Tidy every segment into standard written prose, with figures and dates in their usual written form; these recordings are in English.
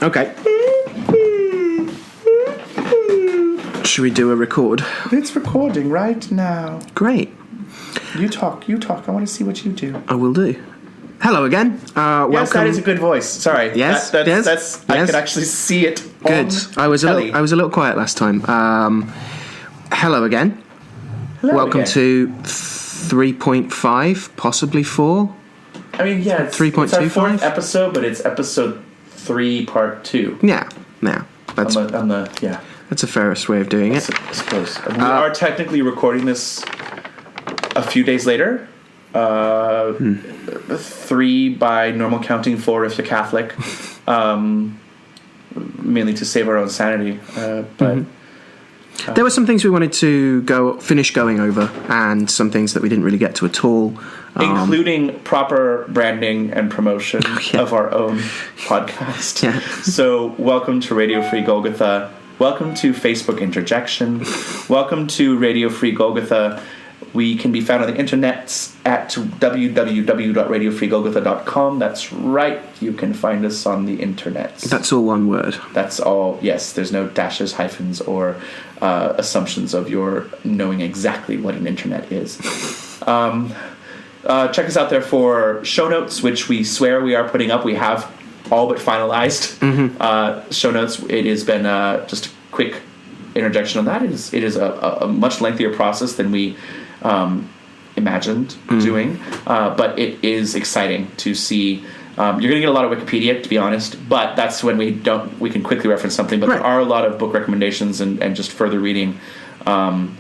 Okay. Should we do a record? It's recording right now. Great. You talk. I want to see what you do. I will do. Hello again. Welcome. Yes, that is a good voice. Sorry. Yes, that's I could actually see it. Good. I was a little quiet last time. Hello again. Hello Welcome again. to 3.5, possibly 4. I mean, yeah, it's 3.25? It's our fourth episode, but it's episode 3, part 2. Yeah. That's That's the fairest way of doing it. It's close. We are technically recording this a few days later. 3 by normal counting, 4 if you're Catholic. Mainly to save our own sanity. But there were some things we wanted to finish going over, and some things that we didn't really get to at all. Including proper branding and promotion of our own podcast. Yeah. So, welcome to Radio Free Golgotha. Welcome to Facebook Interjection. Welcome to Radio Free Golgotha. We can be found on the internet at www.radiofreegolgotha.com. That's right. You can find us on the internet. That's all one word. That's all. Yes, there's no dashes, hyphens, or assumptions of your knowing exactly what an internet is. Check us out there for show notes, which we swear we are putting up. We have all but finalized show notes. It has been just a quick interjection on that. It is a much lengthier process than we imagined doing, but it is exciting to see. You're going to get a lot of Wikipedia, to be honest, but that's when we can quickly reference something. But There are a lot of book recommendations and just further reading on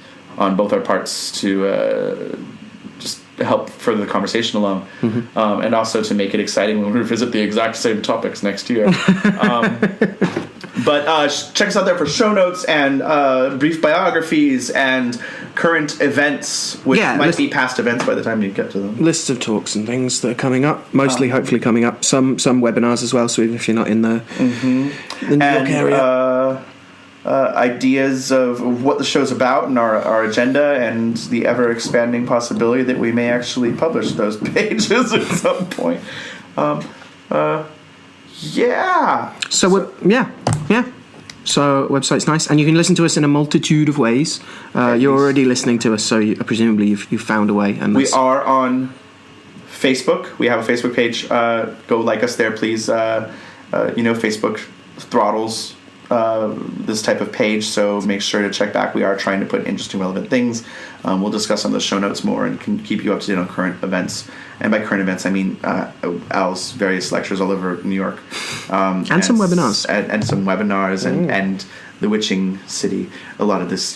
both our parts to just help further the conversation along, and also to make it exciting when we revisit the exact same topics next year. But check us out there for show notes and brief biographies and current events, which might be past events by the time you get to them. Lists of talks and things that are coming up, hopefully coming up. Some webinars as well, so even if you're not in the New York area. Ideas of what the show's about and our agenda, and the ever-expanding possibility that we may actually publish those pages at some point. So website's nice, and you can listen to us in a multitude of ways. You're already listening to us, so presumably you've found a way. And we are on Facebook. We have a Facebook page. Go like us there, please. Facebook throttles this type of page, so make sure to check back. We are trying to put interesting, relevant things. We'll discuss some of the show notes more and can keep you up to date on current events. And by current events, I mean Al's various lectures all over New York. And some webinars. And some webinars and the Witching City. A lot of this,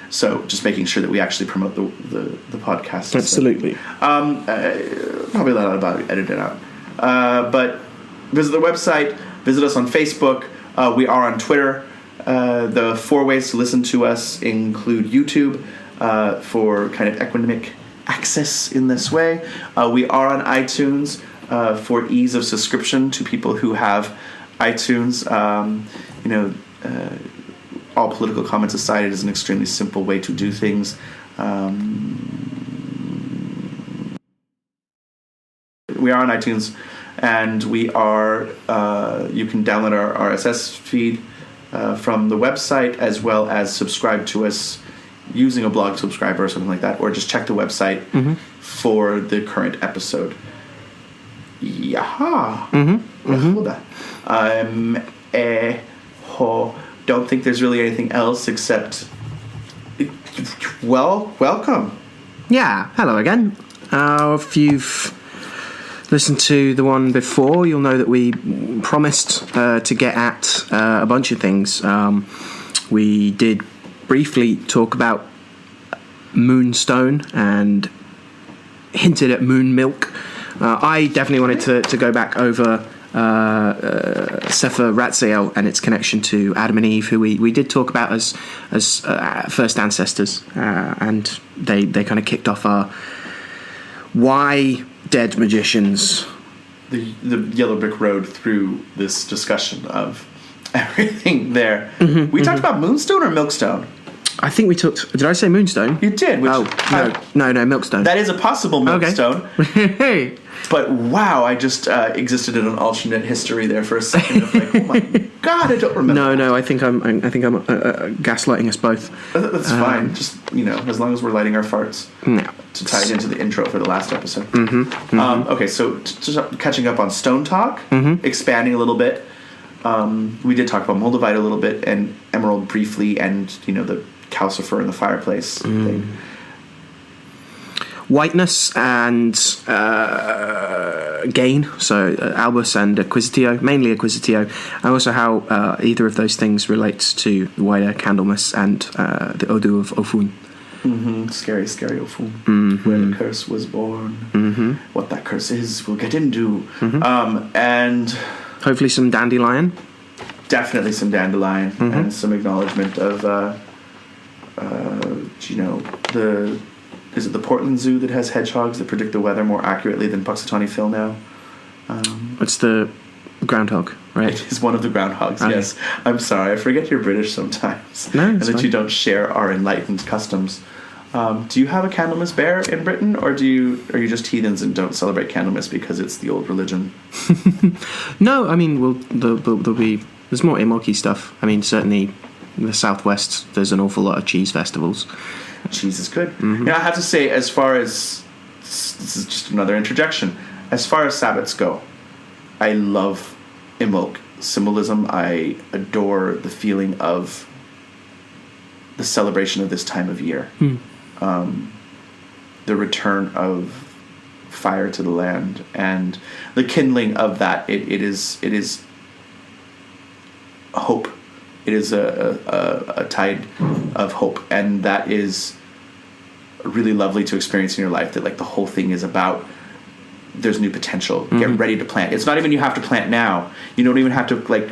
so just making sure that we actually promote the podcast. Absolutely. Probably let out about edit it out. But visit the website. Visit us on Facebook. We are on Twitter. The 4 ways to listen to us include YouTube for kind of equanimic access in this way. We are on iTunes for ease of subscription to people who have iTunes. All political comments aside, it is an extremely simple way to do things. We are on iTunes, and we are. You can download our RSS feed from the website, as well as subscribe to us using a blog subscriber or something like that, or just check the website for the current episode. Don't think there's really anything else except, welcome. Yeah, hello again. If you've listened to the one before, you'll know that we promised to get at a bunch of things. We did briefly talk about Moonstone and hinted at moon milk. I definitely wanted to go back over Sefer Ratziel and its connection to Adam and Eve, who we did talk about as first ancestors, and they kind of kicked off our why dead magicians. The yellow brick road through this discussion of everything there. We talked about Moonstone or Milkstone? I think we took. Did I say Moonstone? You did. Which, No, Milkstone. that is a possible Milkstone. Okay. But wow, I just existed in an alternate history there for a second. Of like, oh my god, I don't remember. No, I think I'm gaslighting us both. That's fine. Just as long as we're lighting our farts. No. To tie it into the intro for the last episode. Okay, so just catching up on Stone Talk, expanding a little bit. We did talk about Moldavite a little bit and Emerald briefly, and the calcifer in the fireplace thing. Whiteness and gain, so Albus and Acquisitio, mainly Acquisitio, and also how either of those things relates to the wider Candlemas and the Odú Ofún. Scary Ofún, where the curse was born. What that curse is, we'll get into. And hopefully some Dandelion. Definitely some Dandelion and some acknowledgement of, is it the Portland Zoo that has hedgehogs that predict the weather more accurately than Puxatawny Phil now? It's the groundhog, right? It is one of the groundhogs, yes. I'm sorry, I forget you're British sometimes. No, and that fine. you don't share our enlightened customs. Do you have a Candlemas bear in Britain, or are you just heathens and don't celebrate Candlemas because it's the old religion? No, I mean, there's more Imoki stuff. I mean, certainly in the southwest, there's an awful lot of cheese festivals. Cheese is good. I have to say, as far as this is just another interjection, as far as Sabbats go, I love Imbolc symbolism. I adore the feeling of the celebration of this time of year. The return of fire to the land and the kindling of that. It is hope. It is a tide of hope, and that is really lovely to experience in your life. That like the whole thing is about there's new potential. Get ready to plant. It's not even you have to plant now. You don't even have to like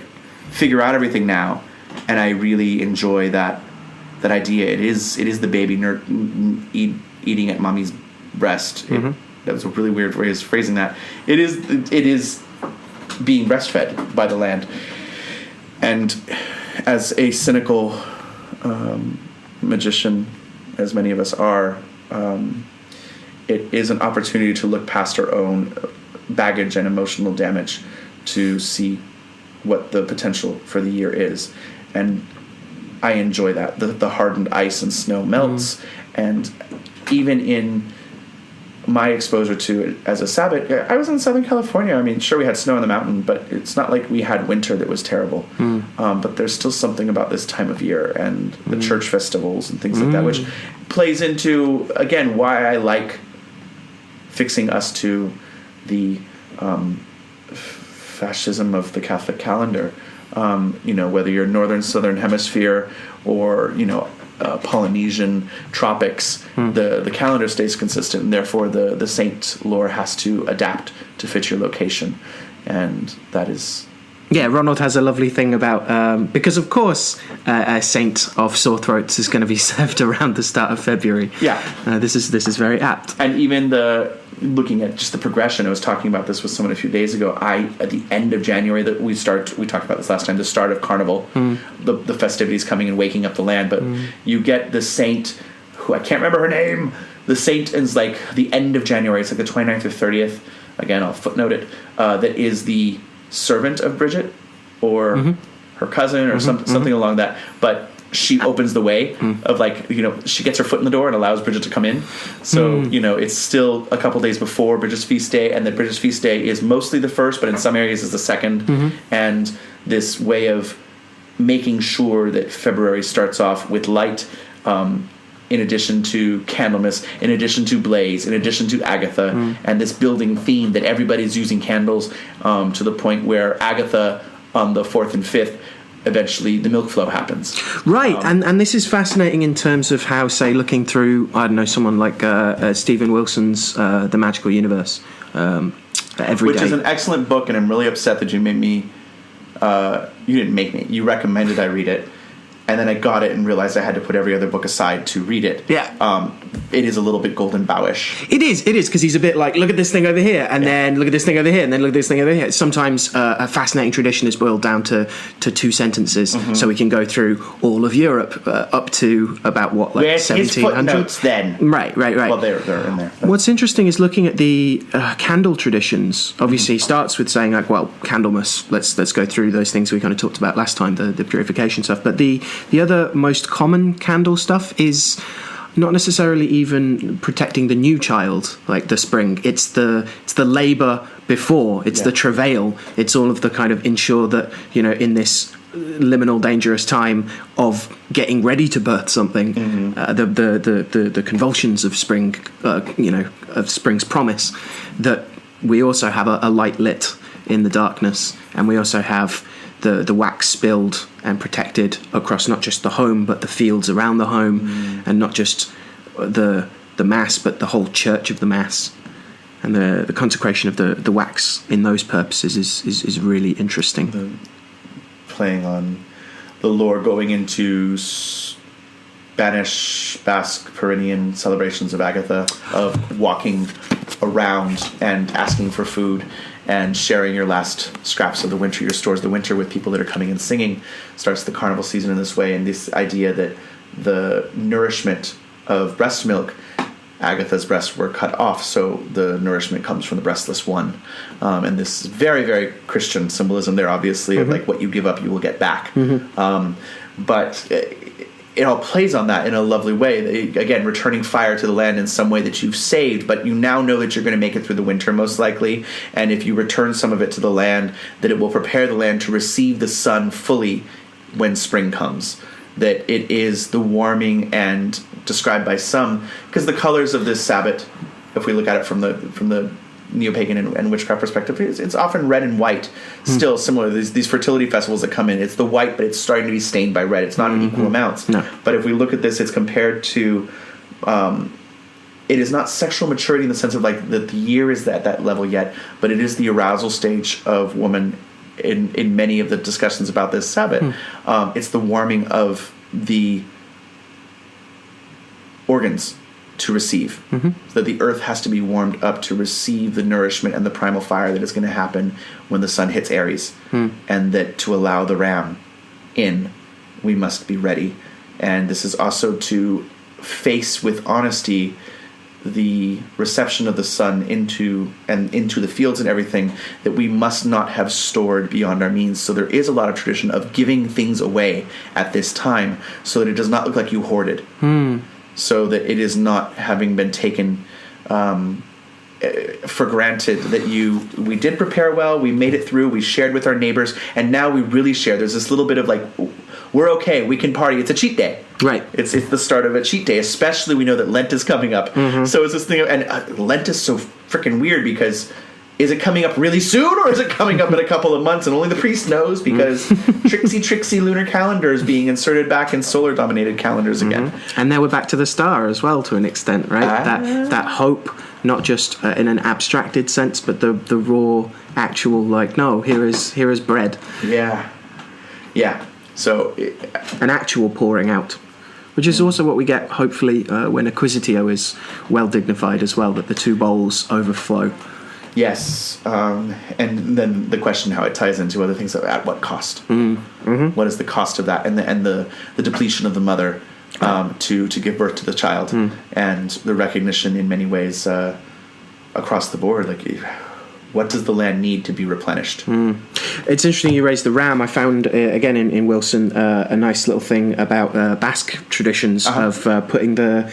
figure out everything now. And I really enjoy that idea. It is the baby eating at mommy's breast. That was a really weird way of phrasing that. It is being breastfed by the land. And as a cynical magician, as many of us are, it is an opportunity to look past our own baggage and emotional damage to see what the potential for the year is. And I enjoy that. The hardened ice and snow melts, and even in my exposure to it as a Sabbat, I was in Southern California. I mean, sure, we had snow on the mountain, but it's not like we had winter that was terrible. But there's still something about this time of year and the church festivals and things like that, which plays into, again, why I like fixing us to the fascism of the Catholic calendar. Whether you're northern, southern hemisphere, or Polynesian tropics, the calendar stays consistent, and therefore the saint lore has to adapt to fit your location, and that is. Yeah, Ronald has a lovely thing about because of course a saint of sore throats is going to be served around the start of February. Yeah, this is very apt. And even looking at just the progression, I was talking about this with someone a few days ago. At the end of January that we talked about this last time, the start of Carnival, the festivities coming and waking up the land. But you get the saint, who I can't remember her name. The saint is like the end of January. It's like the 29th or 30th. Again, I'll footnote it. That is the servant of Brigid, or her cousin, or something along that. But she opens the way of she gets her foot in the door and allows Brigid to come in. So, it's still a couple days before Brigid's feast day, and that Brigid's feast day is mostly the first, but in some areas is the second. And this way of making sure that February starts off with light, in addition to Candlemas, in addition to Blaze, in addition to Agatha, and this building theme that everybody's using candles to the point where Agatha on the 4th and 5th, eventually the milk flow happens. Right, and this is fascinating in terms of how, say, looking through, I don't know, someone like Stephen Wilson's The Magical Universe, every Which day. is an excellent book, and I'm really upset that you made me, you didn't make me, you recommended I read it. and then I got it and realized I had to put every other book aside to read it. Yeah. It is a little bit Golden Boughish. It is, because he's a bit like, look at this thing over here, and then look at this thing over here, and then look at this thing over here. Sometimes a fascinating tradition is boiled down to 2 sentences, so we can go through all of Europe up to about, what, like 1700? His footnotes then? Right. Well, they're in there. What's interesting is looking at the candle traditions. Obviously, he starts with saying, like, well, Candlemas, let's go through those things we kind of talked about last time, the purification stuff. But the other most common candle stuff is not necessarily even protecting the new child, like the spring. It's the labour before. It's the travail. It's all of the kind of ensure that, in this liminal, dangerous time of getting ready to birth something, the convulsions of spring, of spring's promise, that we also have a light lit in the darkness, and we also have the wax spilled and protected across not just the home but the fields around the home, and not just the mass but the whole church of the mass, and the consecration of the wax in those purposes is really interesting. Playing on the lore going into Spanish, Basque, Pyrenean celebrations of Agatha, of walking around and asking for food and sharing your last scraps of the winter, your stores of the winter, with people that are coming and singing. Starts the carnival season in this way, and this idea that the nourishment of breast milk, Agatha's breasts were cut off, so the nourishment comes from the breastless one. And this very, very Christian symbolism there, obviously, of like, what you give up, you will get back. But it all plays on that in a lovely way. Again, returning fire to the land in some way that you've saved, but you now know that you're going to make it through the winter, most likely. And if you return some of it to the land, that it will prepare the land to receive the sun fully when spring comes. That it is the warming, and described by some, because the colors of this Sabbat, if we look at it from the neo-pagan and witchcraft perspective, it's often red and white. Still similar, these fertility festivals that come in, it's the white, but it's starting to be stained by red. It's not in equal amounts. No. But if we look at this, it's compared to, it is not sexual maturity in the sense of like that the year is at that level yet, but it is the arousal stage of woman in many of the discussions about this Sabbath. It's the warming of the organs to receive. So that the earth has to be warmed up to receive the nourishment and the primal fire that is going to happen when the sun hits Aries. And that to allow the ram in, we must be ready. And this is also to face with honesty the reception of the sun into the fields and everything that we must not have stored beyond our means. So there is a lot of tradition of giving things away at this time so that it does not look like you hoarded. So that it is not having been taken for granted that we did prepare well, we made it through, we shared with our neighbors, and now we really share. There's this little bit of like, we're okay, we can party. It's a cheat day. Right. It's the start of a cheat day, especially we know that Lent is coming up. So it's this thing of, and Lent is so freaking weird because is it coming up really soon or is it coming up in a couple of months? And only the priest knows because tricksy lunar calendar is being inserted back in solar-dominated calendars again. And now we're back to the star as well to an extent, right? That hope, not just in an abstracted sense, but the raw, actual, like, no, here is bread. Yeah. So an actual pouring out, which is also what we get, hopefully, when Acquisitio is well dignified as well, that the 2 bowls overflow. Yes, and then the question how it ties into other things, at what cost? What is the cost of that, and the depletion of the mother to give birth to the child, and the recognition in many ways across the board, like what does the land need to be replenished? It's interesting you raised the ram. I found again in Wilson a nice little thing about Basque traditions of putting the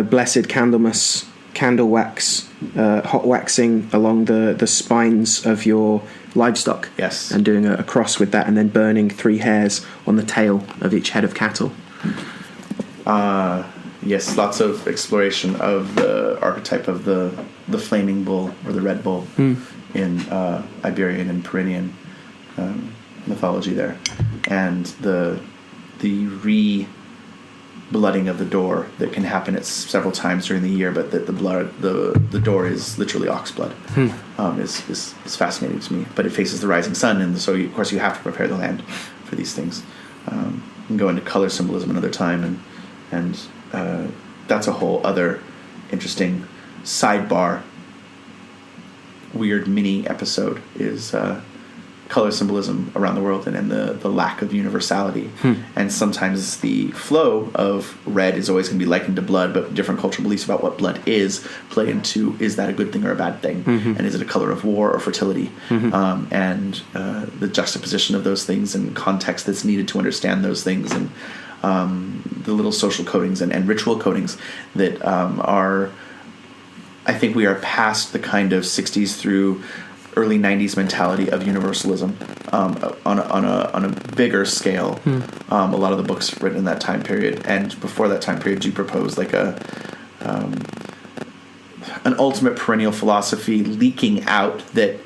blessed Candlemas candle wax, hot waxing along the spines of your livestock. Yes. And doing a cross with that, and then burning 3 hairs on the tail of each head of cattle. Yes, lots of exploration of the archetype of the flaming bull or the red bull in Iberian and Pyrenean mythology there, and the blooding of the door that can happen at several times during the year, but that the door is literally ox blood, is fascinating to me. But it faces the rising sun, and so of course you have to prepare the land for these things. we can go into color symbolism another time, and that's a whole other interesting sidebar, weird mini episode, is color symbolism around the world and the lack of universality. And sometimes the flow of red is always going to be likened to blood, but different cultural beliefs about what blood is play into, is that a good thing or a bad thing? And is it a color of war or fertility? And the juxtaposition of those things and context that's needed to understand those things, and the little social codings and ritual codings that are, I think we are past the kind of 60s through early 90s mentality of universalism on a bigger scale. A lot of the books written in that time period and before that time period do propose like an ultimate perennial philosophy leaking out, that,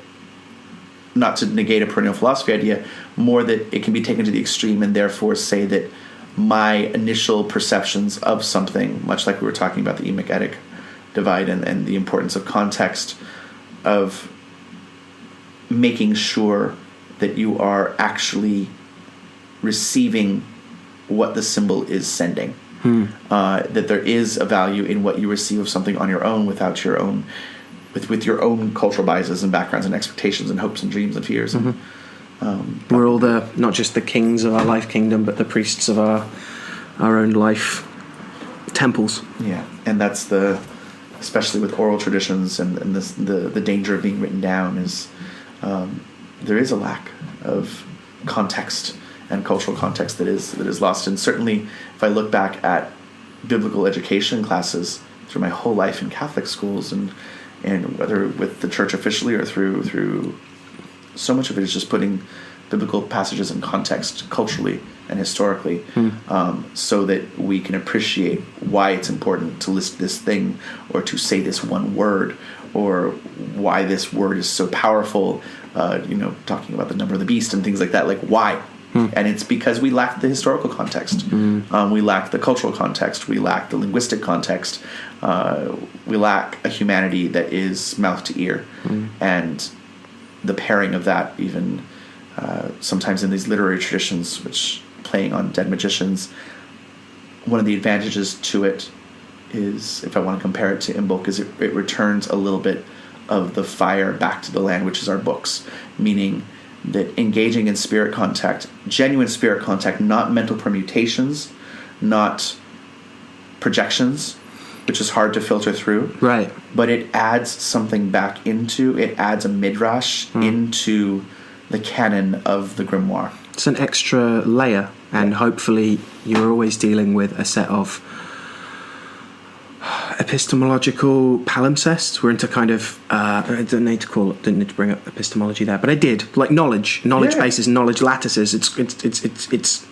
not to negate a perennial philosophy idea, more that it can be taken to the extreme and therefore say that my initial perceptions of something, much like we were talking about the emic-etic divide and the importance of context, of making sure that you are actually receiving what the symbol is sending. That there is a value in what you receive of something on your own, without your own, with your own cultural biases and backgrounds and expectations and hopes and dreams and fears. We're all not just the kings of our life kingdom, but the priests of our own life temples. Yeah, and that's especially with oral traditions and the danger of being written down is, there is a lack of context and cultural context that is lost. And certainly, if I look back at biblical education classes through my whole life in Catholic schools, and whether with the church officially or through so much of it is just putting biblical passages in context culturally and historically, so that we can appreciate why it's important to list this thing or to say this one word, or why this word is so powerful, talking about the number of the beast and things like that, like why. And it's because we lack the historical context. We lack the cultural context. We lack the linguistic context. We lack a humanity that is mouth to ear. And the pairing of that, even sometimes in these literary traditions, which playing on dead magicians, one of the advantages to it is, if I want to compare it to Imbolc, is it returns a little bit of the fire back to the land, which is our books, meaning that engaging in spirit contact, genuine spirit contact, not mental permutations, not projections, which is hard to filter through. Right. But it adds something back it adds a midrash into the canon of the grimoire. It's an extra layer, and hopefully you're always dealing with a set of epistemological palimpsests. We're into kind of didn't need to bring up epistemology there, but I did, like knowledge bases, knowledge lattices. It's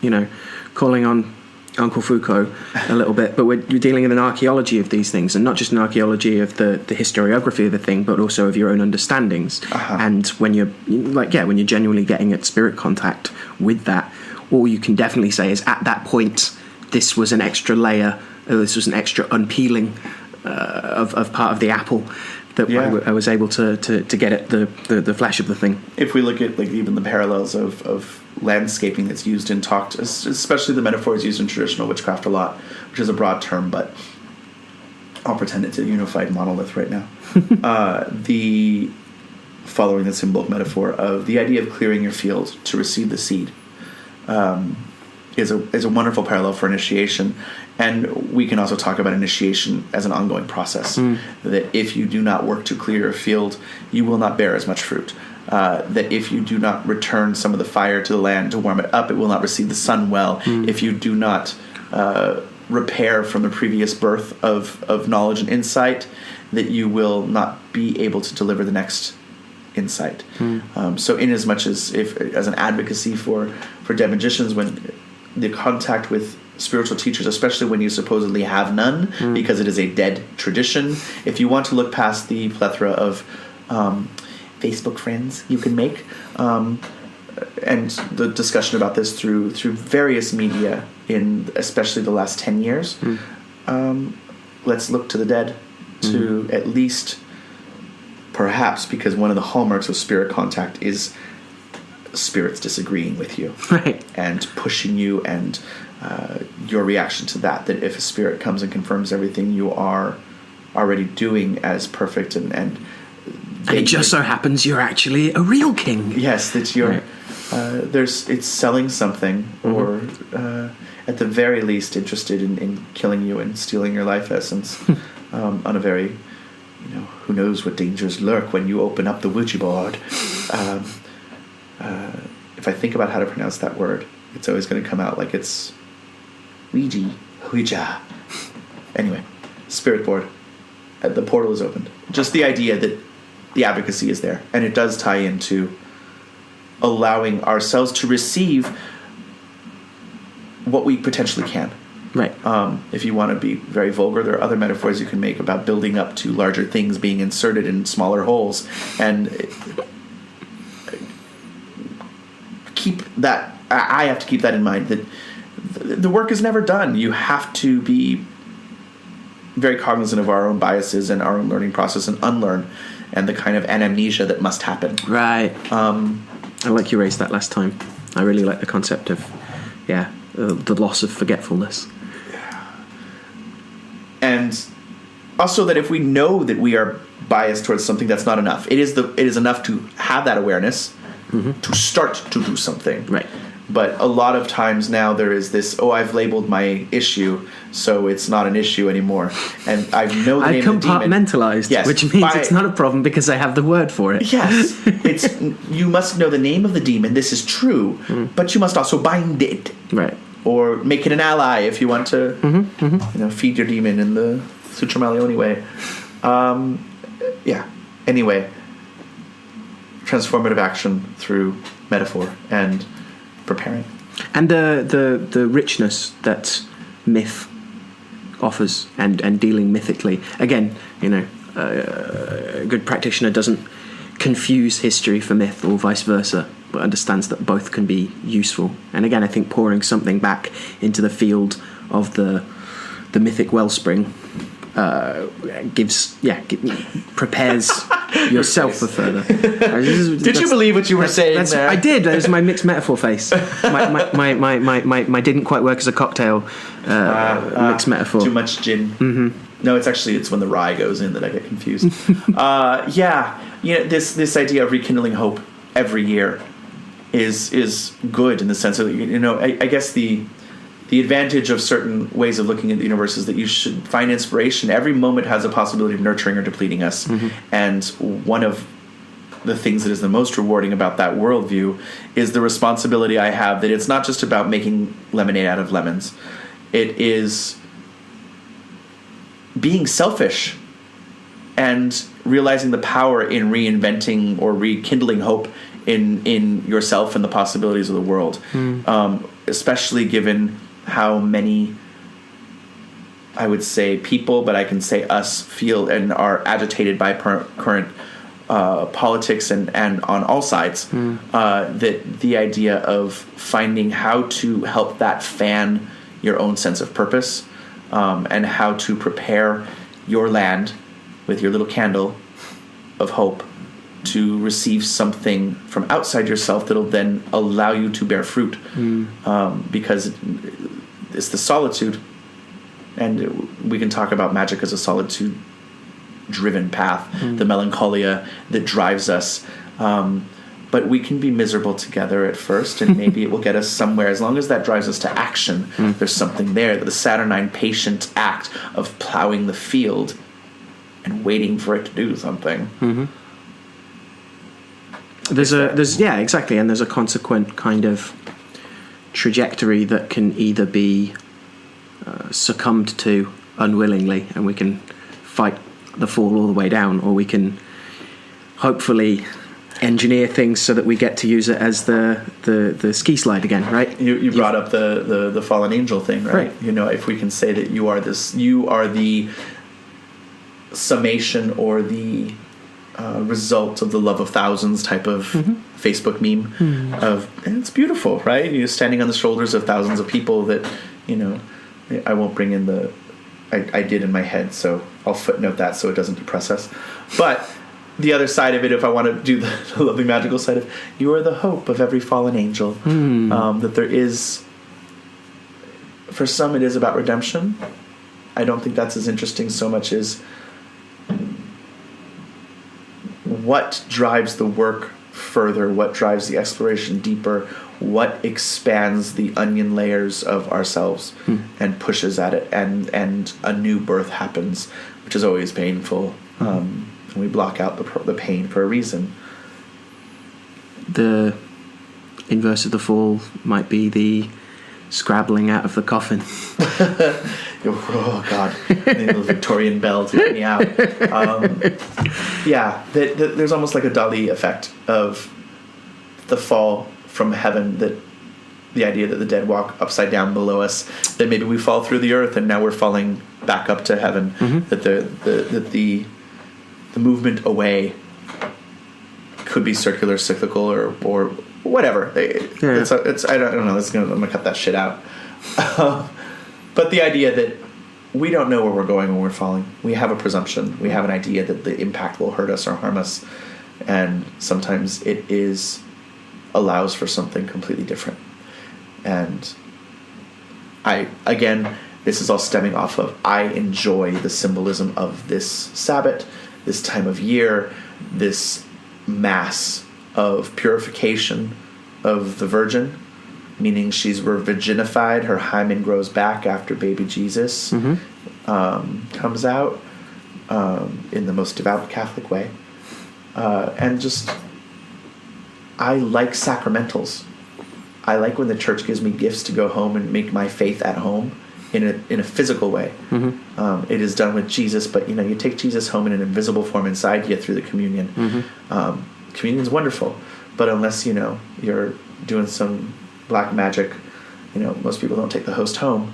calling on Uncle Foucault a little bit, but you're dealing with an archaeology of these things, and not just an archaeology of the historiography of the thing, but also of your own understandings. And when you're when you're genuinely getting at spirit contact with that, all you can definitely say is, at that point, this was an extra layer, this was an extra unpeeling of part of the apple that I was able to get at the flesh of the thing. If we look at even the parallels of landscaping that's used in talked, especially the metaphors used in traditional witchcraft a lot, which is a broad term, but I'll pretend it's a unified monolith right now. The following the symbolic metaphor of the idea of clearing your field to receive the seed is a wonderful parallel for initiation. And we can also talk about initiation as an ongoing process. That if you do not work to clear your field, you will not bear as much fruit. That if you do not return some of the fire to the land to warm it up, it will not receive the sun well. If you do not repair from the previous birth of knowledge and insight, that you will not be able to deliver the next insight. So in as much as as an advocacy for dead magicians, when the contact with spiritual teachers, especially when you supposedly have none, because it is a dead tradition, if you want to look past the plethora of Facebook friends you can make, and the discussion about this through various media in especially the last 10 years, let's look to the dead to at least, perhaps, because one of the hallmarks of spirit contact is spirits disagreeing with you, Right. and pushing you, and your reaction to that. That if a spirit comes and confirms everything you are already doing as perfect, and it just so happens you're actually a real king. yes, that you're it's selling something, or at the very least interested in killing you and stealing your life essence on a very, who knows what dangers lurk when you open up the Ouija board. If I think about how to pronounce that word, it's always going to come out like it's Ouija. Anyway, spirit board. The portal is opened. Just the idea that the advocacy is there, and it does tie into allowing ourselves to receive what we potentially can. Right. If you want to be very vulgar, there are other metaphors you can make about building up to larger things being inserted in smaller holes, and keep that. I have to keep that in mind, that the work is never done. You have to be very cognizant of our own biases and our own learning process, and unlearn, and the kind of anamnesia that must happen. Right. I like you raised that last time. I really like the concept of, the loss of forgetfulness. And also that if we know that we are biased towards something, that's not enough. It is enough to have that awareness, to start to do something. Right. But a lot of times now there is this, I've labeled my issue, so it's not an issue anymore. And I know the name of the demon. I've compartmentalized, Yes, which means it's not a problem because I have the word for it. Yes. You must know the name of the demon. This is true. But you must also bind it. Right. Or make it an ally if you want to feed your demon in the Sutra Maleone way. Anyway, transformative action through metaphor and preparing. And the richness that myth offers, and dealing mythically. Again, a good practitioner doesn't confuse history for myth or vice versa, but understands that both can be useful. And again, I think pouring something back into the field of the mythic wellspring prepares yourself for further. Did you believe what you were saying there? I did. That was my mixed metaphor face. My didn't quite work as a cocktail mixed metaphor. Too much gin. Mm-hmm. No, it's when the rye goes in that I get confused. This idea of rekindling hope every year is good in the sense of, I guess the advantage of certain ways of looking at the universe is that you should find inspiration. Every moment has a possibility of nurturing or depleting us. And one of the things that is the most rewarding about that worldview is the responsibility I have that it's not just about making lemonade out of lemons. It is being selfish and realizing the power in reinventing or rekindling hope in yourself and the possibilities of the world. Especially given how many, I would say people, but I can say us, feel and are agitated by current politics and on all sides. That the idea of finding how to help that fan your own sense of purpose, and how to prepare your land with your little candle of hope to receive something from outside yourself that'll then allow you to bear fruit. Because it's the solitude, and we can talk about magic as a solitude-driven path, the melancholia that drives us. But we can be miserable together at first, and maybe it will get us somewhere. As long as that drives us to action, there's something there. The Saturnine patient act of plowing the field and waiting for it to do something. There's exactly, and there's a consequent kind of trajectory that can either be succumbed to unwillingly, and we can fight the fall all the way down, or we can hopefully engineer things so that we get to use it as the ski slide again, right? You brought up the fallen angel thing, right? If we can say that you are the summation or the result of the love of thousands type of Facebook meme and it's beautiful, right? You're standing on the shoulders of thousands of people that, I won't bring in I did in my head, so I'll footnote that so it doesn't depress us. But the other side of it, if I want to do the lovely magical side of, you are the hope of every fallen angel. That there is, for some, it is about redemption. I don't think that's as interesting so much as what drives the work further, what drives the exploration deeper, what expands the onion layers of ourselves and pushes at it, and a new birth happens, which is always painful. And we block out the pain for a reason. The inverse of the fall might be the scrabbling out of the coffin. Oh God, the little Victorian bell to get me out. There's almost like a Dali effect of the fall from heaven, that the idea that the dead walk upside down below us, that maybe we fall through the earth and now we're falling back up to heaven, that the movement away could be circular, cyclical, or whatever. It's I don't know. I'm gonna cut that shit out. But the idea that we don't know where we're going when we're falling. We have a presumption. We have an idea that the impact will hurt us or harm us, and sometimes it allows for something completely different. And this is all stemming off of, I enjoy the symbolism of this Sabbath, this time of year, this mass of purification of the Virgin, meaning she's virginified, her hymen grows back after baby Jesus comes out in the most devout Catholic way. And just, I like sacramentals. I like when the church gives me gifts to go home and make my faith at home in a physical way. It is done with Jesus, but you take Jesus home in an invisible form inside you through the communion. Communion's wonderful, but unless you're doing some black magic, most people don't take the host home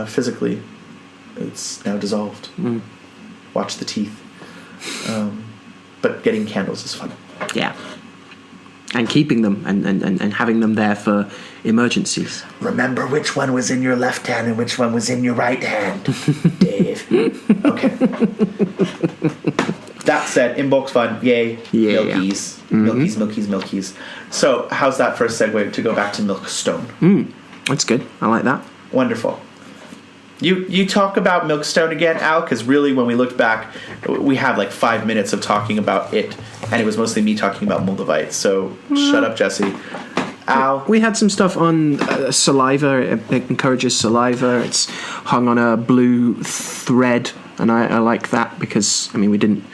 physically. It's now dissolved. Watch the teeth. But getting candles is fun. Yeah. And keeping them and having them there for emergencies. Remember which one was in your left hand and which one was in your right hand, Dave. Okay. That said, inbox fun, yay. Milkies. Milkies. So, how's that for a segue to go back to Milkstone? That's good. I like that. Wonderful. You talk about Milkstone again, Al, because really when we looked back, we had like 5 minutes of talking about it, and it was mostly me talking about Moldavites. So shut up, Jesse. Al? We had some stuff on saliva. It encourages saliva. It's hung on a blue thread, and I like that because, we didn't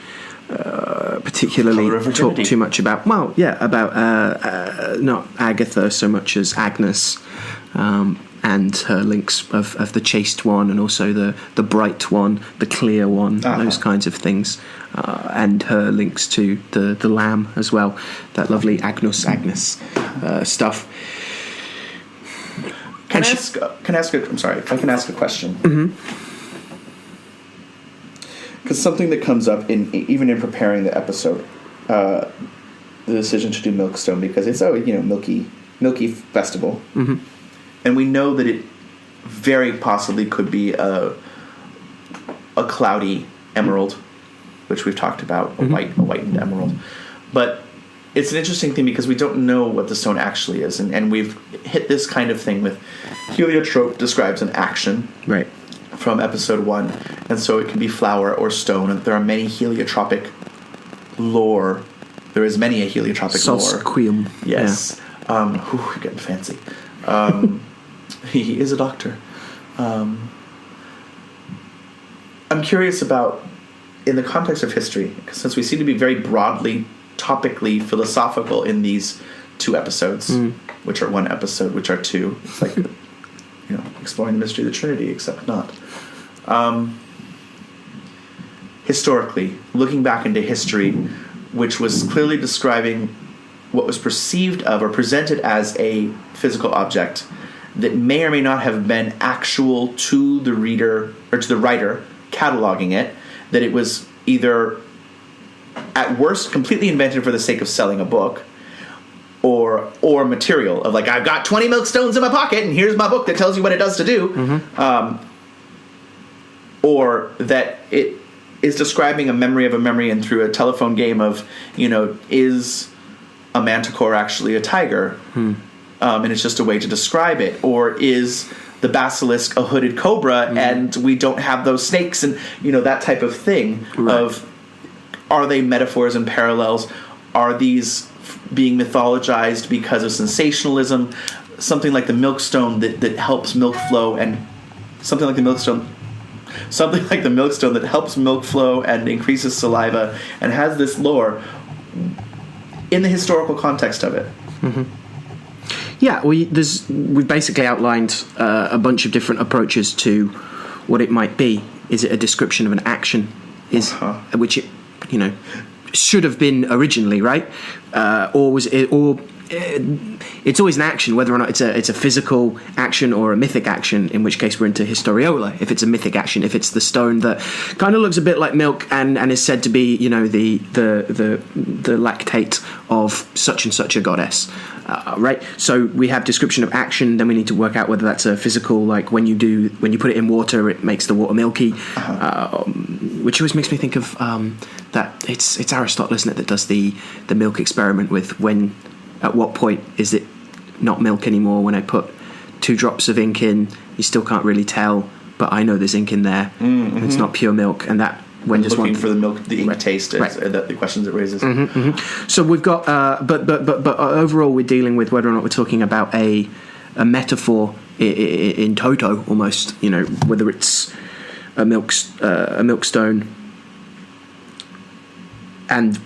particularly talk too much about, not Agatha so much as Agnes, and her links of the chaste one, and also the bright one, the clear one, those kinds of things, and her links to the lamb as well, that lovely Agnes stuff. Can I ask a question? Because something that comes up even in preparing the episode, the decision to do Milkstone, because it's milky festival, and we know that it very possibly could be a cloudy emerald, which we've talked about, a whitened emerald, but it's an interesting thing because we don't know what the stone actually is, and we've hit this kind of thing with heliotrope describes an action, right, from episode 1, and so it can be flower or stone, and there are many heliotropic lore. There is many a heliotropic lore. Solsquium. Yes. Yeah. Getting fancy. He is a doctor. I'm curious about, in the context of history, since we seem to be very broadly, topically philosophical in these 2 episodes, which are 1 episode, which are 2. It's like, exploring the mystery of the Trinity, except not. Historically, looking back into history, which was clearly describing what was perceived of or presented as a physical object that may or may not have been actual to the reader or to the writer cataloging it, that it was either at worst completely invented for the sake of selling a book, or material of like, I've got 20 Milkstones in my pocket and here's my book that tells you what it does to do, or that it is describing a memory, and through a telephone game of, is a manticore actually a tiger? And it's just a way to describe it. Or is the basilisk a hooded cobra, and we don't have those snakes, and that type of thing. Of, are they metaphors and parallels? Are these being mythologized because of sensationalism? Something like the Milkstone that helps milk flow, and something like the Milkstone that helps milk flow and increases saliva, and has this lore in the historical context of it. Yeah, we've basically outlined a bunch of different approaches to what it might be. Is it a description of an action? Which it, should have been originally, right? Or was it? Or it's always an action, whether or not it's a physical action or a mythic action. In which case, we're into historiola. If it's a mythic action, if it's the stone that kind of looks a bit like milk and is said to be, the lactate of such and such a goddess. Right, so we have description of action. Then we need to work out whether that's a physical, like when you put it in water, it makes the water milky, which always makes me think of that it's Aristotle, isn't it, that does the milk experiment with at what point is it not milk anymore? When I put 2 drops of ink in, you still can't really tell, but I know there's ink in there, and it's not pure milk, and that. When just looking for the milk, the ink taste, the questions it raises. So we've got, but overall, we're dealing with whether or not we're talking about a metaphor in toto, almost. Whether it's a milkstone, and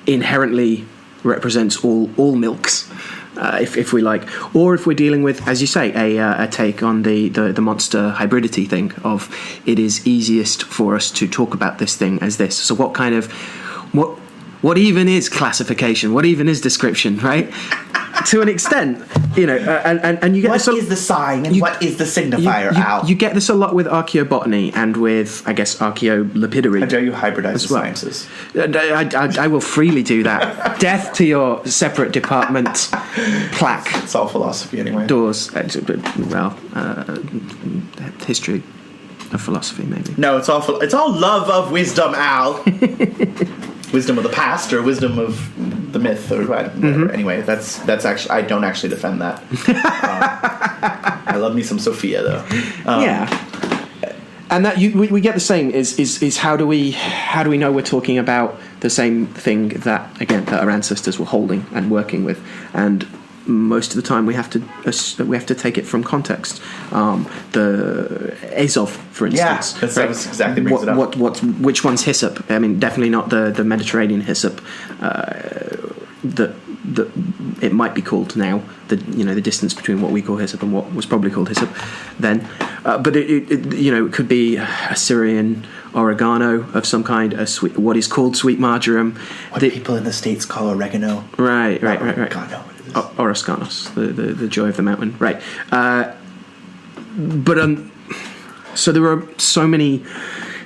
inherently represents all milks. If we like, or if we're dealing with, as you say, a take on the monster hybridity thing of, it is easiest for us to talk about this thing as this. So what even is classification? What even is description? Right? To an extent, and you get what is the sign and what is the signifier? Al, you get this a lot with archaeobotany and with, I guess, archaeolapidary. How dare you hybridize the sciences? I will freely do that. Death to your separate department plaque. It's all philosophy anyway. Doors. History of philosophy, maybe. No, it's all love of wisdom, Al. Wisdom of the past or wisdom of the myth or whatever. Anyway, that's actually, I don't actually defend that. I love me some Sophia though. And that we get the same is how do we know we're talking about the same thing that our ancestors were holding and working with, and most of the time we have to take it from context. The Azov, for instance. That was exactly brings it up. Which one's hyssop? I mean, definitely not the Mediterranean hyssop that it might be called now. The distance between what we call hyssop and what was probably called hyssop then. But it could be Assyrian oregano of some kind, what is called sweet marjoram. What people in the States call oregano. Right. Oregano. Oroscanos, the joy of the mountain, right? So there are so many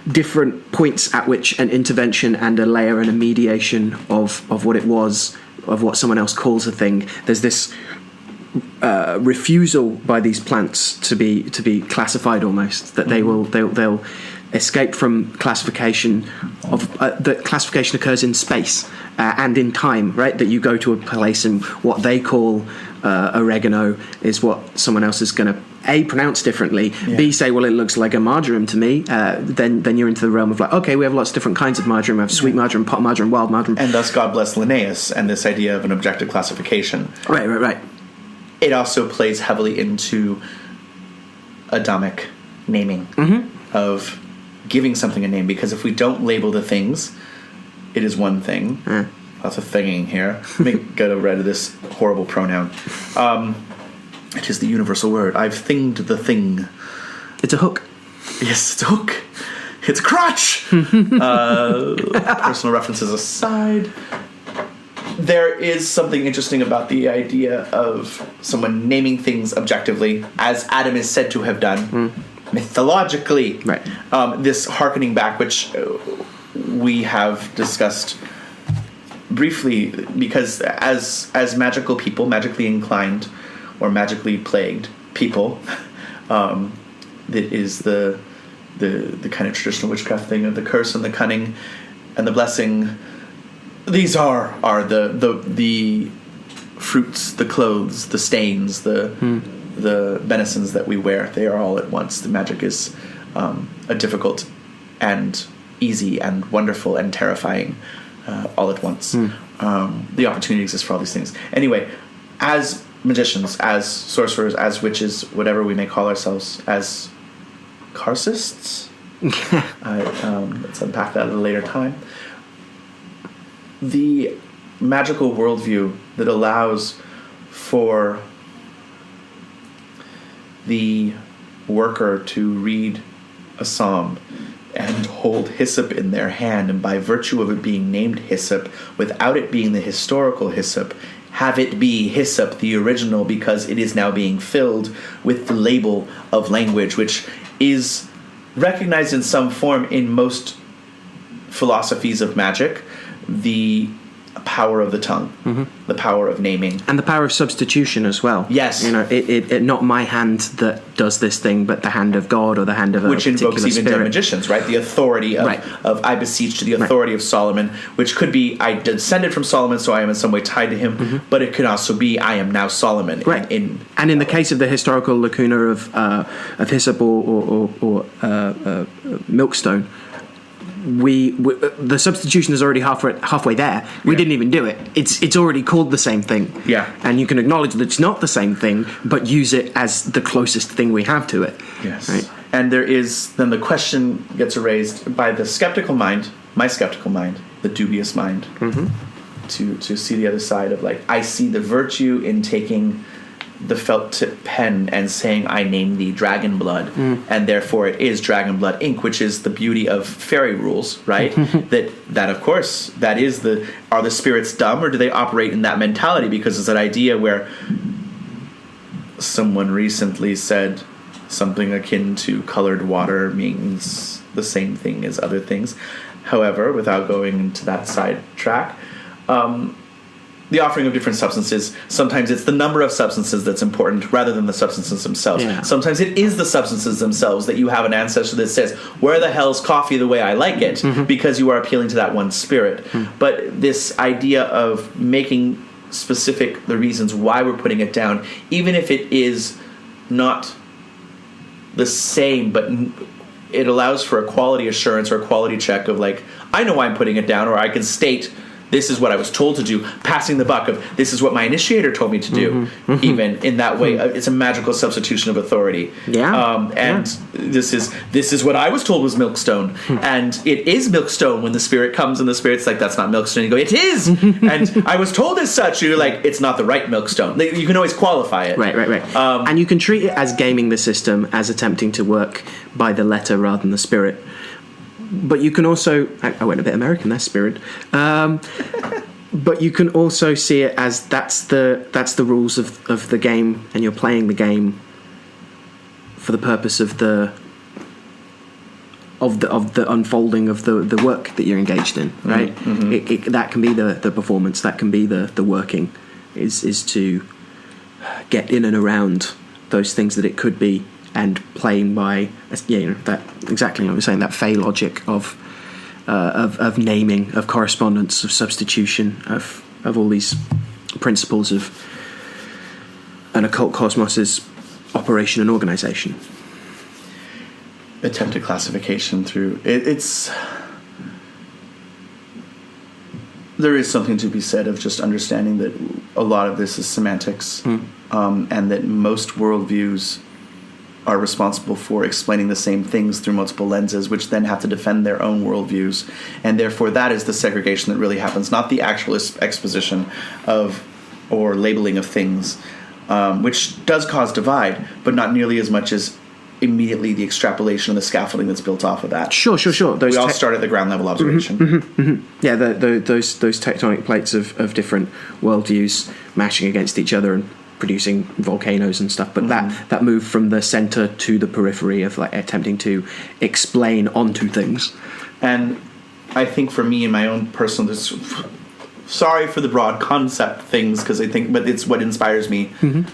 different points at which an intervention and a layer and a mediation of what it was, of what someone else calls a thing. There's this refusal by these plants to be classified, almost, that they'll escape from classification. The classification occurs in space and in time, right? That you go to a place and what they call oregano is what someone else is going to A, pronounce differently, B, say, well, it looks like a marjoram to me. Then you're into the realm of like, okay, we have lots of different kinds of marjoram. We have sweet marjoram, pot marjoram, wild marjoram. And thus God bless Linnaeus and this idea of an objective classification. Right. It also plays heavily into Adamic naming of giving something a name, because if we don't label the things, it is one thing. Lots of thinging here. Let me get rid of this horrible pronoun. It is the universal word. I've thinged the thing. It's a hook. Yes, it's a hook. It's a crotch. Personal references aside, there is something interesting about the idea of someone naming things objectively, as Adam is said to have done, mythologically. Right. This hearkening back, which we have discussed briefly, because as magical people, magically inclined or magically plagued people, that is the the kind of traditional witchcraft thing of the curse and the cunning and the blessing. These are the fruits, the clothes, the stains, the benisons that we wear. They are all at once. The magic is a difficult and easy and wonderful and terrifying all at once. The opportunity exists for all these things. Anyway, as magicians, as sorcerers, as witches, whatever we may call ourselves, as carcists, let's unpack that at a later time. The magical worldview that allows for the worker to read a psalm and hold hyssop in their hand, and by virtue of it being named hyssop, without it being the historical hyssop, have it be hyssop, the original, because it is now being filled with the label of language, which is recognized in some form in most philosophies of magic. The power of the tongue, the power of naming, and the power of substitution as well. Yes, it not my hand that does this thing, but the hand of God or the hand of a which invokes even spirit. dead magicians, right? The authority of I beseech to the authority of Solomon, which could be I descended from Solomon, so I am in some way tied to him. But it could also be I am now Solomon. Right. And in the case of the historical lacuna of hyssop or milkstone, we the substitution is already halfway there. We didn't even do it. It's already called the same thing. Yeah. And you can acknowledge that it's not the same thing, but use it as the closest thing we have to it. Yes. Right? And then the question gets raised by the skeptical mind, my skeptical mind, the dubious mind, to see the other side of, like, I see the virtue in taking the felt tip pen and saying I name thee dragon blood, and therefore it is dragon blood ink, which is the beauty of fairy rules, right? that of course that is are the spirits dumb, or do they operate in that mentality? Because it's that idea where someone recently said something akin to colored water means the same thing as other things. However, without going into that side track, the offering of different substances, sometimes it's the number of substances that's important rather than the substances themselves. Yeah. Sometimes it is the substances themselves that you have an ancestor that says, where the hell's coffee the way I like it? Because you are appealing to that one spirit. But this idea of making specific the reasons why we're putting it down, even if it is not the same, but it allows for a quality assurance or a quality check of, like, I know why I'm putting it down, or I can state this is what I was told to do, passing the buck of this is what my initiator told me to do. Even in that way, it's a magical substitution of authority. This is what I was told was Milkstone, and it is Milkstone when the spirit comes and the spirit's like, that's not Milkstone. You go, it is, and I was told as such. You're like, it's not the right Milkstone. You can always qualify it. Right. And you can treat it as gaming the system, as attempting to work by the letter rather than the spirit. But you can also, I went a bit American there, spirit. But you can also see it as that's the rules of the game, and you're playing the game for the purpose of the unfolding of the work that you're engaged in, right? That can be the performance, that can be the working, is to get in and around those things that it could be. And playing by, that exactly what I was saying, that fey logic of naming, of correspondence, of substitution, of all these principles of an occult cosmos's operation and organization. Attempted classification through it's. There is something to be said of just understanding that a lot of this is semantics, and that most worldviews are responsible for explaining the same things through multiple lenses, which then have to defend their own worldviews. And therefore, that is the segregation that really happens, not the actual exposition of or labeling of things, which does cause divide, but not nearly as much as immediately the extrapolation and the scaffolding that's built off of that. Sure. We all start at the ground level observation. Yeah, those tectonic plates of different worldviews mashing against each other and producing volcanoes and stuff, but that move from the center to the periphery of, like, attempting to explain onto things. And I think for me in my own personal, sorry for the broad concept things, because I think, but it's what inspires me in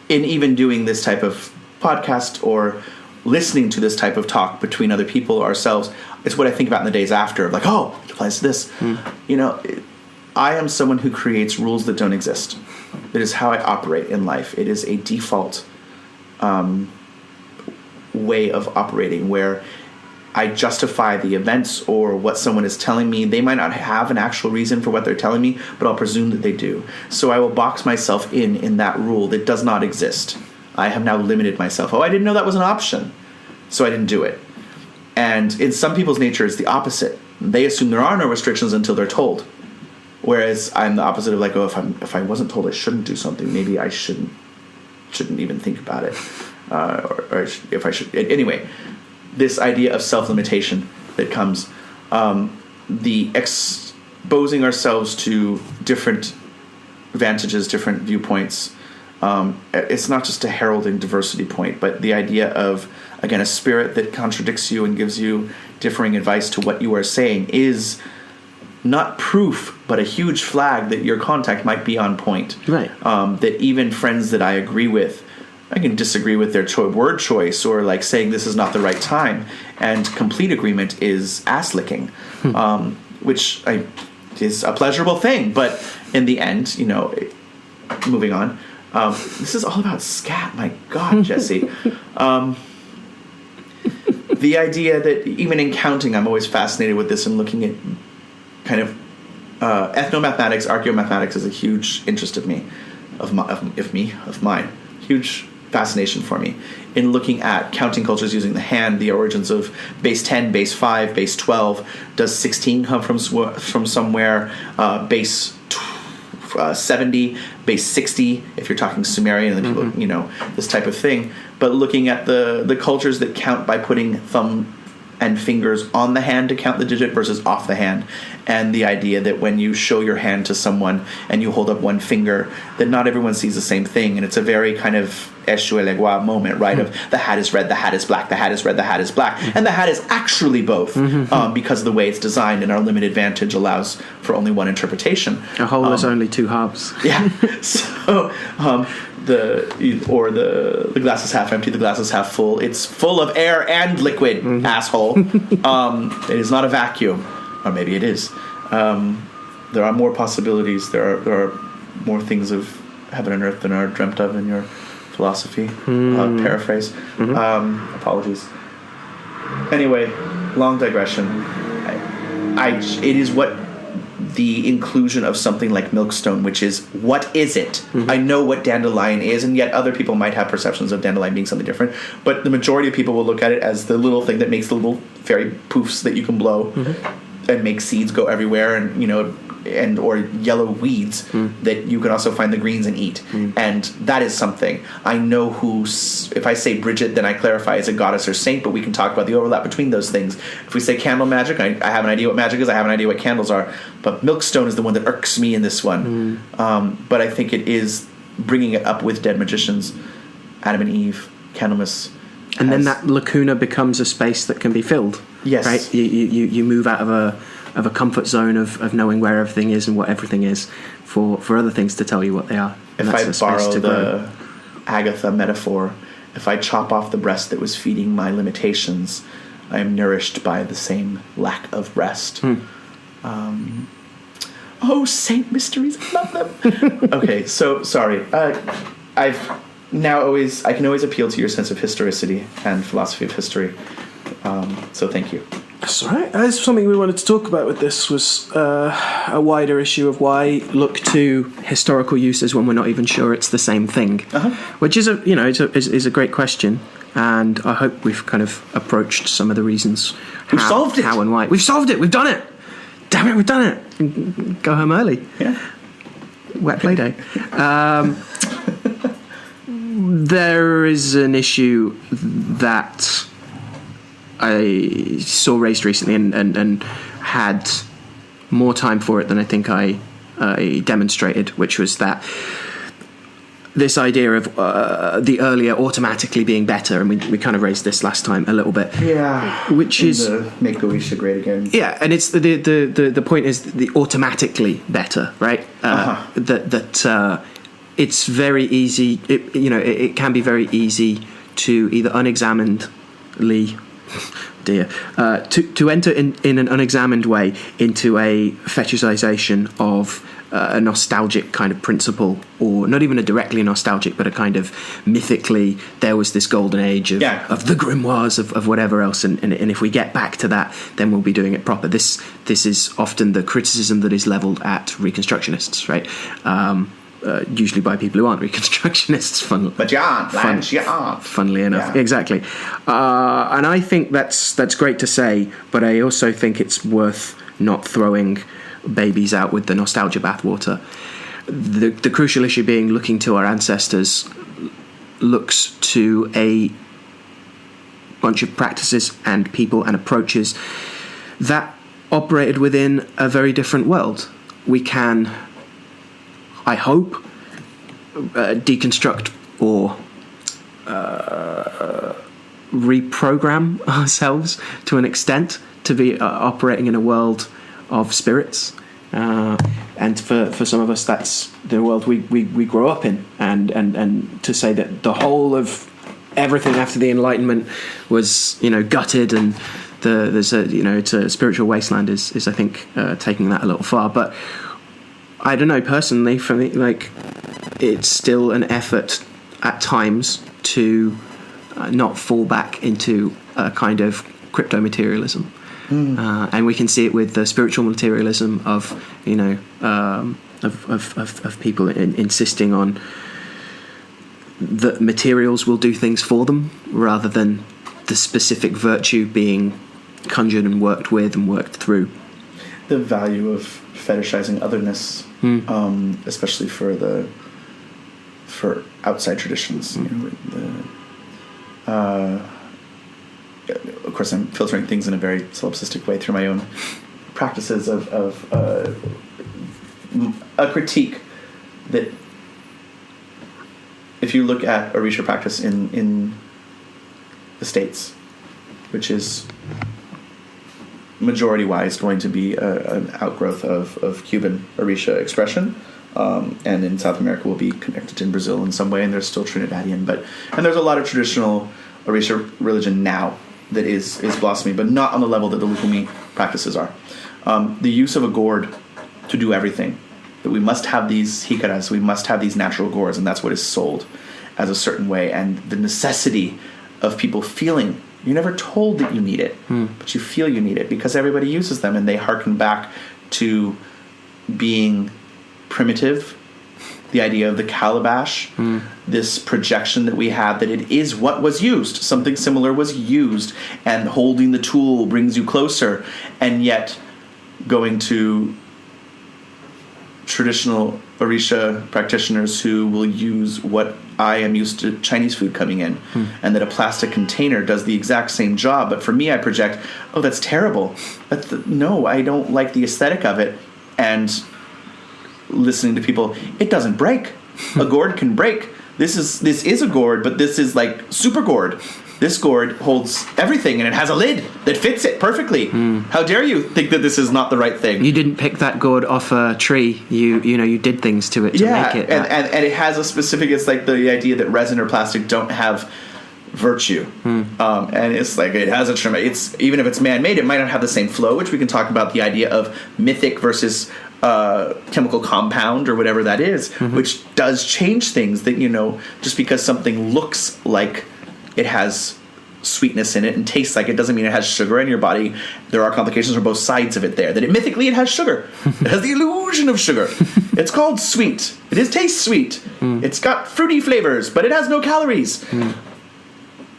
even doing this type of podcast or listening to this type of talk between other people, ourselves, it's what I think about in the days after, like, oh, it applies to this. You know, I am someone who creates rules that don't exist. It is how I operate in life. It is a default way of operating where I justify the events or what someone is telling me. They might not have an actual reason for what they're telling me, but I'll presume that they do. So I will box myself in that rule that does not exist. I have now limited myself. Oh, I didn't know that was an option, so I didn't do it. And in some people's nature, it's the opposite. They assume there are no restrictions until they're told. Whereas I'm the opposite of like, oh, if I wasn't told I shouldn't do something, maybe I shouldn't even think about it. Or if I should. Anyway, this idea of self-limitation that comes, the exposing ourselves to different vantages, different viewpoints. It's not just a heralding diversity point, but the idea of, again, a spirit that contradicts you and gives you differing advice to what you are saying is not proof, but a huge flag that your contact might be on point. Right. That even friends that I agree with, I can disagree with their word choice or like saying this is not the right time, and complete agreement is ass licking, which is a pleasurable thing. But in the end, you know, moving on. This is all about scat. My God, Jesse. The idea that even in counting, I'm always fascinated with this and looking at kind of ethnomathematics, archaeomathematics is a huge interest of mine. Huge fascination for me in looking at counting cultures using the hand, the origins of base 10, base 5, base 12. Does 16 come from somewhere? Base 70, base 60, if you're talking Sumerian, and then people, you know, this type of thing. But looking at the cultures that count by putting thumb and fingers on the hand to count the digit versus off the hand, and the idea that when you show your hand to someone and you hold up one finger, that not everyone sees the same thing, and it's a very kind of Exu Lucifer moment, right? Of the hat is red, the hat is black, the hat is red, the hat is black, and the hat is actually both, because of the way it's designed, and our limited vantage allows for only one interpretation. A hole has only two halves. Yeah. So the glass is half empty, the glass is half full. It's full of air and liquid, asshole. It is not a vacuum, or maybe it is. There are more possibilities. There are more things of heaven and earth than are dreamt of in your philosophy. Paraphrase. Apologies. Anyway, long digression. It is what the inclusion of something like Milkstone, which is, what is it? I know what Dandelion is, and yet other people might have perceptions of Dandelion being something different, but the majority of people will look at it as the little thing that makes the little fairy poofs that you can blow and make seeds go everywhere, and, you know, and or yellow weeds that you can also find the greens and eat. And that is something. I know if I say Brigid, then I clarify as a goddess or saint, but we can talk about the overlap between those things. If we say candle magic, I have an idea what magic is, I have an idea what candles are, but Milkstone is the one that irks me in this one. But I think it is bringing it up with dead magicians, Adam and Eve, Candlemas. And then that lacuna becomes a space that can be filled. Yes. Right? You move out of a comfort zone of knowing where everything is and what everything is for other things to tell you what they are. If I borrow the Agatha metaphor, if I chop off the breast that was feeding my limitations, I am nourished by the same lack of breast. Oh, saint mysteries, I love them. Okay, so sorry. I can always appeal to your sense of historicity and philosophy of history. So thank you. That's all right. That's something we wanted to talk about with this was a wider issue of why Look to historical uses when we're not even sure it's the same thing, which is a great question, and I hope we've kind of approached some of the reasons. We've solved it. How and why. We've solved it. We've done it. Damn it, we've done it. Go home early. Yeah. Wet play day. There is an issue that I saw raised recently and had more time for it than I think I demonstrated, which was that this idea of the earlier automatically being better, and we kind of raised this last time a little bit. Yeah. Which is make Goetia great again. Yeah, and it's the point is the automatically better, right? That it's very easy. It can be very easy to either unexamined to enter in an unexamined way into a fetishization of a nostalgic kind of principle, or not even a directly nostalgic, but a kind of mythically, there was this golden age of the grimoires of whatever else, and if we get back to that, then we'll be doing it proper. This is often the criticism that is leveled at Reconstructionists, right? Usually by people who aren't Reconstructionists, funnily enough. Yeah. Exactly. And I think that's great to say, but I also think it's worth not throwing babies out with the nostalgia bathwater. The crucial issue being looking to our ancestors looks to a bunch of practices and people and approaches that operated within a very different world. We can, I hope, deconstruct or reprogram ourselves to an extent to be operating in a world of spirits, and for some of us that's the world we grow up in, and to say that the whole of everything after the Enlightenment was gutted and it's a spiritual wasteland is I think taking that a little far. But I don't know, personally, for me, like, it's still an effort at times to not fall back into a kind of crypto-materialism. And we can see it with the spiritual materialism of people insisting on that materials will do things for them rather than the specific virtue being conjured and worked with and worked through. The value of fetishizing otherness, especially for outside traditions. Of course, I'm filtering things in a very solipsistic way through my own practices of a critique that, if you look at Orisha practice in the States, which is majority-wise going to be an outgrowth of Cuban Orisha expression, and in South America will be connected in Brazil in some way, and there's still Trinidadian, and there's a lot of traditional Orisha religion now that is blossoming, but not on the level that the Lukumi practices are. The use of a gourd to do everything, that we must have these hikaras, we must have these natural gourds, and that's what is sold as a certain way, and the necessity of people feeling, you're never told that you need it, but you feel you need it because everybody uses them, and they harken back to being primitive, the idea of the calabash, this projection that we have that it is what was used. Something similar was used, and holding the tool brings you closer. And yet, going to traditional Orisha practitioners who will use what I am used to Chinese food coming in, and that a plastic container does the exact same job. But for me, I project, oh, that's terrible. No, I don't like the aesthetic of it. And listening to people, it doesn't break. A gourd can break. This is a gourd, but this is like super gourd. This gourd holds everything, and it has a lid that fits it perfectly. How dare you think that this is not the right thing? You didn't pick that gourd off a tree. You did things to it to make it. And it has a specific. It's like the idea that resin or plastic don't have virtue, and it's like it has a trim. It's even if it's man-made, it might not have the same flow, which we can talk about. The idea of mythic versus chemical compound or whatever that is, which does change things. That just because something looks like it has sweetness in it and tastes like it doesn't mean it has sugar in your body. There are complications for both sides of it there. That mythically it has sugar. It has the illusion of sugar. It's called sweet. It tastes sweet. It's got fruity flavors, but it has no calories.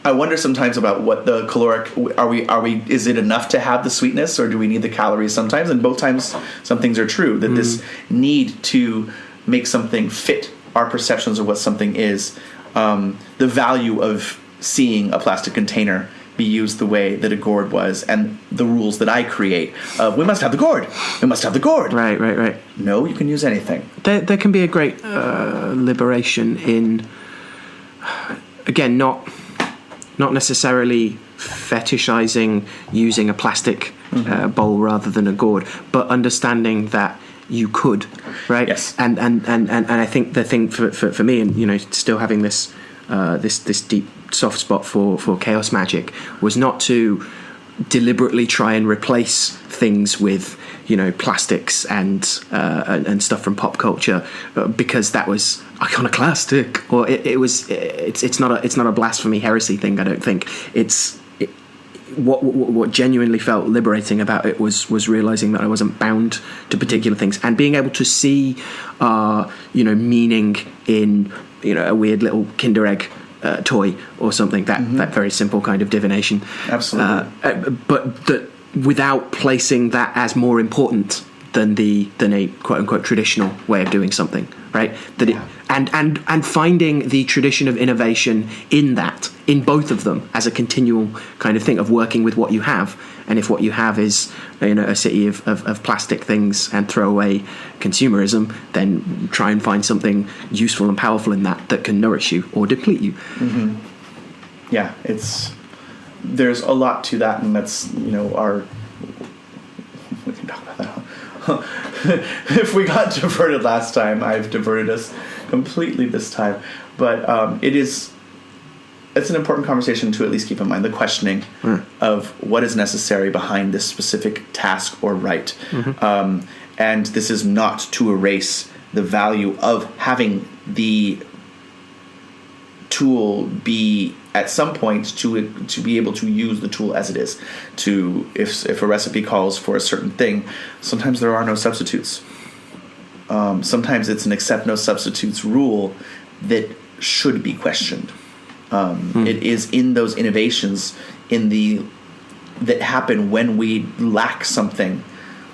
I wonder sometimes about what the caloric are we is it enough to have the sweetness, or do we need the calories sometimes? And both times some things are true, that this need to make something fit our perceptions of what something is. The value of seeing a plastic container be used the way that a gourd was, and the rules that I create. We must have the gourd. We must have the gourd. Right. No, you can use anything. There can be a great liberation in, again, not necessarily fetishizing using a plastic bowl rather than a gourd, but understanding that you could, right? Yes. And I think the thing for me, and still having this this deep soft spot for chaos magic was not to deliberately try and replace things with, you know, plastics and stuff from pop culture, because that was iconoclastic, or it's not a blasphemy heresy thing. I don't think what genuinely felt liberating about it was realizing that I wasn't bound to particular things and being able to see, you know, meaning in, you know, a weird little Kinder Egg toy or something, that very simple kind of divination. Absolutely. But that without placing that as more important than a quote unquote traditional way of doing something, right? And finding the tradition of innovation in both of them as a continual kind of thing of working with what you have. And if what you have is, you know, a city of plastic things and throwaway consumerism, then try and find something useful and powerful in that can nourish you or deplete you. Mm-hmm. Yeah, there's a lot to that, and that's, you know, we can talk about that. If we got diverted last time, I've diverted us completely this time. But it's an important conversation to at least keep in mind, the questioning of what is necessary behind this specific task or rite. And this is not to erase the value of having the tool be at some point to be able to use the tool as it is. If a recipe calls for a certain thing, sometimes there are no substitutes. Sometimes it's an accept no substitutes rule that should be questioned. It is in those innovations that happen when we lack something,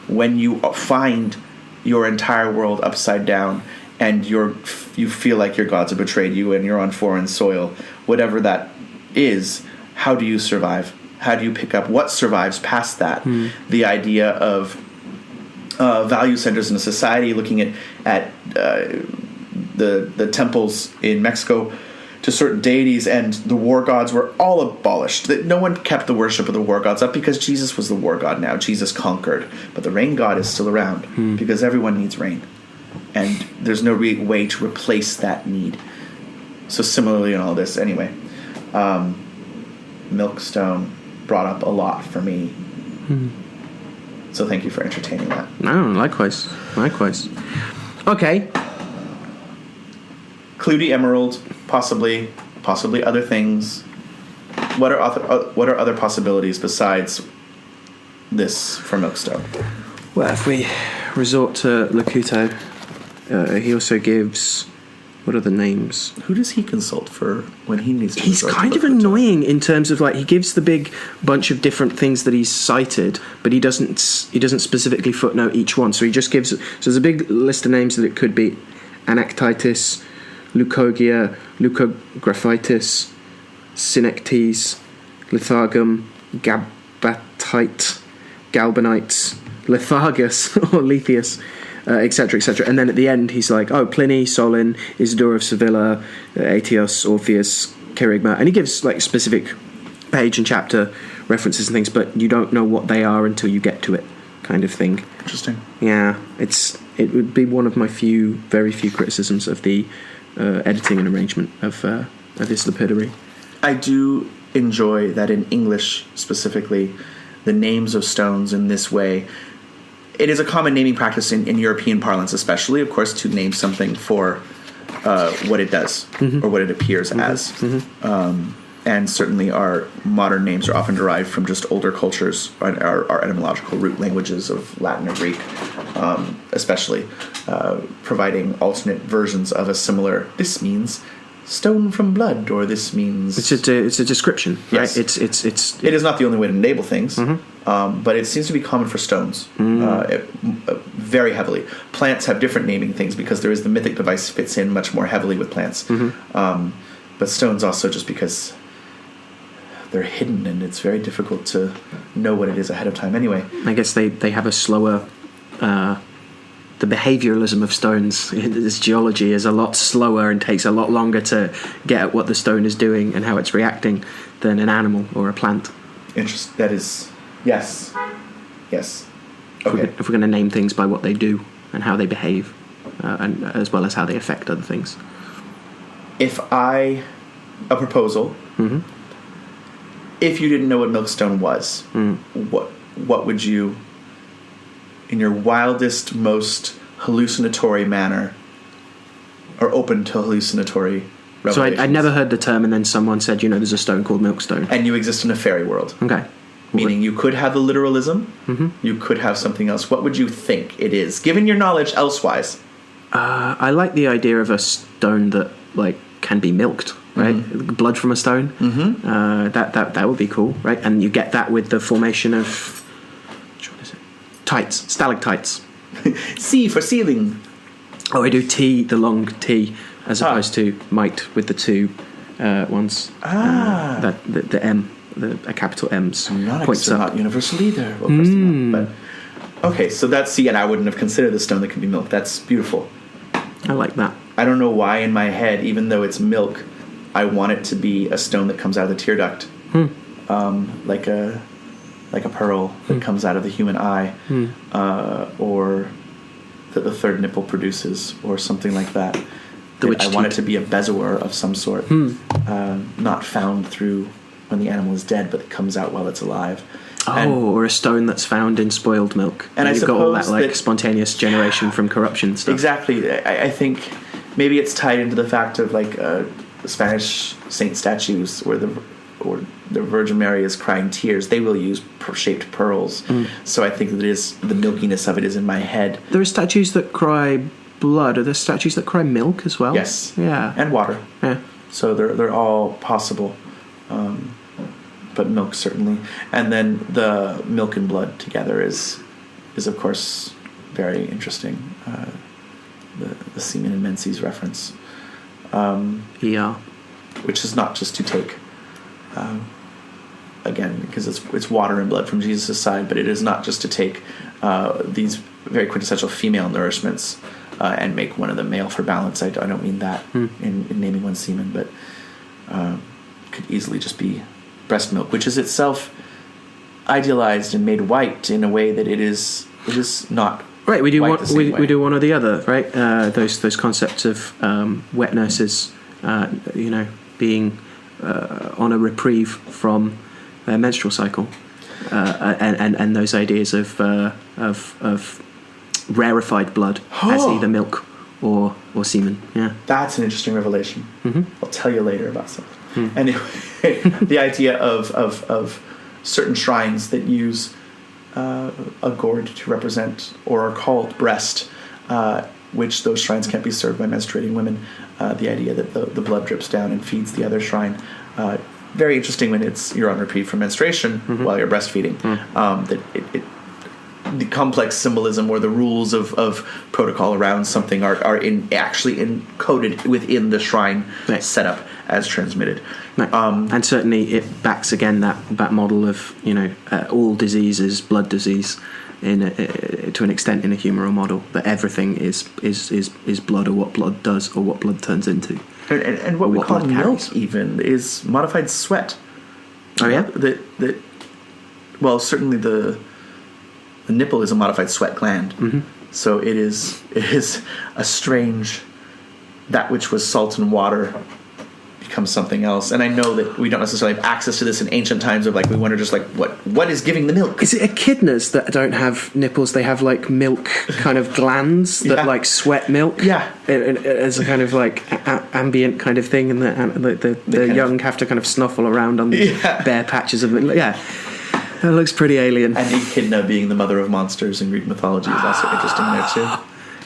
when you find your entire world upside down and you feel like your gods have betrayed you and you're on foreign soil, whatever that is. How do you survive? How do you pick up what survives past that? The idea of value centers in a society, looking at the temples in Mexico to certain deities, and the war gods were all abolished. That no one kept the worship of the war gods up because Jesus was the war god now. Jesus conquered. But the rain god is still around because everyone needs rain. And there's no way to replace that need. So similarly in all this, anyway, Milkstone brought up a lot for me. So thank you for entertaining that. No, likewise. Okay. Cluedy Emerald, possibly other things. What are other possibilities besides this for Milkstone? Well, if we resort to Locuto, he also gives, what are the names? Who does he consult for when he needs to? He's kind of annoying in terms of, like, he gives the big bunch of different things that he's cited, but he doesn't specifically footnote each one. So he just gives. So there's a big list of names that it could be: Anactitis, Leucogia, Leucographitis, Synectes, Lithargum, Gabatite, Galbanites, Lithargus or Lethius, etc., etc. And then at the end, he's like, oh, Pliny, Solon, Isidore of Sevilla, Aetius, Orpheus, Kerygma, and he gives like specific page and chapter references and things, but you don't know what they are until you get to it, kind of thing. Interesting. Yeah, it would be one of my very few criticisms of the editing and arrangement of this lapidary. I do enjoy that in English specifically, the names of stones in this way. It is a common naming practice in European parlance, especially, of course, to name something for what it does or what it appears as. And certainly our modern names are often derived from just older cultures, our etymological root languages of Latin or Greek, especially, providing alternate versions of a similar, this means stone from blood, or this means... It's a description, yes. Right? It is not the only way to label things, but it seems to be common for stones, very heavily. Plants have different naming things because there is the mythic device fits in much more heavily with plants. But stones also, just because they're hidden and it's very difficult to know what it is ahead of time anyway. I guess they have a slower... the behavioralism of stones, this geology, is a lot slower and takes a lot longer to get at what the stone is doing and how it's reacting than an animal or a plant. Interesting. That is... Yes. Okay. If we're going to name things by what they do and how they behave, and as well as how they affect other things. If I a proposal. Mm-hmm. If you didn't know what Milkstone was, what would you, in your wildest, most hallucinatory manner, or open to hallucinatory revelations? So I'd never heard the term, and then someone said, there's a stone called Milkstone. And you exist in a fairy world. Okay. Meaning you could have the literalism, you could have something else. What would you think it is, given your knowledge elsewise? I like the idea of a stone that can be milked, right? Blood from a stone. That would be cool, right? And you get that with the formation of what is it? Tights, stalactites. C for ceiling. Oh, I do T, the long T, as opposed to might with the two ones. The M. A capital M's points up. Not universal either. Well, of course not. But okay, so that's and I wouldn't have considered the stone that can be milked. That's beautiful. I like that. I don't know why in my head, even though it's milk, I want it to be a stone that comes out of the tear duct, like a pearl that comes out of the human eye, or that the third nipple produces, or something like that. I want it to be a bezoar of some sort, not found through when the animal is dead, but it comes out while it's alive. Or a stone that's found in spoiled milk. And you've got all that spontaneous generation from corruption stuff. Exactly. I think maybe it's tied into the fact of Spanish saint statues or the Virgin Mary is crying tears. They will use shaped pearls. So I think that the milkiness of it is in my head. There are statues that cry blood. Are there statues that cry milk as well? Yes. Yeah. And water. Yeah. So they're all possible. But milk certainly, and then the milk and blood together is of course very interesting. The semen and menses reference, which is not just to take again because it's water and blood from Jesus' side, but it is not just to take these very quintessential female nourishments and make one of them male for balance. I don't mean that in naming one semen, but could easily just be breast milk, which is itself idealized and made white in a way that it is not right. We do white we do one or the other, right? Those concepts of wet nurses, being on a reprieve from their menstrual cycle, and those ideas of rarefied blood as either milk or semen. Yeah, that's an interesting revelation. I'll tell you later about something. Anyway, the idea of certain shrines that use a gourd to represent or are called breast, which those shrines can't be served by menstruating women. The idea that the blood drips down and feeds the other shrine. Very interesting when you're on reprieve from menstruation while you're breastfeeding. That the complex symbolism or the rules of protocol around something are actually encoded within the shrine setup as transmitted. And certainly it backs again that model of all disease is blood disease to an extent in a humoral model, that everything is blood, or what blood does, or what blood turns into. And what we call milk even is modified sweat. Oh yeah? Well, certainly the nipple is a modified sweat gland. So it is a strange, that which was salt and water becomes something else. And I know that we don't necessarily have access to this in ancient times of we wonder just what is giving the milk? Is it echidnas that don't have nipples? They have milk kind of glands that sweat milk? Yeah. As a kind of ambient kind of thing, and the young have to kind of snuffle around on these bare patches of it. Yeah. That looks pretty alien. And Echidna being the mother of monsters in Greek mythology is also interesting there too.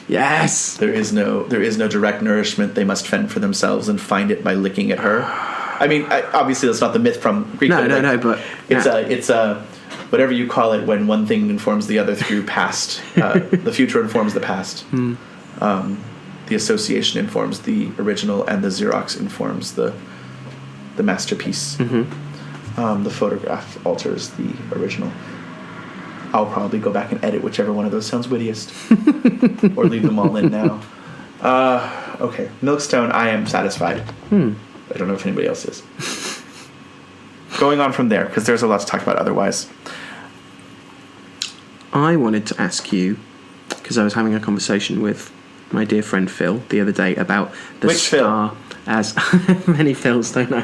Yes. There is no direct nourishment. They must fend for themselves and find it by licking at her. I mean, obviously that's not the myth from Greek. No, but it's a whatever you call it when one thing informs the other through past. The future informs the past. The association informs the original, and the Xerox informs the masterpiece. The photograph alters the original. I'll probably go back and edit whichever one of those sounds wittiest, or leave them all in now. Okay, Milkstone, I am satisfied. I don't know if anybody else is. Going on from there, because there's a lot to talk about otherwise. I wanted to ask you, because I was having a conversation with my dear friend Phil the other day about the Which star. as many fills, don't I?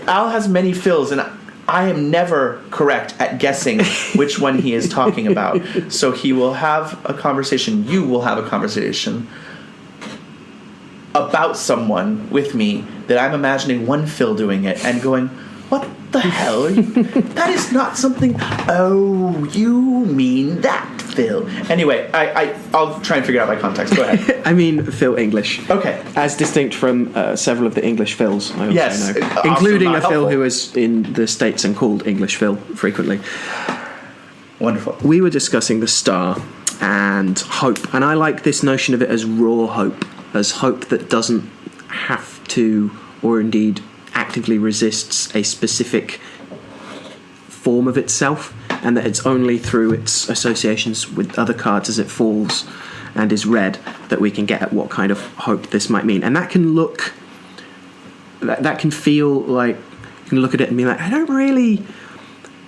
Al has many fills, and I am never correct at guessing which one he is talking about. So he will have a conversation, you will have a conversation about someone with me that I'm imagining one Phil doing it and going, what the hell? That is not something... Oh, you mean that, Phil. Anyway, I'll try and figure out my context. Go ahead. I mean Phil English. Okay. As distinct from several of the English Phils, I also know. Also including a not Phil helpful. who is in the States and called English Phil frequently. Wonderful. We were discussing the star and hope, and I like this notion of it as raw hope, as hope that doesn't have to, or indeed actively resists a specific form of itself, and that it's only through its associations with other cards as it falls and is read that we can get at what kind of hope this might mean. And that can look, that can feel like, you can look at it and be like, I don't really,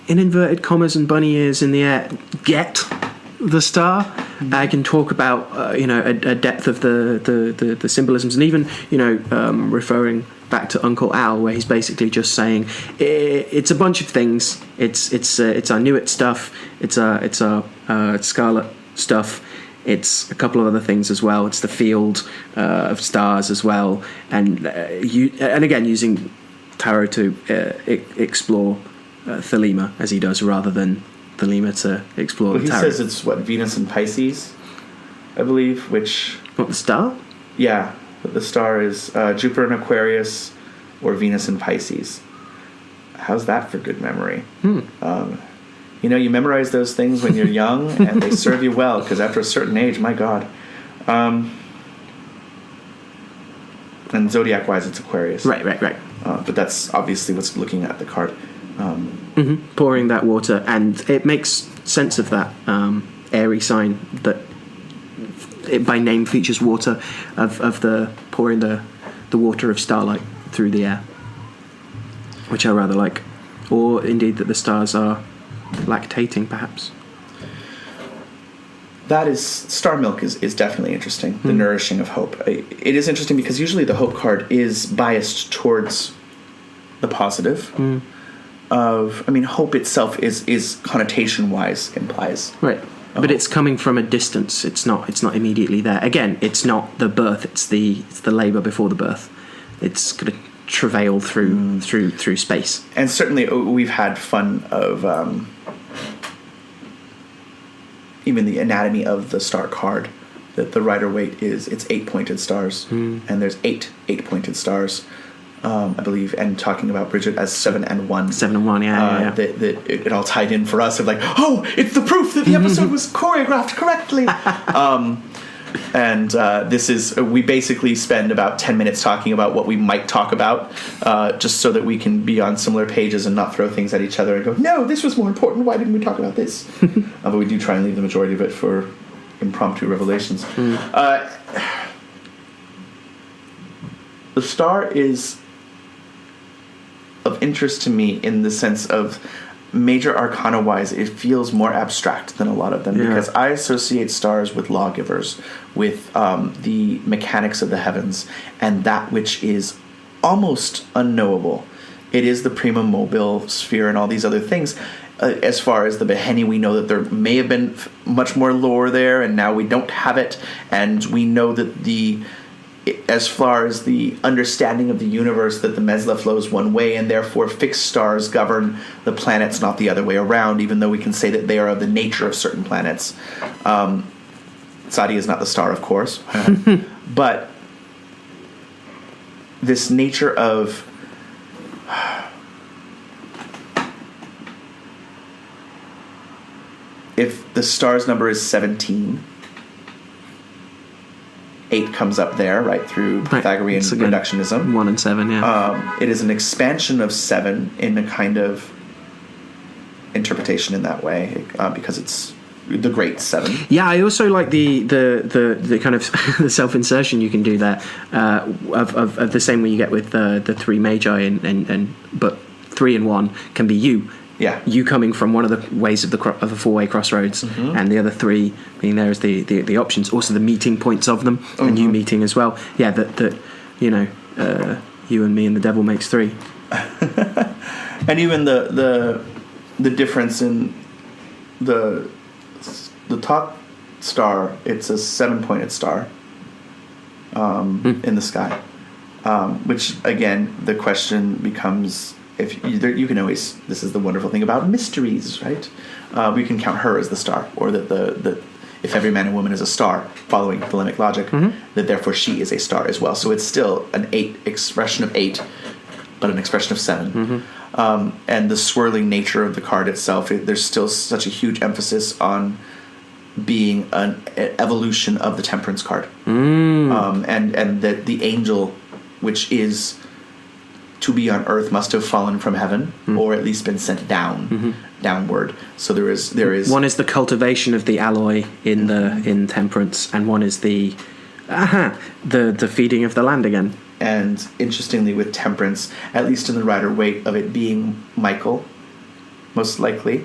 in inverted commas and bunny ears in the air, get the star. I can talk about a depth of the symbolisms, and even referring back to Uncle Al, where he's basically just saying it's a bunch of things. It's our Newit stuff. It's our Scarlet stuff. It's a couple of other things as well. It's the field of stars as well, and again using tarot to explore Thelema as he does, rather than Thelema to explore the tarot. He says it's Venus and Pisces, I believe. Which what, the star? Yeah, the star is Jupiter in Aquarius or Venus in Pisces. How's that for good memory? You memorize those things when you're young, and they serve you well, because after a certain age, my God. And zodiac-wise, it's Aquarius. Right. But that's obviously what's looking at the card. Pouring that water, and it makes sense of that airy sign that it by name features water, of the pouring the water of starlight through the air, which I rather like, or indeed that the stars are lactating, perhaps. That is, star milk is definitely interesting. The nourishing of hope. It is interesting because usually the hope card is biased towards the positive. Hope itself is connotation wise implies right, but it's coming from a distance. It's not immediately there. Again, it's not the birth. It's the labour before the birth. It's going to travail through space. And certainly we've had fun of even the anatomy of the star card. That the Rider-Waite it's 8 pointed stars, and there's eight pointed stars. I believe, and talking about Brigid as 7 and 1. 7 and 1, yeah. That it all tied in for us of like, oh, it's the proof that the episode was choreographed correctly. This is, we basically spend about 10 minutes talking about what we might talk about, just so that we can be on similar pages and not throw things at each other and go, no, this was more important, why didn't we talk about this? But we do try and leave the majority of it for impromptu revelations. The star is of interest to me in the sense of major arcana wise, it feels more abstract than a lot of them, because I associate stars with lawgivers, with the mechanics of the heavens, and that which is almost unknowable. It is the prima mobile sphere and all these other things. As far as the Beheni, we know that there may have been much more lore there, and now we don't have it, and we know that as far as the understanding of the universe, that the Mesla flows one way, and therefore fixed stars govern the planets, not the other way around, even though we can say that they are of the nature of certain planets. Sadi is not the star, of course. But this nature of... if the star's number is 17... 8 comes up there, right, through Pythagorean reductionism. 1 and 7, yeah. It is an expansion of 7 in a kind of interpretation in that way, because it's the great 7. Yeah, I also like the kind of the self-insertion you can do there, of the same way you get with the 3 Magi, and but 3 and 1 can be you. Yeah, you coming from one of the ways of the 4-way crossroads, and the other 3 being there as the options. Also, the meeting points of them, and you meeting as well. Yeah, that you and me and the devil makes 3. And even the difference in the top star, it's a 7-pointed star in the sky, which again the question becomes, if you can always, this is the wonderful thing about mysteries, right? We can count her as the star, or that the if every man and woman is a star, following polemic logic, that therefore she is a star as well. So it's still an 8 expression of 8, but an expression of 7. And the swirling nature of the card itself, there's still such a huge emphasis on being an evolution of the Temperance card, and that the angel, which is to be on earth, must have fallen from heaven, or at least been sent downward. So there is one is the cultivation of the alloy in Temperance, and one is the feeding of the land again. And interestingly, with Temperance, at least in the Rider Waite of it being Michael, most likely,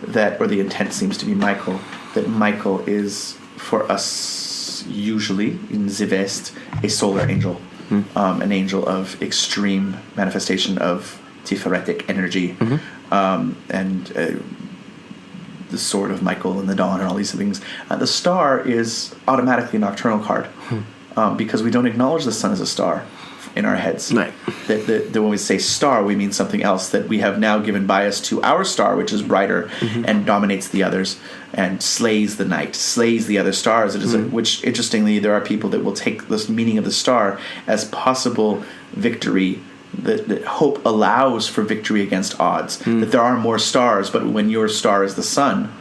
that, or the intent seems to be Michael, that Michael is, for us, usually, in Zivest, a solar angel, an angel of extreme manifestation of Tiferetic energy, and the sword of Michael and the dawn and all these things. The star is automatically a nocturnal card, because we don't acknowledge the sun as a star in our heads. Right. That when we say star, we mean something else, that we have now given bias to our star, which is brighter and dominates the others and slays the night, slays the other stars. It is which, interestingly, there are people that will take this meaning of the star as possible victory, that hope allows for victory against odds, that there are more stars, but when your star is the sun,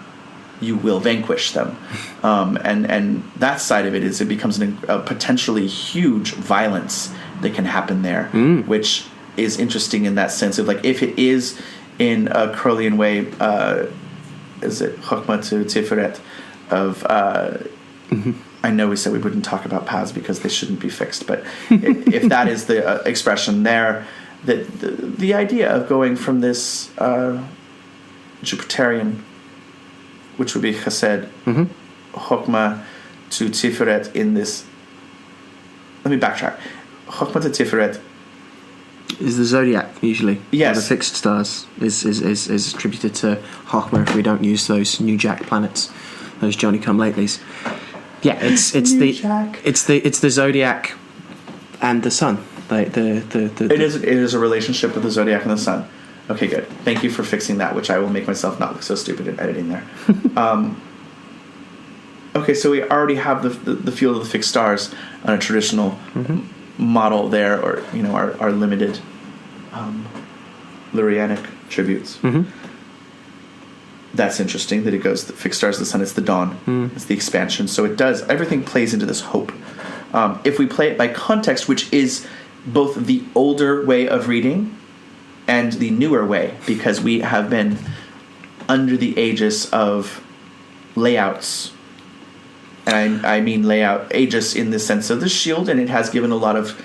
you will vanquish them. And that side of it is, it becomes a potentially huge violence that can happen there, which is interesting in that sense of, like, if it is in a Crowleyan way, is it Chokmah to Tiferet of I know we said we wouldn't talk about paths because they shouldn't be fixed, but if that is the expression there, that the idea of going from this Jupiterian, which would be Chesed, Chokmah to Tiferet in this. Let me backtrack. Chokmah to Tiferet is the zodiac usually. Yes. Or the fixed stars is attributed to Chokmah if we don't use those New Jack planets, those Johnny Come Latelys. Yeah, it's the zodiac and the sun. Like it is a relationship with the zodiac and the sun. Okay, good. Thank you for fixing that, which I will make myself not look so stupid in editing there. Okay, so we already have the field of the fixed stars on a traditional model there, or our limited Lyrianic tributes. That's interesting that it goes the fixed stars, the sun, it's the dawn, it's the expansion. So everything plays into this hope. If we play it by context, which is both the older way of reading and the newer way, because we have been under the aegis of layouts, and I mean layout aegis in the sense of the shield, and it has given a lot of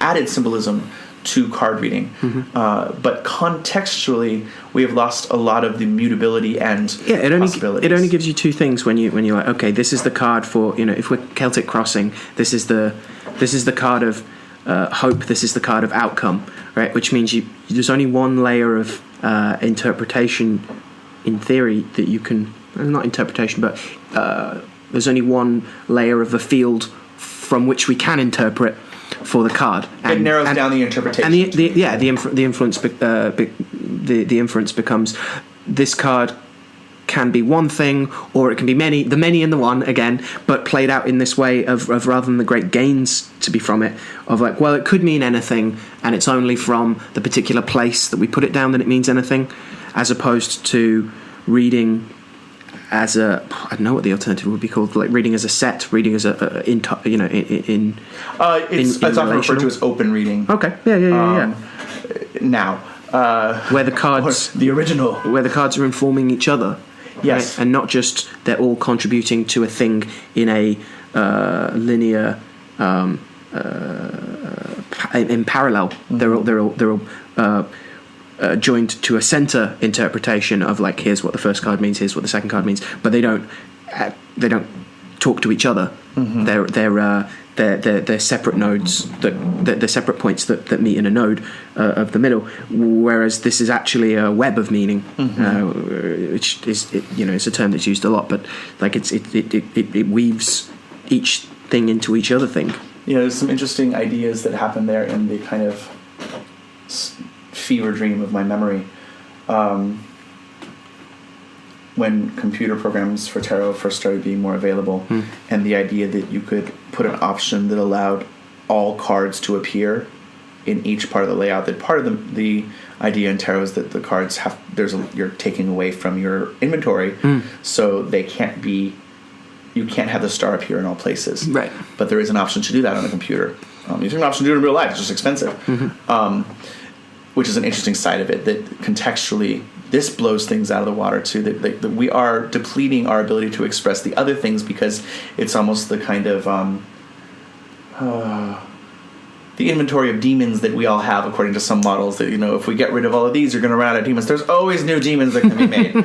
added symbolism to card reading, but contextually we have lost a lot of the mutability and possibilities. It only gives you 2 things when you're like, okay, this is the card for, if we're Celtic Crossing, this is the card of hope, this is the card of outcome, right? Which means there's only one layer of interpretation in theory that you can, not interpretation, but there's only one layer of the field from which we can interpret for the card. It narrows down the interpretation. And the inference becomes, this card can be one thing, or it can be many, the many in the one again, but played out in this way of rather than the great gains to be from it, of like, well, it could mean anything, and it's only from the particular place that we put it down that it means anything, as opposed to reading as a, I don't know what the alternative would be called, like reading as a set, reading as it's often referred to as open reading. Okay, yeah. Now, where the cards, the original, where the cards are informing each other, yes, right? And not just they're all contributing to a thing in a linear, in parallel. They're all joined to a center interpretation of, like, here's what the first card means, here's what the second card means, but they don't talk to each other. They're they're separate nodes they're separate points that meet in a node of the middle, whereas this is actually a web of meaning, which is it's a term that's used a lot, but like it weaves each thing into each other thing. There's some interesting ideas that happen there in the kind of fever dream of my memory. When computer programs for tarot first started being more available, and the idea that you could put an option that allowed all cards to appear in each part of the layout, that part of the idea in tarot is that the cards you're taking away from your inventory, so they can't be, you can't have the star appear in all places. Right. But there is an option to do that on a computer. There's an option to do it in real life, it's just expensive. Which is an interesting side of it, that contextually this blows things out of the water too, that we are depleting our ability to express the other things, because it's almost the kind of the inventory of demons that we all have according to some models, that if we get rid of all of these, you're going to run out of demons. There's always new demons that can be made.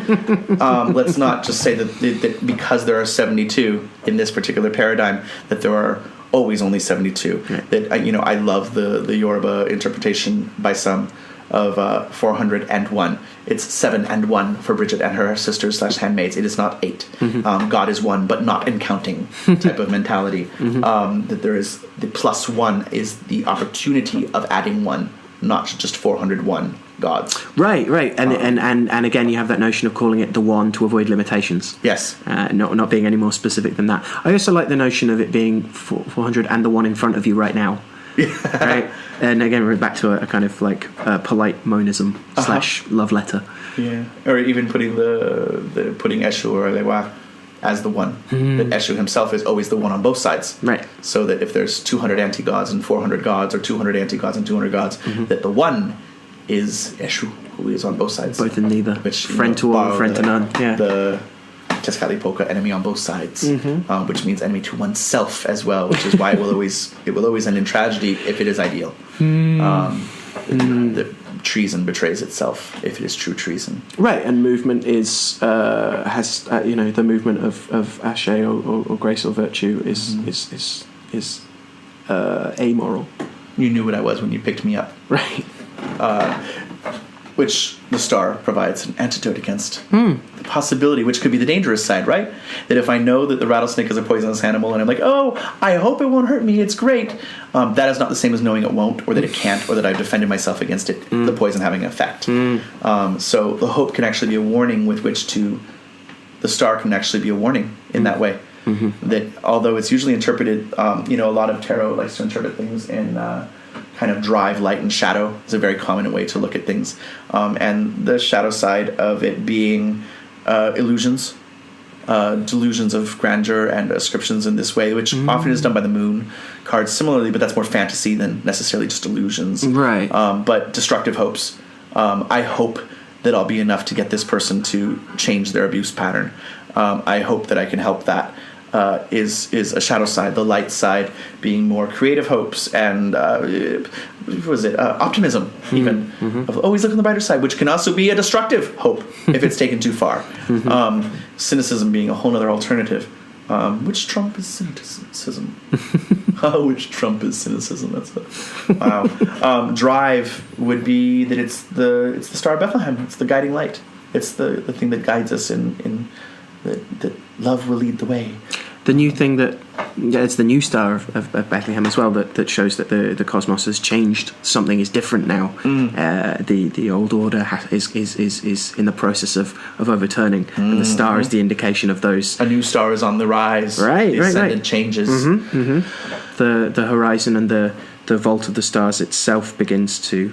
Let's not just say that because there are 72 in this particular paradigm, that there are always only 72. Right. That I love the Yoruba interpretation by some of 401. It's 7 and 1 for Brigid and her sisters / handmaids. It is not 8. God is 1, but not in counting type of mentality. That there is the +1 is the opportunity of adding 1, not just 401 gods. Right. And again, you have that notion of calling it the one to avoid limitations. Yes. Not being any more specific than that. I also like the notion of it being 400 and the one in front of you right now. Right. And again, we're back to a kind of like polite monism / love letter. Yeah. Or even putting putting Exu or Lewa as the one. That Exu himself is always the one on both sides. Right. So that if there's 200 anti-gods and 400 gods, or 200 anti-gods and 200 gods, that the one is Exu, who is on both sides. Both and neither. Which, friend to all, friend to none. Yeah. The Tezcatlipoca, enemy on both sides, which means enemy to oneself as well, which is why it will always end in tragedy if it is ideal. The treason betrays itself if it is true treason. Right, and movement has the movement of ashe or grace or virtue is amoral. You knew what I was when you picked me up. Right. Which the star provides an antidote against. The possibility, which could be the dangerous side, right? That if I know that the rattlesnake is a poisonous animal and I'm like, oh, I hope it won't hurt me, it's great, that is not the same as knowing it won't, or that it can't, or that I've defended myself against it, the poison having an effect. So the hope can actually be a warning with which the star can actually be a warning in that way. That although it's usually interpreted, a lot of tarot likes to interpret things in kind of drive, light, and shadow is a very common way to look at things. And the shadow side of it being illusions, delusions of grandeur and ascriptions in this way, which often is done by the moon cards similarly, but that's more fantasy than necessarily just illusions. Right. But destructive hopes. I hope that I'll be enough to get this person to change their abuse pattern. I hope that I can help that. Is a shadow side. The light side being more creative hopes and optimism, even of always look on the brighter side, which can also be a destructive hope if it's taken too far. Cynicism being a whole other alternative. Which Trump is cynicism? Which Trump is cynicism? That's wow. Drive would be that it's the Star of Bethlehem. It's the guiding light. It's the thing that guides us in that love will lead the way. The new thing it's the new star of Bethlehem as well that shows that the cosmos has changed. Something is different now. The old order is in the process of overturning, and the star is the indication of those. A new star is on the rise. Right. The ascendant changes. The horizon and the vault of the stars itself begins to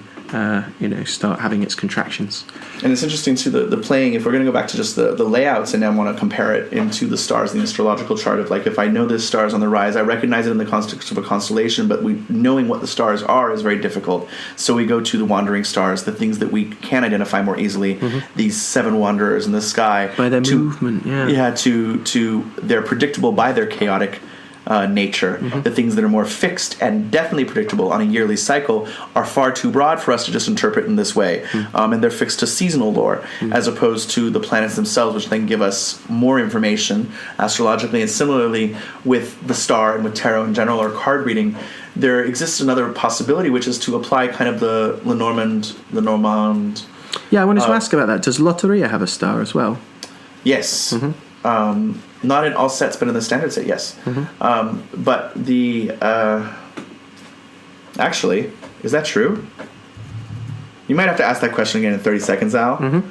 start having its contractions. And it's interesting too, the playing, if we're going to go back to just the layouts and then want to compare it into the stars in the astrological chart of like, if I know this star is on the rise, I recognize it in the context of a constellation, but knowing what the stars are is very difficult. So we go to the wandering stars, the things that we can identify more easily, these 7 wanderers in the sky. By their movement, Yeah, they're predictable by their chaotic nature. The things that are more fixed and definitely predictable on a yearly cycle are far too broad for us to just interpret in this way. And they're fixed to seasonal lore, as opposed to the planets themselves, which then give us more information astrologically. And similarly with the star and with tarot in general, or card reading, there exists another possibility, which is to apply kind of the Lenormand. Yeah, I wanted to ask about that. Does Lotteria have a star as well? Yes. Not in all sets, but in the standard set, yes. But the... actually, is that true? You might have to ask that question again in 30 seconds, Al.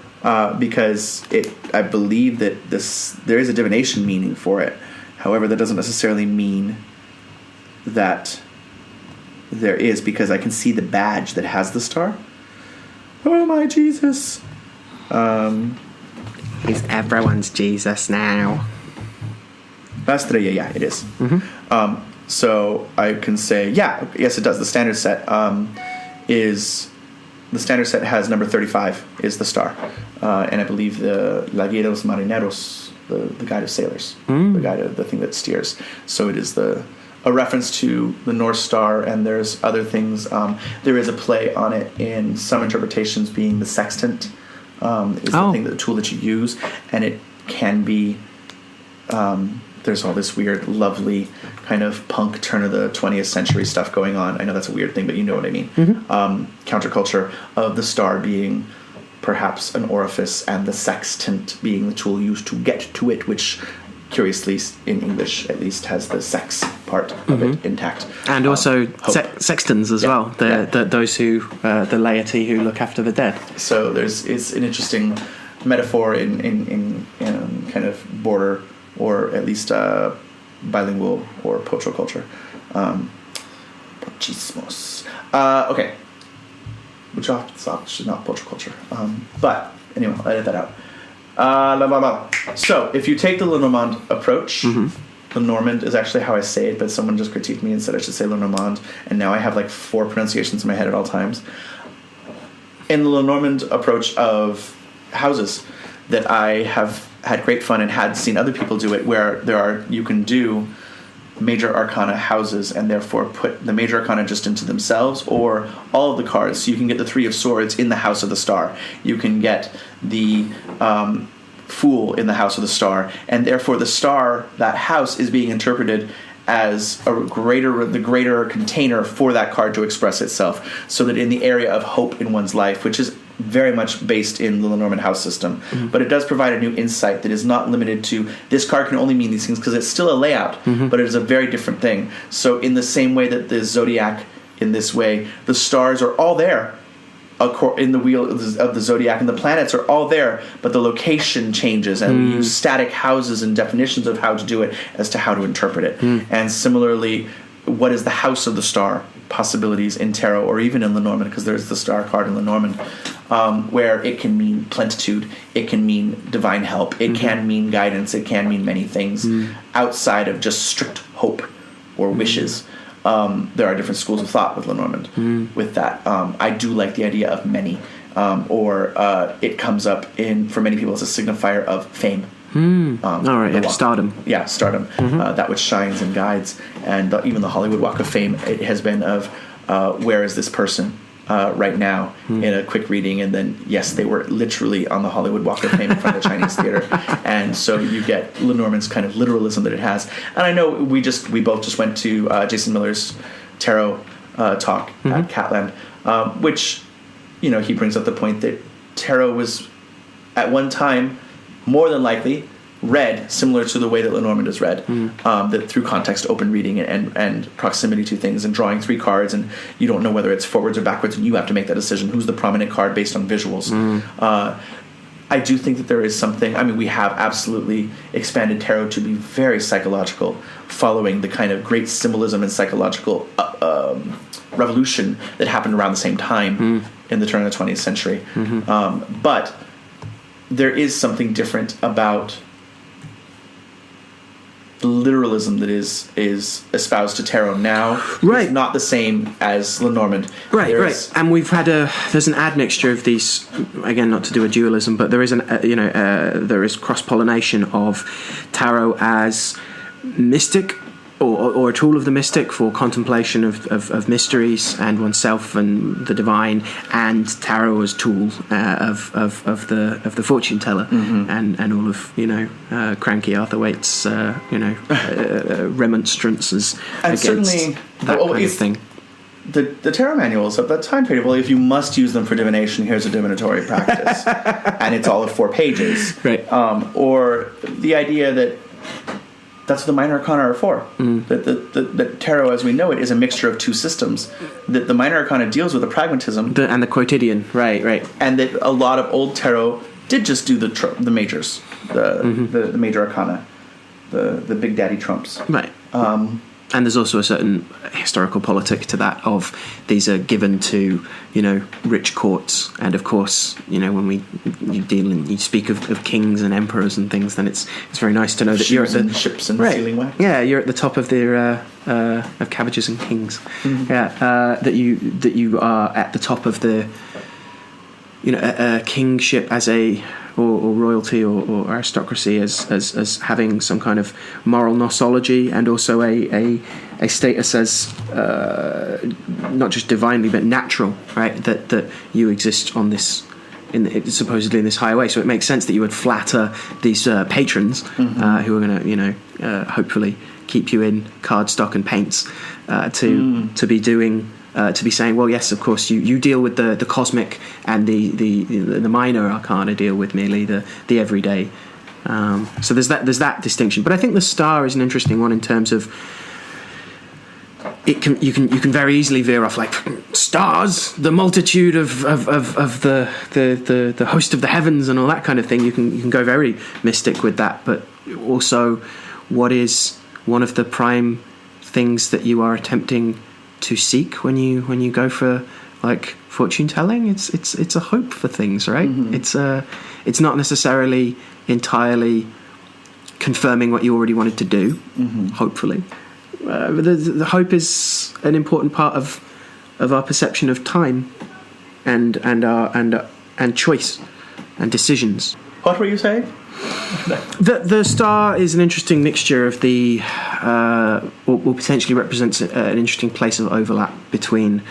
Because I believe that there is a divination meaning for it. However, that doesn't necessarily mean that there is, because I can see the badge that has the star. Oh my Jesus. He's everyone's Jesus now. Estrella, yeah, it is. So I can say, yes, it does. The standard set has number 35 is the star, and I believe the La Guía de los Marineros, the guide of sailors, the thing that steers. So it is a reference to the North Star, and there's other things. There is a play on it in some interpretations, being the sextant is the tool that you use, and it can be. There's all this weird, lovely kind of punk turn of the 20th century stuff going on. I know that's a weird thing, but you know what I mean. Counterculture of the star being perhaps an orifice, and the sextant being the tool used to get to it, which curiously in English at least has the sex part of it intact. And also sextons as well, those who, the laity who look after the dead. So it's an interesting metaphor in kind of border, or at least bilingual or pocho culture. Pochismos. Okay. Which is not pocho culture. But anyway, I'll edit that out. So, if you take the Lenormand approach, Lenormand is actually how I say it, but someone just critiqued me and said I should say Lenormand, and now I have like 4 pronunciations in my head at all times. In the Lenormand approach of houses, that I have had great fun and had seen other people do it, where you can do major arcana houses and therefore put the major arcana just into themselves, or all of the cards. So you can get the 3 of Swords in the House of the Star. You can get the Fool in the House of the Star, and therefore the star, that house, is being interpreted as the greater container for that card to express itself, so that in the area of hope in one's life, which is very much based in the Lenormand house system, but it does provide a new insight that is not limited to this card can only mean these things, because it's still a layout, but it is a very different thing. So in the same way that the zodiac, in this way, the stars are all there in the wheel of the zodiac, and the planets are all there, but the location changes, and we use static houses and definitions of how to do it as to how to interpret it. And similarly, what is the house of the star possibilities in tarot, or even in Lenormand, because there's the star card in Lenormand, where it can mean plenitude, it can mean divine help, it can mean guidance, it can mean many things outside of just strict hope or wishes. There are different schools of thought with Lenormand with that. I do like the idea of many, or it comes up for many people as a signifier of fame. All right, stardom. Yeah, stardom. That which shines and guides. And even the Hollywood Walk of Fame, it has been of where is this person right now in a quick reading, and then, yes, they were literally on the Hollywood Walk of Fame in front of the Chinese theater. And so you get Lenormand's kind of literalism that it has. And I know we both just went to Jason Miller's tarot talk at Catland, which, he brings up the point that tarot was at one time more than likely read similar to the way that Lenormand is read, that through context, open reading, and proximity to things, and drawing 3 cards, and you don't know whether it's forwards or backwards, and you have to make that decision. Who's the prominent card based on visuals? I do think that there is something. We have absolutely expanded tarot to be very psychological, following the kind of great symbolism and psychological revolution that happened around the same time in the turn of the 20th century. But there is something different about the literalism that is espoused to tarot now. Right. Is not the same as Lenormand. Right. And we've had there's an admixture of these, again, not to do a dualism, but there is there is cross-pollination of tarot as mystic or a tool of the mystic for contemplation of mysteries and oneself and the divine, and tarot as tool of the fortune teller, and all of cranky Arthur Waite's remonstrances And against certainly, that kind of thing. The tarot manuals of that time period, well, if you must use them for divination, here's a divinatory practice. And it's all of 4 pages. Right. Or the idea that that's what the minor arcana are for. That the tarot, as we know it, is a mixture of 2 systems. That the minor arcana deals with the pragmatism. And the quotidian, right. And that a lot of old tarot did just do the majors, the major arcana, the big daddy trumps. Right. And there's also a certain historical politic to that of these are given to, rich courts. And of course, when you speak of kings and emperors and things, then it's very nice to know that you're at the ships and right. sealing wax. Yeah, you're at the top of their of cabbages and kings. Yeah, that you are at the top of the a kingship as a or royalty or aristocracy as having some kind of moral nosology, and also a status as not just divinely but natural, right? That you exist on this supposedly in this higher way. So it makes sense that you would flatter these patrons who are going to hopefully keep you in cardstock and paints to be doing. To be saying, well, yes, of course, you deal with the cosmic, and the minor arcana deal with merely the everyday. So there's that distinction. But I think the star is an interesting one in terms of you can very easily veer off, like stars, the multitude of the host of the heavens and all that kind of thing. You can go very mystic with that, but also what is one of the prime things that you are attempting to seek when you go for like fortune telling? It's a hope for things, right? It's not necessarily entirely confirming what you already wanted to do, hopefully, but the hope is an important part of our perception of time and choice and decisions. What were you saying? The star is an interesting mixture of the, or potentially represents an interesting place of overlap between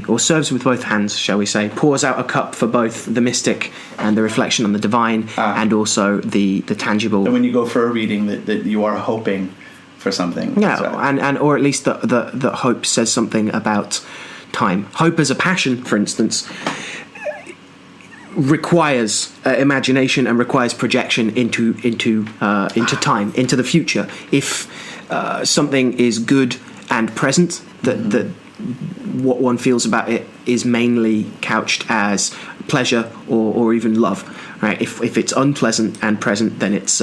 or serves with both hands, shall we say, pours out a cup for both the mystic and the reflection on the divine, and also the tangible. And when you go for a reading, that you are hoping for something. Yeah, and or at least that hope says something about time. Hope as a passion, for instance, requires imagination and requires projection into time, into the future. If something is good and present, that what one feels about it is mainly couched as pleasure or even love, right? If it's unpleasant and present, then it's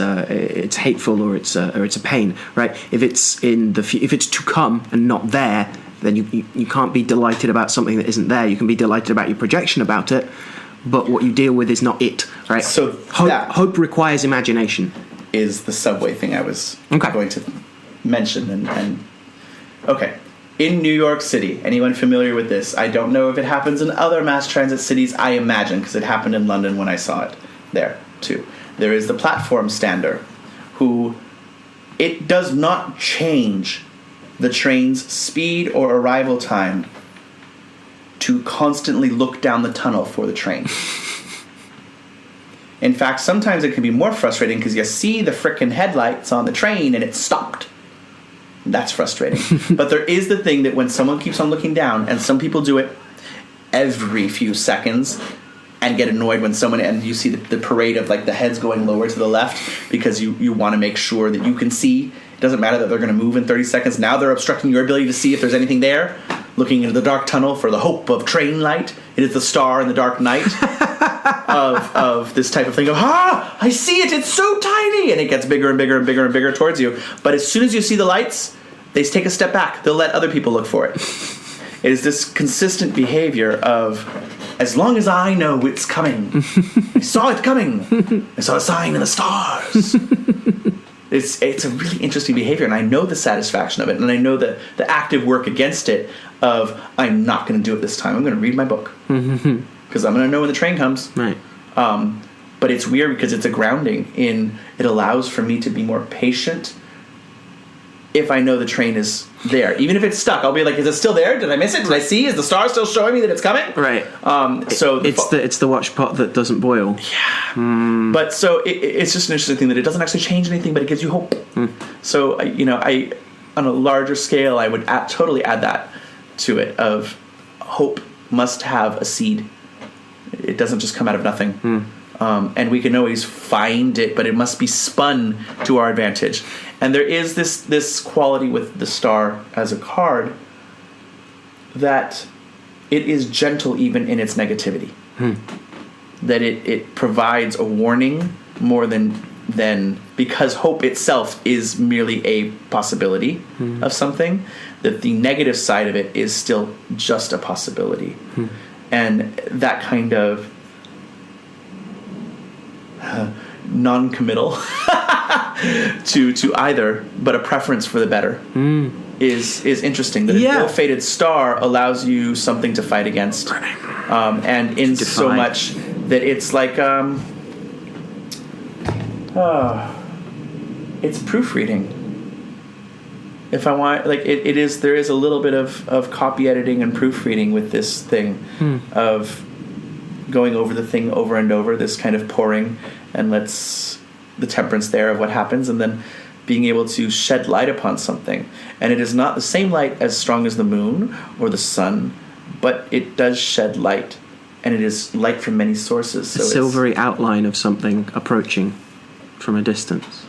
hateful or it's a pain, right? If it's if it's to come and not there, then you can't be delighted about something that isn't there. You can be delighted about your projection about it, but what you deal with is not it, right? So hope requires imagination. Is the subway thing I was going to mention. And okay, in New York City, anyone familiar with this? I don't know if it happens in other mass transit cities. I imagine, because it happened in London when I saw it there too. There is the platform stander, who it does not change the train's speed or arrival time to constantly look down the tunnel for the train. In fact, sometimes it can be more frustrating because you see the frickin' headlights on the train and it's stopped. That's frustrating. But there is the thing that when someone keeps on looking down, and some people do it every few seconds and get annoyed when someone, and you see the parade of like the heads going lower to the left because you want to make sure that you can see. It doesn't matter that they're going to move in 30 seconds. Now they're obstructing your ability to see if there's anything there. Looking into the dark tunnel for the hope of train light. It is the star in the dark night of this type of thing. I see it. It's so tiny. And it gets bigger and bigger and bigger and bigger towards you. But as soon as you see the lights, they take a step back. They'll let other people look for it. It is this consistent behavior of, as long as I know it's coming. I saw it coming. I saw a sign in the stars. It's a really interesting behavior, and I know the satisfaction of it, and I know the active work against it of, I'm not going to do it this time. I'm going to read my book. Because I'm going to know when the train comes. Right. But it's weird because it's a grounding in, it allows for me to be more patient if I know the train is there. Even if it's stuck, I'll be like, is it still there? Did I miss it? Did I see? Is the star still showing me that it's coming? Right. So it's the watch pot that doesn't boil. Yeah. But so it's just an interesting thing that it doesn't actually change anything, but it gives you hope. So I on a larger scale, I would totally add that to it. Of hope must have a seed. It doesn't just come out of nothing. And we can always find it, but it must be spun to our advantage. And there is this quality with the star as a card that it is gentle even in its negativity. That it provides a warning more than because hope itself is merely a possibility of something, that the negative side of it is still just a possibility. And that kind of non-committal to either, but a preference for the better is interesting. That an ill-fated star allows you something to fight against, and in so much that it's like it's proofreading. If I want, like it is, there is a little bit of copy editing and proofreading with this thing of going over the thing over and over, this kind of pouring and lets the temperance there of what happens, and then being able to shed light upon something. And it is not the same light as strong as the moon or the sun, but it does shed light, and it is light from many sources. So a silvery outline of something approaching from a distance.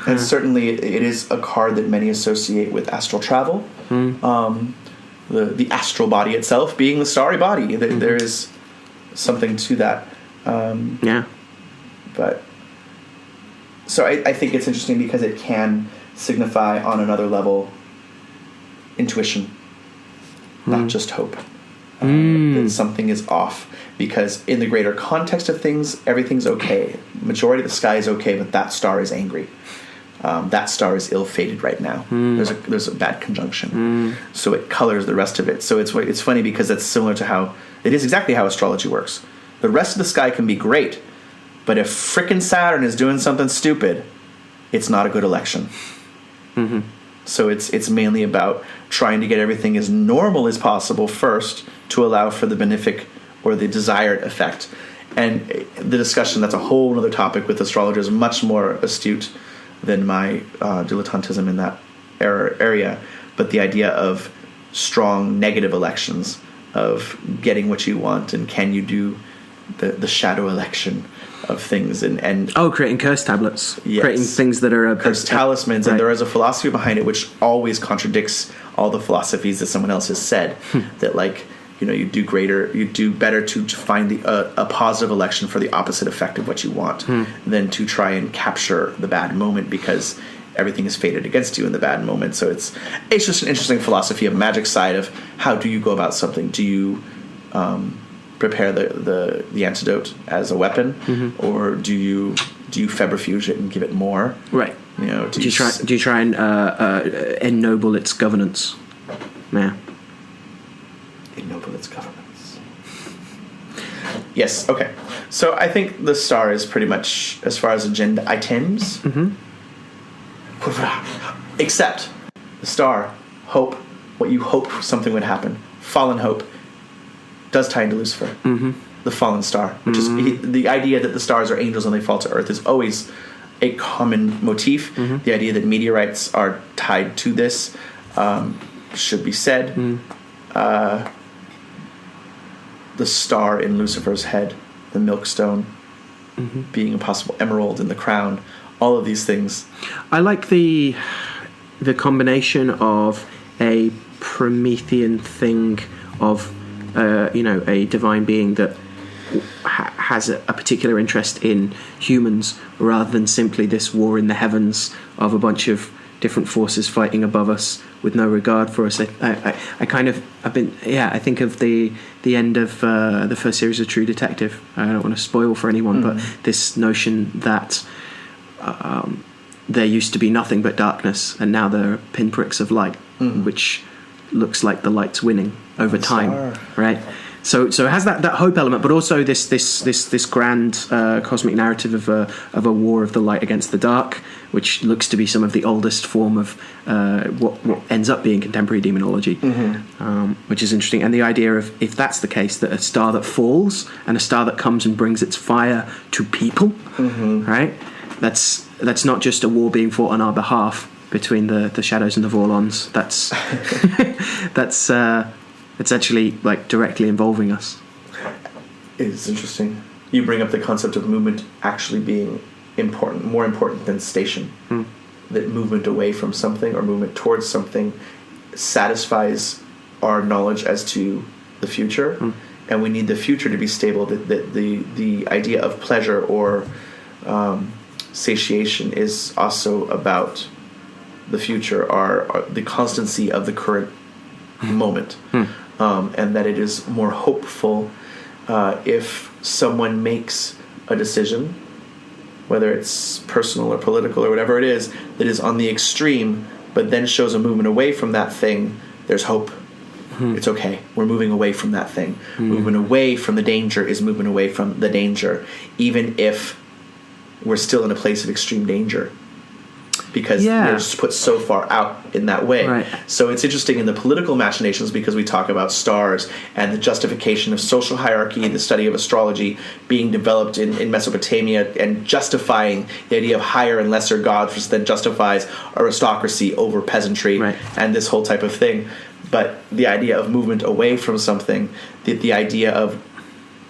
And certainly it is a card that many associate with astral travel. The astral body itself being the starry body. There is something to that. But so I think it's interesting because it can signify on another level intuition, not just hope. That something is off, because in the greater context of things, everything's okay. Majority of the sky is okay, but that star is angry. That star is ill-fated right now. There's a bad conjunction, so it colors the rest of it. So it's funny because that's similar to how it is exactly how astrology works. The rest of the sky can be great, but if frickin' Saturn is doing something stupid, it's not a good election. So it's mainly about trying to get everything as normal as possible first to allow for the benefic or the desired effect. And the discussion, that's a whole other topic with astrologers, much more astute than my dilettantism in that area. But the idea of strong negative elections, of getting what you want, and can you do the shadow election of things, and creating curse tablets, yes, creating things that are curse talismans, right. And there is a philosophy behind it which always contradicts all the philosophies that someone else has said. That you do better to find a positive election for the opposite effect of what you want than to try and capture the bad moment, because everything is fated against you in the bad moment. So it's just an interesting philosophy of magic side of how do you go about something. Do you prepare the antidote as a weapon, or do you febrifuge it and give it more? Right. Do you try and ennoble its governance? Yeah. Ennoble its governance. Yes. Okay. So I think the star is pretty much, as far as agenda items, except the star, hope, what you hope something would happen. Fallen hope does tie into Lucifer, the fallen star, which is the idea that the stars are angels and they fall to earth is always a common motif. The idea that meteorites are tied to this should be said. The star in Lucifer's head, the Milkstone, being a possible emerald in the crown, all of these things. I like the combination of a Promethean thing of a divine being that has a particular interest in humans, rather than simply this war in the heavens of a bunch of different forces fighting above us with no regard for us. I think of the end of the first series of True Detective. I don't want to spoil for anyone, but this notion that there used to be nothing but darkness, and now there are pinpricks of light, which looks like the light's winning over time, right? So it has that hope element, but also this grand cosmic narrative of a war of the light against the dark, which looks to be some of the oldest form of what ends up being contemporary demonology, which is interesting. And the idea of, if that's the case, that a star that falls and a star that comes and brings its fire to people, right? That's not just a war being fought on our behalf between the shadows and the Vorlons. It's actually like directly involving us. It's interesting. You bring up the concept of movement actually being important, more important than station. That movement away from something or movement towards something satisfies our knowledge as to the future, and we need the future to be stable. That the idea of pleasure or satiation is also about the future, or the constancy of the current moment. And that it is more hopeful if someone makes a decision, whether it's personal or political or whatever it is, that is on the extreme, but then shows a movement away from that thing. There's hope. It's okay. We're moving away from that thing. Moving away from the danger is moving away from the danger, even if we're still in a place of extreme danger, because we're just put so far out in that way. Right. So it's interesting in the political machinations, because we talk about stars and the justification of social hierarchy, the study of astrology being developed in Mesopotamia, and justifying the idea of higher and lesser gods, which then justifies aristocracy over peasantry, and this whole type of thing. But the idea of movement away from something, the idea of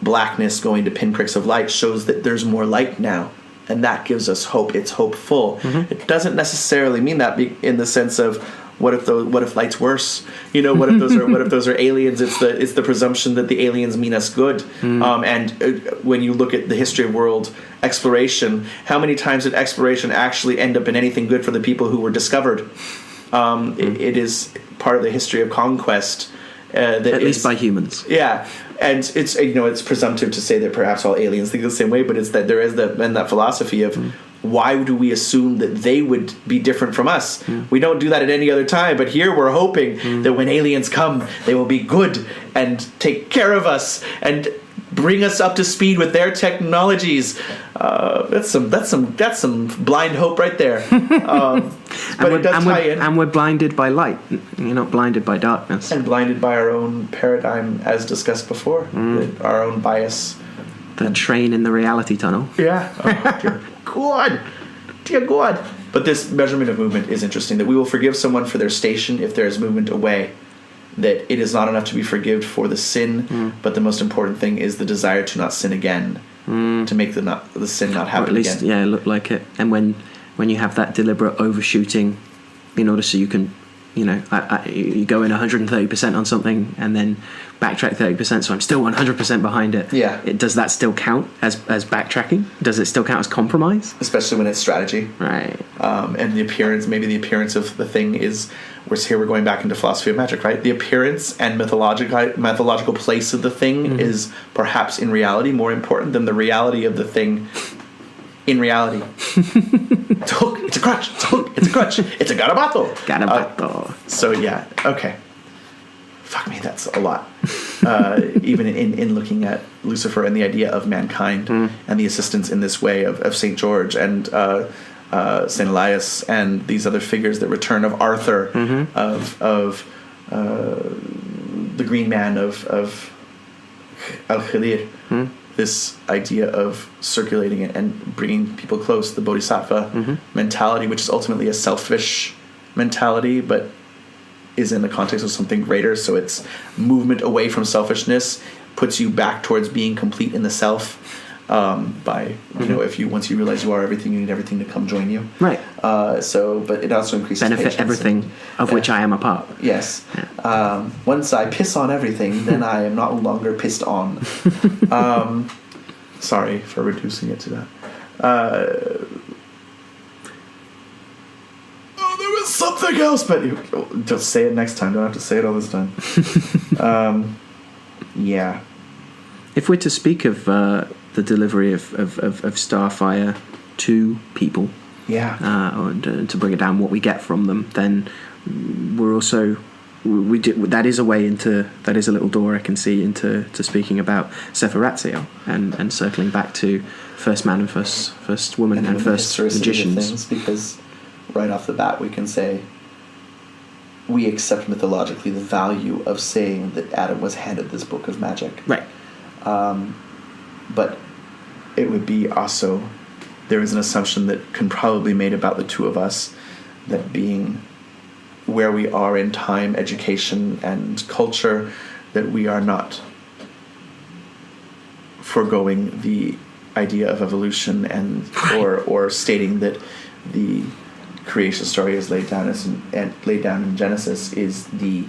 blackness going to pinpricks of light, shows that there's more light now. And that gives us hope. It's hopeful. It doesn't necessarily mean that in the sense of what if light's worse? What if those are aliens? It's the presumption that the aliens mean us good. And when you look at the history of world exploration, how many times did exploration actually end up in anything good for the people who were discovered? It is part of the history of conquest. At least by humans. Yeah. And it's presumptive to say that perhaps all aliens think the same way, but it's that there is that philosophy of why do we assume that they would be different from us? We don't do that at any other time, but here we're hoping that when aliens come, they will be good and take care of us and bring us up to speed with their technologies. That's some blind hope right there. But it does tie in. And we're blinded by light. You're not blinded by darkness. And blinded by our own paradigm, as discussed before. Our own bias. The train in the reality tunnel. Yeah. Oh, dear God. But this measurement of movement is interesting, that we will forgive someone for their station if there is movement away. That it is not enough to be forgiven for the sin, but the most important thing is the desire to not sin again, to make the sin not happen or at least, again. Look like it. And when you have that deliberate overshooting, in order so you can, you go in 130% on something and then backtrack 30%, so I'm still 100% behind it. Yeah. Does that still count as backtracking? Does it still count as compromise? Especially when it's strategy. Right. And the appearance of the thing is, we're going back into philosophy of magic, right? The appearance and mythological place of the thing is perhaps in reality more important than the reality of the thing in reality. It's a hook, it's a crutch, it's a hook, it's a crutch, it's a garabato. So yeah, okay. Fuck me, that's a lot. Even in looking at Lucifer and the idea of mankind and the assistance in this way of St. George and Saint Elias and these other figures that return, of Arthur, of the Green Man, of Al-Khadir. This idea of circulating it and bringing people close, the bodhisattva mentality, which is ultimately a selfish mentality, but is in the context of something greater. So it's movement away from selfishness, puts you back towards being complete in the self. By once you realize you are everything, you need everything to come join you. Right. But it also increases benefit patience everything of which I am a part. Yes. Yeah. Once I piss on everything, then I am not longer pissed on. Sorry for reducing it to that. There was something else, but just say it next time. Don't have to say it all this time. Yeah. If we're to speak of the delivery of starfire to people, and to bring it down, what we get from them, then we're also that is a way into, that is a little door I can see into speaking about Sefer Ratziel and circling back to first man and first woman and first magicians. Things, because right off the bat we can say we accept mythologically the value of saying that Adam was handed this book of magic. Right. But it would be also, there is an assumption that can probably be made about the two of us, that being where we are in time, education, and culture, that we are not foregoing the idea of evolution and or stating that the creation story is laid down in Genesis is the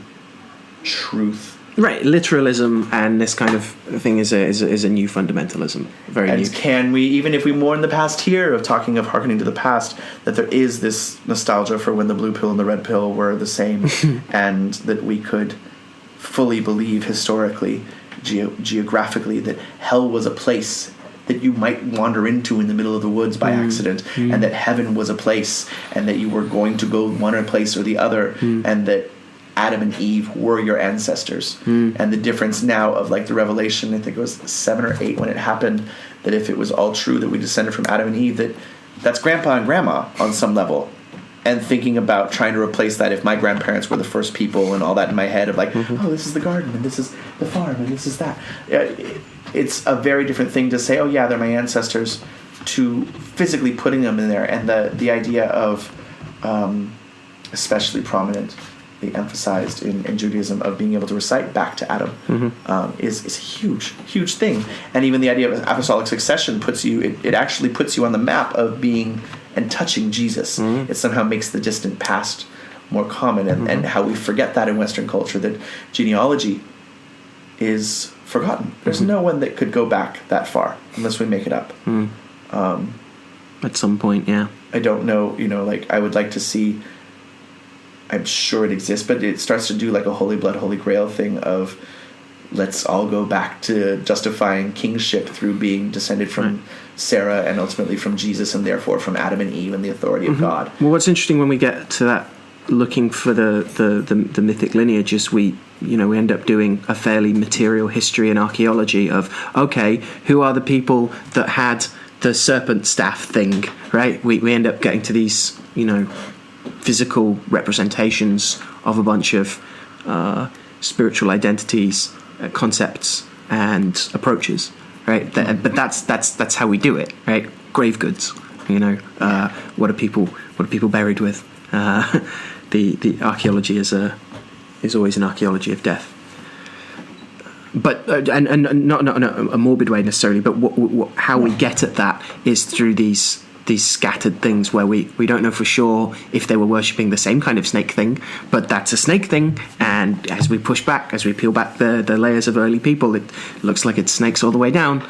truth. Right, literalism and this kind of thing is a new fundamentalism. Very and new. Can we, even if we mourn the past here of talking of hearkening to the past, that there is this nostalgia for when the blue pill and the red pill were the same, and that we could fully believe historically, geographically, that hell was a place that you might wander into in the middle of the woods by accident, and that heaven was a place, and that you were going to go one place or the other, and that Adam and Eve were your ancestors. And the difference now of like the revelation, I think it was 7 or 8 when it happened, that if it was all true that we descended from Adam and Eve, that's grandpa and grandma on some level. And thinking about trying to replace that, if my grandparents were the first people and all that in my head of like, oh, this is the garden and this is the farm and this is that. It's a very different thing to say, oh yeah, they're my ancestors, to physically putting them in there. And the idea of, especially prominently emphasized in Judaism, of being able to recite back to Adam is a huge thing. And even the idea of apostolic succession it actually puts you on the map of being and touching Jesus. It somehow makes the distant past more common, and how we forget that in Western culture, that genealogy is forgotten. There's no one that could go back that far unless we make it up. At some point, yeah. I don't know, like I would like to see, I'm sure it exists, but it starts to do like a Holy Blood, Holy Grail thing of let's all go back to justifying kingship through being descended from Sarah and ultimately from Jesus, and therefore from Adam and Eve and the authority of God. Well, what's interesting when we get to that, looking for the mythic lineage, is we end up doing a fairly material history and archaeology of, okay, who are the people that had the serpent staff thing, right? We end up getting to these, physical representations of a bunch of spiritual identities, concepts, and approaches, right? But that's how we do it, right? Grave goods, what are people buried with? The archaeology is always an archaeology of death. But and not a morbid way necessarily, but how we get at that is through these scattered things where we don't know for sure if they were worshipping the same kind of snake thing, but that's a snake thing, and as we peel back the layers of early people, it looks like it's snakes all the way down,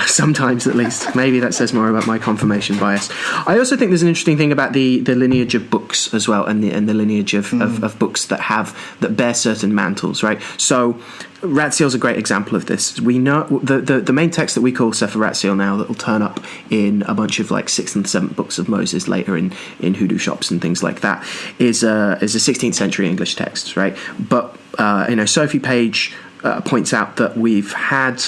sometimes at least. Maybe that says more about my confirmation bias. I also think there's an interesting thing about the lineage of books as well, and the lineage of books that bear certain mantles, right? So Ratziel's a great example of this. We know the main text that we call Sefer Ratziel now, that will turn up in a bunch of like 6th and 7th books of Moses later in hoodoo shops and things like that, is a 16th century English text, right? But Sophie Page points out that we've had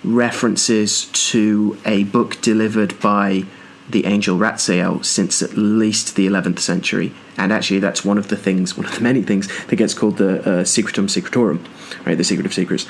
references to a book delivered by the angel Ratziel since at least the 11th century, and actually that's one of the many things that gets called the Secretum Secretorum, right? The Secret of Secrets.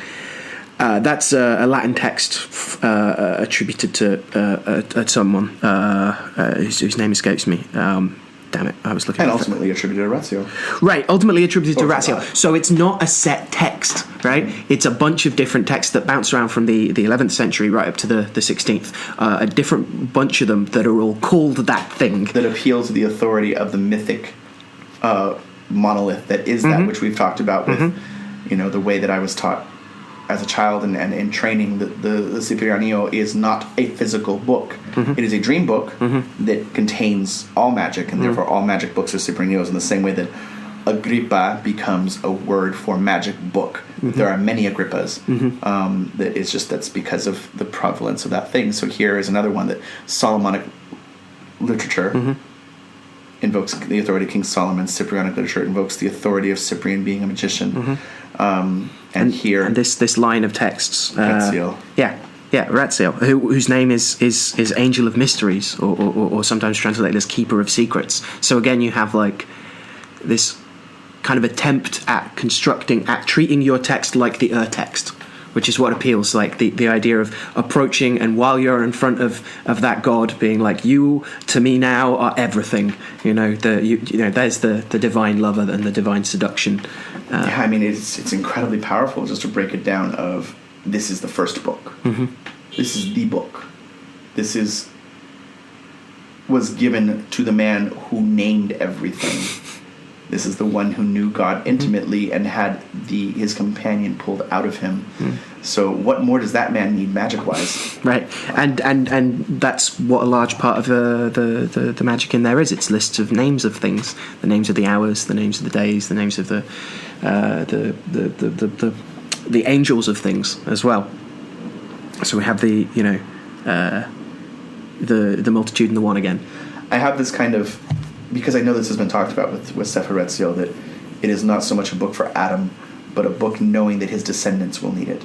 That's a Latin text attributed to someone whose name escapes me. Damn it, I was looking. And ultimately attributed to Ratziel. Right, ultimately attributed to Ratziel. So it's not a set text, right? It's a bunch of different texts that bounce around from the 11th century right up to the 16th. A different bunch of them that are all called that thing. That appeal to the authority of the mythic monolith that is that which we've talked about with, the way that I was taught as a child and in training. The Ciprianio is not a physical book. It is a dream book that contains all magic, and therefore all magic books are Ciprianios, in the same way that Agrippa becomes a word for magic book. There are many Agrippas. That's because of the prevalence of that thing. So here is another one that Solomonic literature invokes the authority of King Solomon. Cyprianic literature invokes the authority of Cyprian being a magician. And here... And this line of texts... Ratziel. Yeah, Ratziel, whose name is Angel of Mysteries, or sometimes translated as Keeper of Secrets. So again, you have like this kind of attempt at treating your text like the text, which is what appeals, like the idea of approaching, and while you're in front of that God, being like, you to me now are everything. There's the divine lover and the divine seduction. I mean, it's incredibly powerful just to break it down of, this is the first book. This is the book. This was given to the man who named everything. This is the one who knew God intimately and had his companion pulled out of him. So what more does that man need magic-wise? Right, and that's what a large part of the magic in there is. It's lists of names of things, the names of the hours, the names of the days, the names of the angels of things as well. So we have the multitude and the one again. I have this kind of, because I know this has been talked about with Sefer Ratziel, that it is not so much a book for Adam, but a book knowing that his descendants will need it.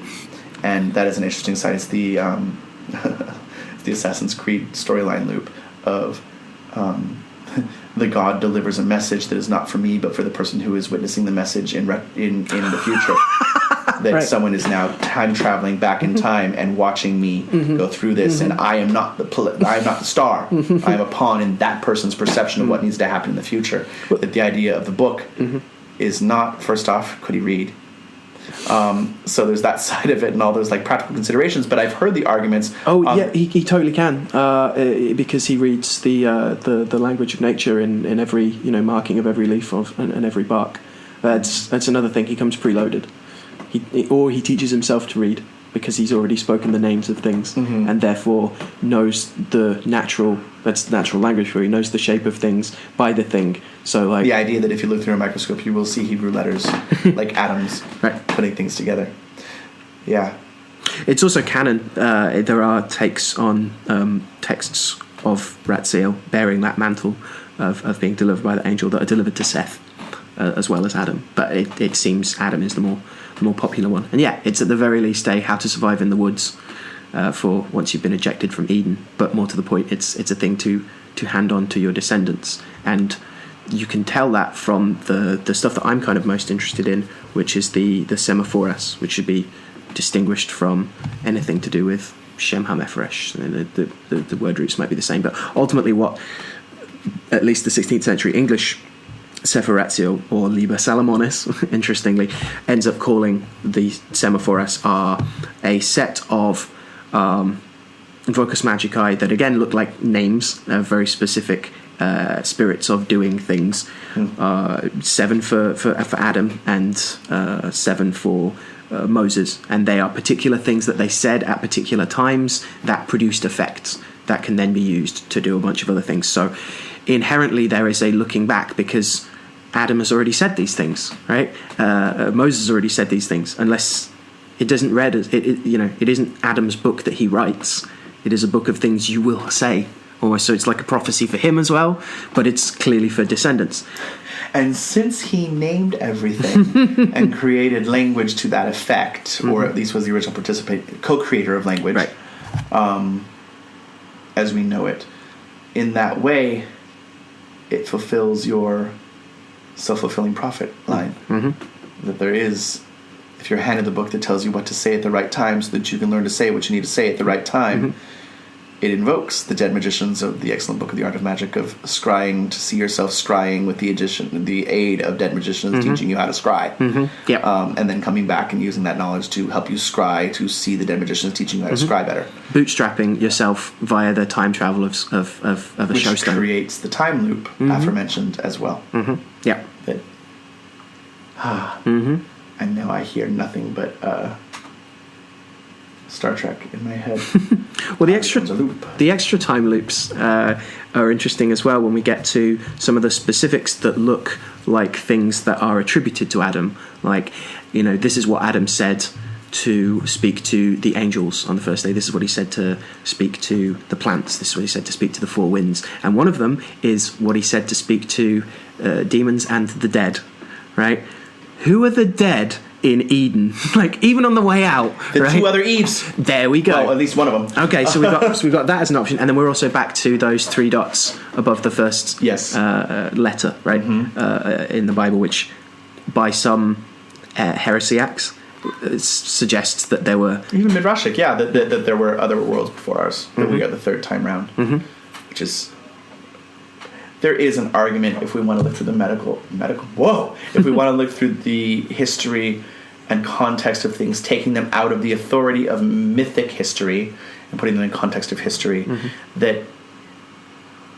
And that is an interesting side. It's the it's the Assassin's Creed storyline loop of the God delivers a message that is not for me, but for the person who is witnessing the message in the future. That right. Someone is now time traveling back in time and watching me go through this, and I am not the star. I am a pawn in that person's perception of what needs to happen in the future. That the idea of the book is not, first off, could he read? So there's that side of it and all those like practical considerations. But I've heard the arguments. Yeah, he totally can, because he reads the language of nature in every marking of every leaf and every bark. That's another thing. He comes preloaded. He teaches himself to read because he's already spoken the names of things and therefore knows the natural language for. He knows the shape of things by the thing. So like the idea that if you look through a microscope, you will see Hebrew letters like atoms, right, putting things together. Yeah, it's also canon. There are takes on texts of Ratziel bearing that mantle of being delivered by the angel that are delivered to Seth as well as Adam. But it seems Adam is the more popular one. And yeah, it's at the very least a how to survive in the woods for once you've been ejected from Eden. But more to the point, it's a thing to hand on to your descendants. And you can tell that from the stuff that I'm kind of most interested in, which is the Semaphores, which should be distinguished from anything to do with Shem HaMephoresh. The word roots might be the same, but ultimately what at least the 16th century English Sefer Ratziel, or Liber Salomonis, interestingly, ends up calling the Semaphores are a set of Invocus Magicae that again look like names of very specific spirits of doing things. 7 for Adam and 7 for Moses, and they are particular things that they said at particular times that produced effects that can then be used to do a bunch of other things. So inherently there is a looking back, because Adam has already said these things, right? Moses has already said these things, unless it doesn't read as it isn't Adam's book that he writes. It is a book of things you will say, almost. So it's like a prophecy for him as well, but it's clearly for descendants. And since he named everything and created language to that effect, or at least was the original co-creator of language, right, as we know it, in that way, it fulfills your self-fulfilling prophet line. That there is, if you're handed the book that tells you what to say at the right time so that you can learn to say what you need to say at the right time, it invokes the dead magicians of the excellent book of the Art of Magic of scrying, to see yourself scrying with the aid of dead magicians teaching you how to scry. Yep. And then coming back and using that knowledge to help you scry, to see the dead magicians teaching you how to scry better. Bootstrapping yourself via the time travel of a Which showstone. Which creates the time loop aforementioned as well. Yeah. That, and now I hear nothing but Star Trek in my head. Well, the extra time loops are interesting as well when we get to some of the specifics that look like things that are attributed to Adam. Like, this is what Adam said to speak to the angels on the first day. This is what he said to speak to the plants. This is what he said to speak to the four winds. And one of them is what he said to speak to demons and the dead, right? Who are the dead in Eden? Like, even on the way out, The right? 2 other Eves. There we go. Well, at least one of them. Okay, so we've got that as an option, and then we're also back to those 3 dots above the first letter, right, in the Bible, which by some heresiacs suggests that there were Even Midrashic, that there were other worlds before ours, that we got the 3rd time round, which is... There is an argument if we want to look through the medical. If we want to look through the history and context of things, taking them out of the authority of mythic history and putting them in context of history, that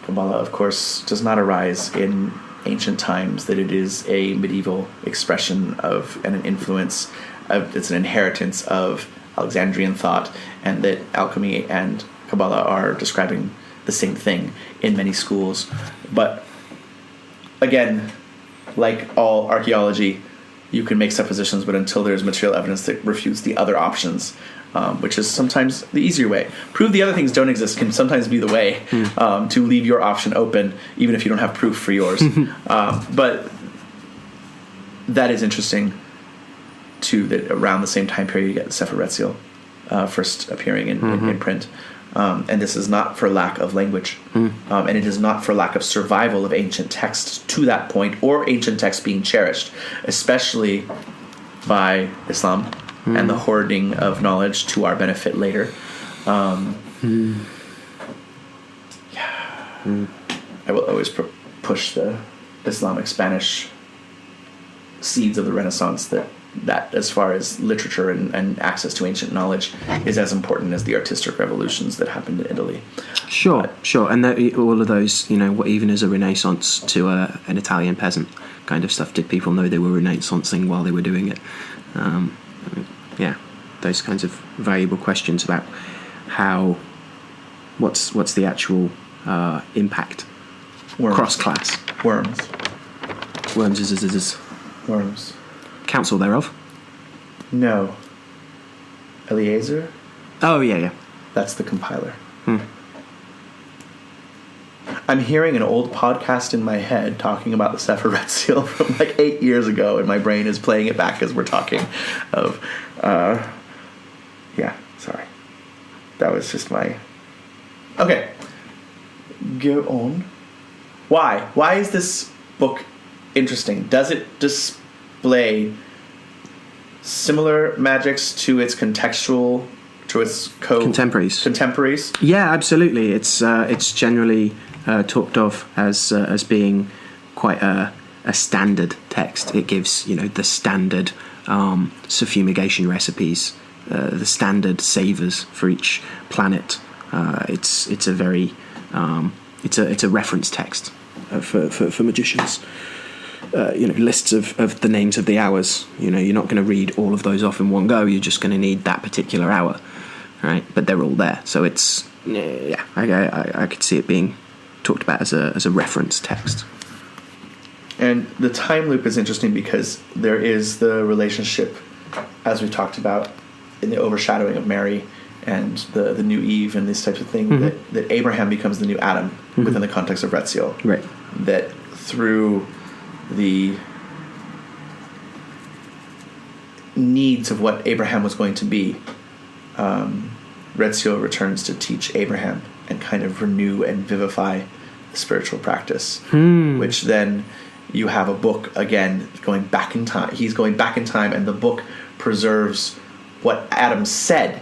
Kabbalah, of course, does not arise in ancient times, that it is a medieval expression of and an influence of, it's an inheritance of Alexandrian thought, and that alchemy and Kabbalah are describing the same thing in many schools. But again, like all archaeology, you can make suppositions, but until there's material evidence that refutes the other options, which is sometimes the easier way. Prove the other things don't exist can sometimes be the way to leave your option open, even if you don't have proof for yours. But that is interesting too, that around the same time period you get the Sefer Retziel first appearing in print. And this is not for lack of language, and it is not for lack of survival of ancient texts to that point, or ancient texts being cherished, especially by Islam and the hoarding of knowledge to our benefit later. I will always push the Islamic Spanish seeds of the Renaissance, that as far as literature and access to ancient knowledge is as important as the artistic revolutions that happened in Italy. Sure. And all of those, what even is a Renaissance to an Italian peasant kind of stuff, did people know they were Renaissancing while they were doing it? Those kinds of valuable questions about what's the actual impact cross-class. Worms. Council thereof? No. Eliezer? Oh, yeah. That's the compiler. I'm hearing an old podcast in my head talking about the Sefer Retziel from like 8 years ago, and my brain is playing it back as we're talking of... sorry. That was just my... Okay. Go on. Why? Why is this book interesting? Does it display similar magics to its contextual, to its contemporaries? Yeah, absolutely. It's generally talked of as being quite a standard text. It gives the standard suffumigation recipes, the standard savors for each planet. It's a very it's a reference text for magicians. Lists of the names of the hours. You're not going to read all of those off in one go. You're just going to need that particular hour, right? But they're all there, so it's I could see it being talked about as a reference text. And the time loop is interesting because there is the relationship, as we've talked about, in the overshadowing of Mary and the new Eve and these types of things, that Abraham becomes the new Adam within the context of Retziel. Right. That through the needs of what Abraham was going to be, Retziel returns to teach Abraham and kind of renew and vivify the spiritual practice, which then you have a book again going back in time. He's going back in time, and the book preserves what Adam said.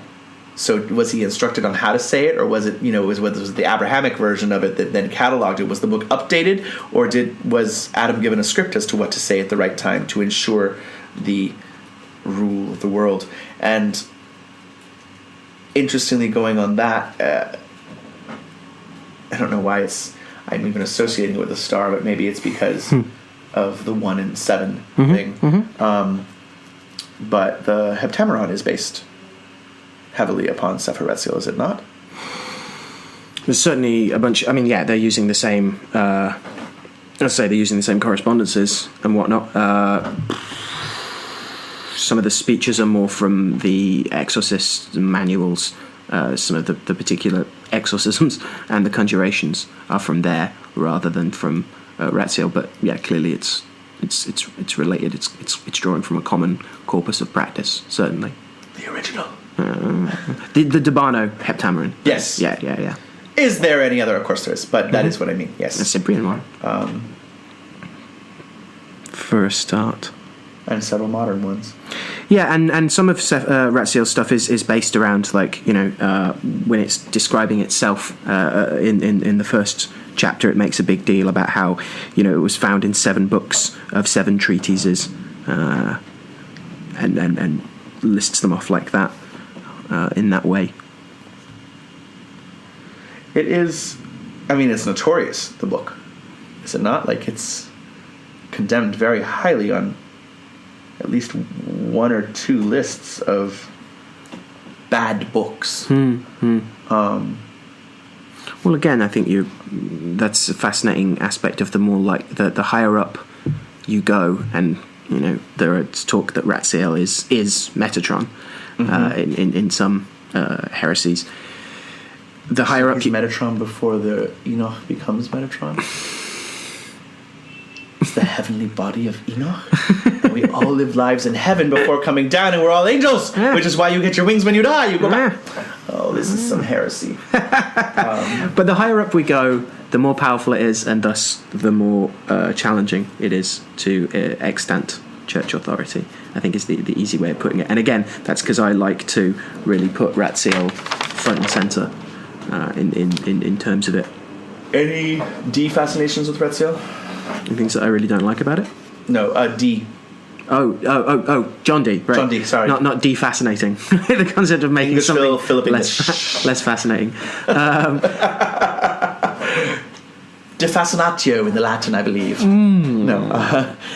So was he instructed on how to say it, or was it, was the Abrahamic version of it that then cataloged it? Was the book updated, or was Adam given a script as to what to say at the right time to ensure the rule of the world? And interestingly, going on that, I don't know why I'm even associating it with a star, but maybe it's because of the 1 and 7 thing. But the Heptameron is based heavily upon Sefer Retziel, is it not? There's certainly a bunch. They're using the same. They're using the same correspondences and whatnot. some of the speeches are more from the exorcist manuals. Some of the particular exorcisms and the conjurations are from there rather than from Ratziel. But yeah, clearly it's related. It's drawing from a common corpus of practice, certainly. The original. The Debano Heptameron. Yes. Yeah. Is there any other? Of course there is, but that is what I mean. Yes. A Cyprian one. For a start. And several modern ones. Yeah, and some of Ratziel's stuff is based around, like, when it's describing itself in the first chapter, it makes a big deal about how, it was found in 7 books of 7 treatises, and lists them off like that, in that way. It is, it's notorious, the book. Is it not? Like, it's condemned very highly on at least 1 or 2 lists of bad books. Well, again, I think that's a fascinating aspect of the more, like, the higher up you go, and there is talk that Ratziel is Metatron in some heresies. The higher up you... Metatron before the Enoch becomes Metatron? It's the heavenly body of Enoch. And we all live lives in heaven before coming down, and we're all angels, which is why you get your wings when you die. You go back. Oh, this is some heresy. But the higher up we go, the more powerful it is, and thus the more challenging it is to extant church authority, I think is the easy way of putting it. And again, that's because I like to really put Ratziel front and centre in terms of it. Any D fascinations with Ratziel? Things that I really don't like about it? No, D. Oh, John D. Right. John D. Sorry, not defascinating. The concept of making English something Philip less fascinating. Defascinatio in the Latin, I believe. No,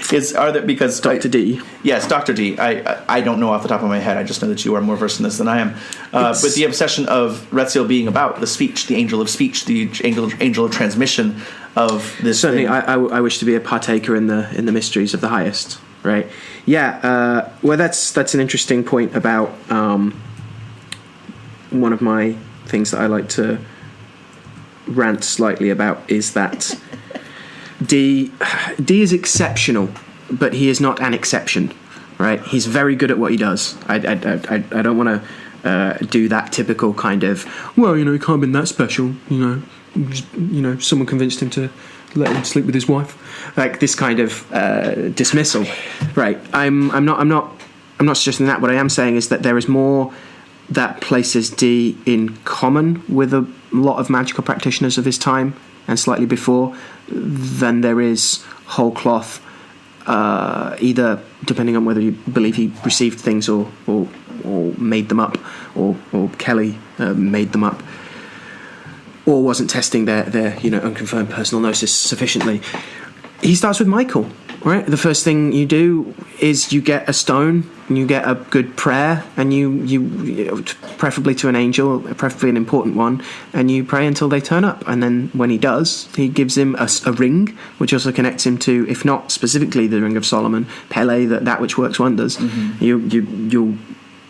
because Dr. D. Yes, Dr. D. I don't know off the top of my head. I just know that you are more versed in this than I am. But the obsession of Ratziel being about the speech, the angel of speech, the angel of transmission of this. Certainly, I wish to be a partaker in the mysteries of the highest. Right? Yeah. Well, that's an interesting point about one of my things that I like to rant slightly about is that D is exceptional, but he is not an exception. Right? He's very good at what he does. I don't want to do that typical kind of, well, he can't have been that special. Someone convinced him to let him sleep with his wife, like this kind of dismissal. Right? I'm not suggesting that. What I am saying is that there is more that places D in common with a lot of magical practitioners of his time and slightly before than there is whole cloth, either depending on whether you believe he received things or made them up, or Kelly made them up, or wasn't testing their unconfirmed personal gnosis sufficiently. He starts with Michael, right? The first thing you do is you get a stone and you get a good prayer, and you preferably to an angel, preferably an important one, and you pray until they turn up. And then when he does, he gives him a ring, which also connects him to, if not specifically the Ring of Solomon, Pele, that which works wonders. You're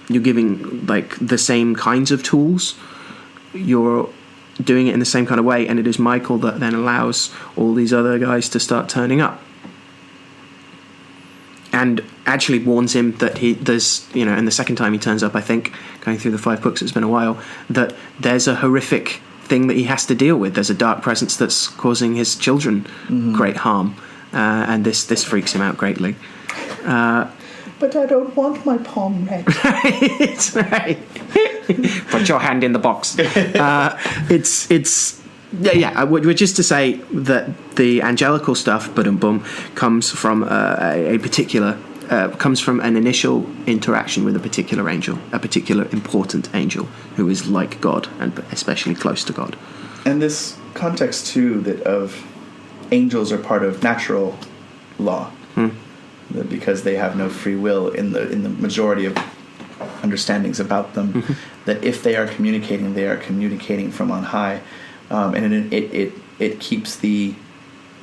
giving like the same kinds of tools. You're doing it in the same kind of way, and it is Michael that then allows all these other guys to start turning up, and actually warns him that there's and the second time he turns up, I think, going through the 5 books, it's been a while, that there's a horrific thing that he has to deal with. There's a dark presence that's causing his children great harm, and this freaks him out greatly. But I don't want my palm red. It's right. Put your hand in the box. We're just to say that the angelical stuff, comes from comes from an initial interaction with a particular angel, a particular important angel who is like God and especially close to God. And this context too, that of angels are part of natural law. That because they have no free will in the majority of understandings about them, that if they are communicating from on high, and it keeps the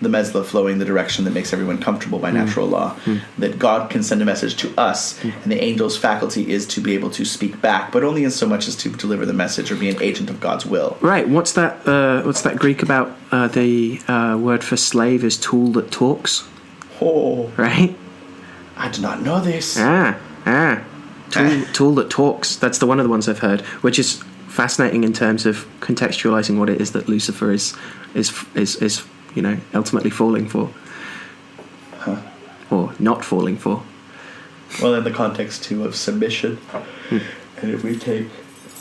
the mesla flowing the direction that makes everyone comfortable by natural law. That God can send a message to us, and the angel's faculty is to be able to speak back, but only in so much as to deliver the message or be an agent of God's will. Right. What's that Greek about? The word for slave is tool that talks. Oh, Right. I did not know this. Tool that talks. That's one of the ones I've heard, which is fascinating in terms of contextualizing what it is that Lucifer is ultimately falling for, or not falling for. Well, in the context too of submission, and if we take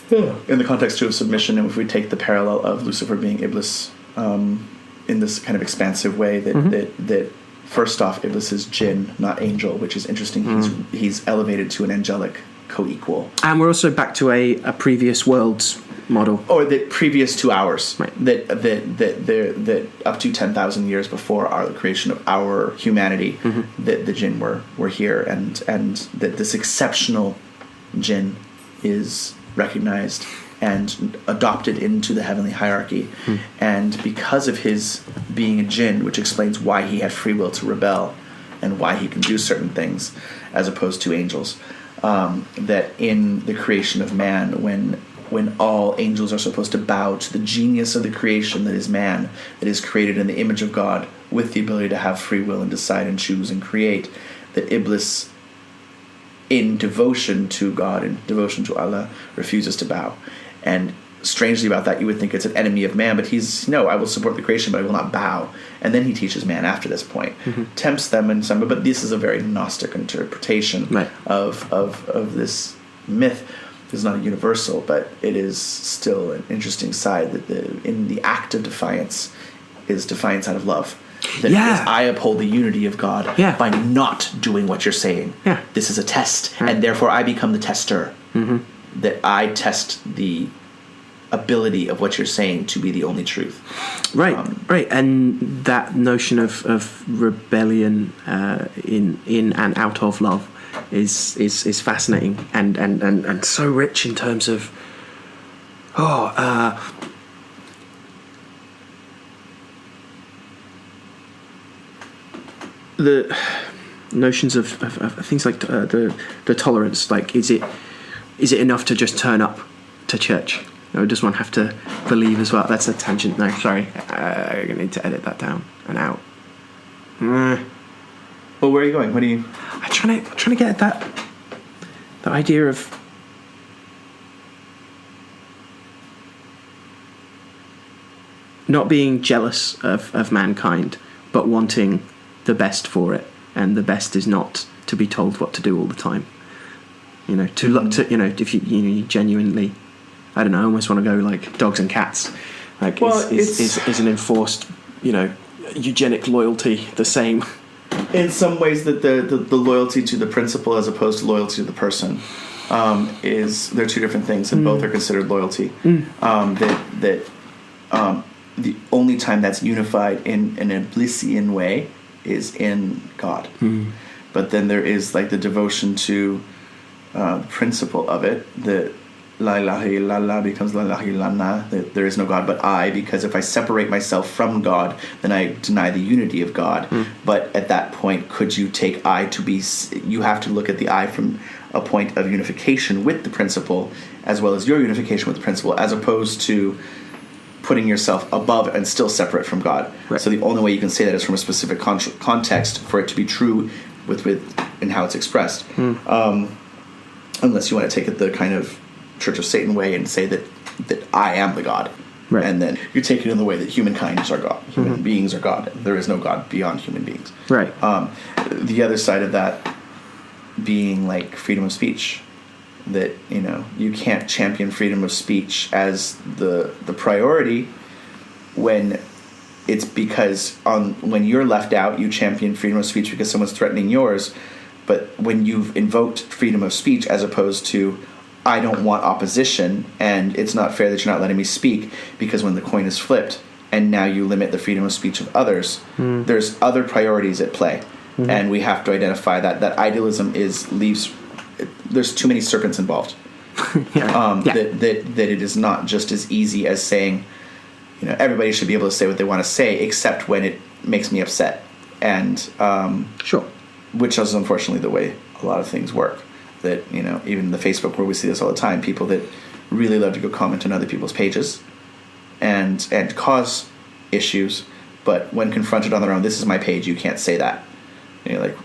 in the context too of submission, and if we take the parallel of Lucifer being Iblis in this kind of expansive way, that first off, Iblis is jinn, not angel, which is interesting. He's elevated to an angelic co-equal, and we're also back to a previous worlds model, or that previous to ours, right. that up to 10,000 years before the creation of our humanity, that the jinn were here, and that this exceptional jinn is recognized and adopted into the heavenly hierarchy, and because of his being a jinn, which explains why he had free will to rebel and why he can do certain things as opposed to angels, that in the creation of man, when all angels are supposed to bow to the genius of the creation that is man, that is created in the image of God with the ability to have free will and decide and choose and create, that Iblis, in devotion to God, in devotion to Allah, refuses to bow. And strangely about that, you would think it's an enemy of man, but I will support the creation, but I will not bow. And then he teaches man after this point, tempts them in some, but this is a very Gnostic interpretation of this myth. It's not a universal, but it is still an interesting side that in the act of defiance is defiance out of love. That I uphold the unity of God by not doing what you're saying. Yeah. This is a test, and therefore I become the tester. That I test the ability of what you're saying to be the only truth. Right, right. And that notion of rebellion in and out of love is fascinating and so rich in terms of the notions of things like the tolerance. Like, is it enough to just turn up to church, or does one have to believe as well? That's a tangent. No, sorry, I need to edit that down and out. Well, where are you going? What are you? I'm trying to get at that idea of not being jealous of mankind, but wanting the best for it, and the best is not to be told what to do all the time. To look to if you genuinely, I don't know, I almost want to go like dogs and cats. Like, is an enforced eugenic loyalty the same? In some ways, that the loyalty to the principle as opposed to loyalty to the person they're two different things, and both are considered loyalty. The only time that's unified in an Iblisian way is in God. But then there is like the devotion to the principle of it, that La ilaha illallah becomes La ilaha illallah, that there is no God but I, because if I separate myself from God, then I deny the unity of God. But at that point, could you take I to be... You have to look at the I from a point of unification with the principle, as well as your unification with the principle, as opposed to putting yourself above and still separate from God. Right. So the only way you can say that is from a specific context for it to be true with in how it's expressed. Unless you want to take it the kind of Church of Satan way and say that I am the God. Right. And then you take it in the way that humankind is our God. Human beings are God. There is no God beyond human beings. Right. The other side of that being like freedom of speech. That, you can't champion freedom of speech as the priority when it's because when you're left out, you champion freedom of speech because someone's threatening yours. But when you've invoked freedom of speech as opposed to, I don't want opposition, and it's not fair that you're not letting me speak, because when the coin is flipped and now you limit the freedom of speech of others, there's other priorities at play. And we have to identify that idealism leaves... There's too many serpents involved. That it is not just as easy as saying, everybody should be able to say what they want to say, except when it makes me upset. And Sure. which is unfortunately the way a lot of things work. That, you know, even the Facebook, where we see this all the time, people that really love to go comment on other people's pages and cause issues, but when confronted on their own, this is my page, you can't say that. And you're like,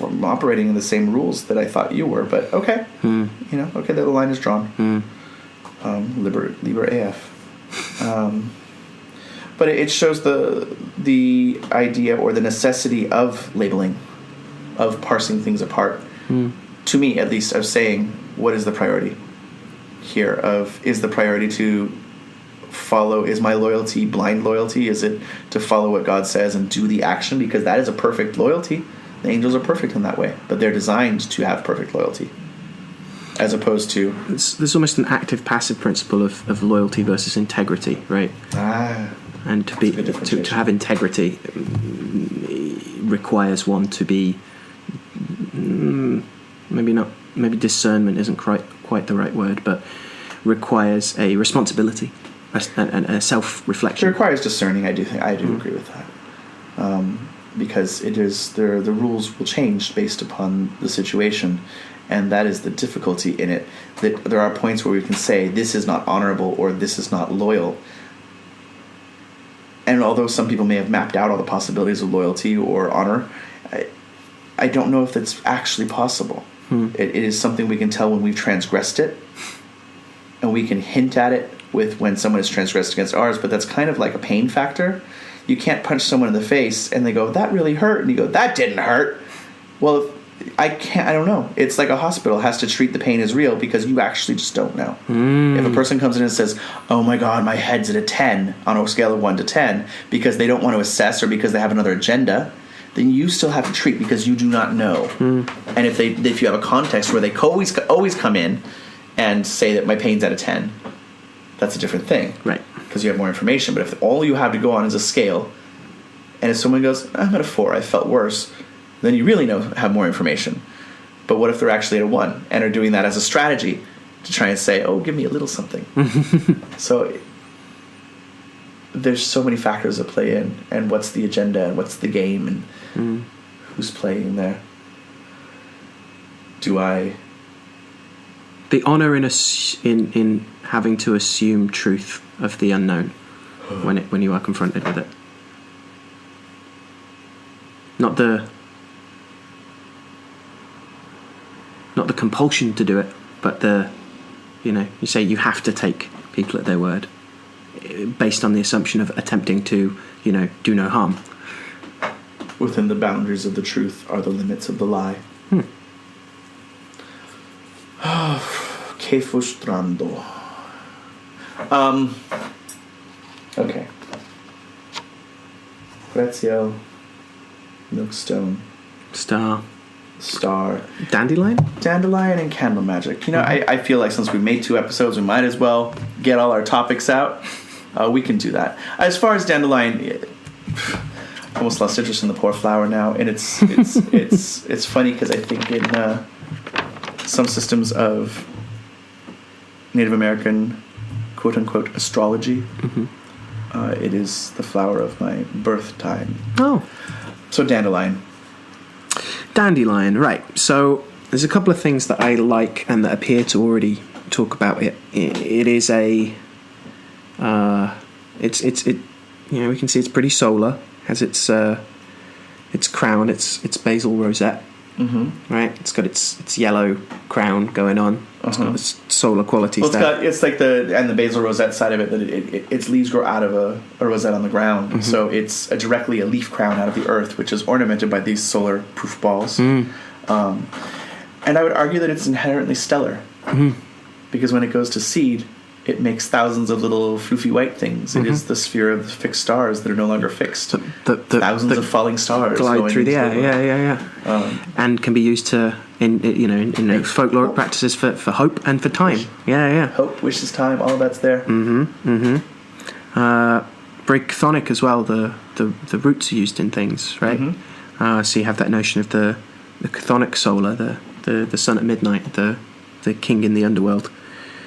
I'm operating in the same rules that I thought you were, but okay. You know, okay, the line is drawn. Liber AF. But it shows the idea or the necessity of labeling, of parsing things apart. To me, at least, of saying, what is the priority here? Is the priority to follow? Is my loyalty blind loyalty? Is it to follow what God says and do the action? Because that is a perfect loyalty. The angels are perfect in that way, but they're designed to have perfect loyalty, as opposed to... There's almost an active-passive principle of loyalty versus integrity, right? And to have integrity requires one to be maybe discernment isn't quite the right word, but requires a responsibility and a self-reflection. It requires discerning. I do agree with that, because it is the rules will change based upon the situation, and that is the difficulty in it. That there are points where we can say this is not honorable or this is not loyal. And although some people may have mapped out all the possibilities of loyalty or honor, I don't know if that's actually possible. It is something we can tell when we've transgressed it, and we can hint at it with when someone has transgressed against ours, but that's kind of like a pain factor. You can't punch someone in the face and they go, that really hurt, and you go, that didn't hurt. Well, I don't know. It's like a hospital has to treat the pain as real because you actually just don't know. If a person comes in and says, oh my God, my head's at a 10 on a scale of 1 to 10 because they don't want to assess or because they have another agenda, then you still have to treat because you do not know. And if you have a context where they always come in and say that my pain's at a 10, that's a different thing. Right. Because you have more information. But if all you have to go on is a scale, and if someone goes, I'm at a 4, I felt worse, then you really have more information. But what if they're actually at a 1 and are doing that as a strategy to try and say, oh, give me a little something? So there's so many factors that play in, and what's the agenda, and what's the game, and who's playing there. The honor in having to assume truth of the unknown when you are confronted with it. Not the compulsion to do it, but you say you have to take people at their word based on the assumption of attempting to, do no harm. Within the boundaries of the truth are the limits of the lie. Que frustrando. Okay. Prezio. Milkstone. Star. Dandelion and candle magic. I feel like since we made 2 episodes, we might as well get all our topics out. We can do that. As far as dandelion, almost lost interest in the poor flower now, and it's funny because I think in some systems of Native American quote unquote astrology, it is the flower of my birth time. Oh, so dandelion, right? So there's a couple of things that I like and that appear to already talk about it. It is a we can see it's pretty solar. Has its crown, its basal rosette, right? It's got its yellow crown going on. It's got its solar qualities. Well, it's like the basal rosette side of it that its leaves grow out of a rosette on the ground, so it's directly a leaf crown out of the earth, which is ornamented by these solar proof balls. And I would argue that it's inherently stellar, because when it goes to seed, it makes thousands of little floofy white things. It is the sphere of the fixed stars that are no longer fixed. Thousands of falling stars glide through the air. Yeah. And can be used to in folkloric practices for hope and for time. Yeah. Hope, wishes, time, all of that's there. Very chthonic as well. The roots are used in things, right? So you have that notion of the chthonic solar, the sun at midnight, the king in the underworld.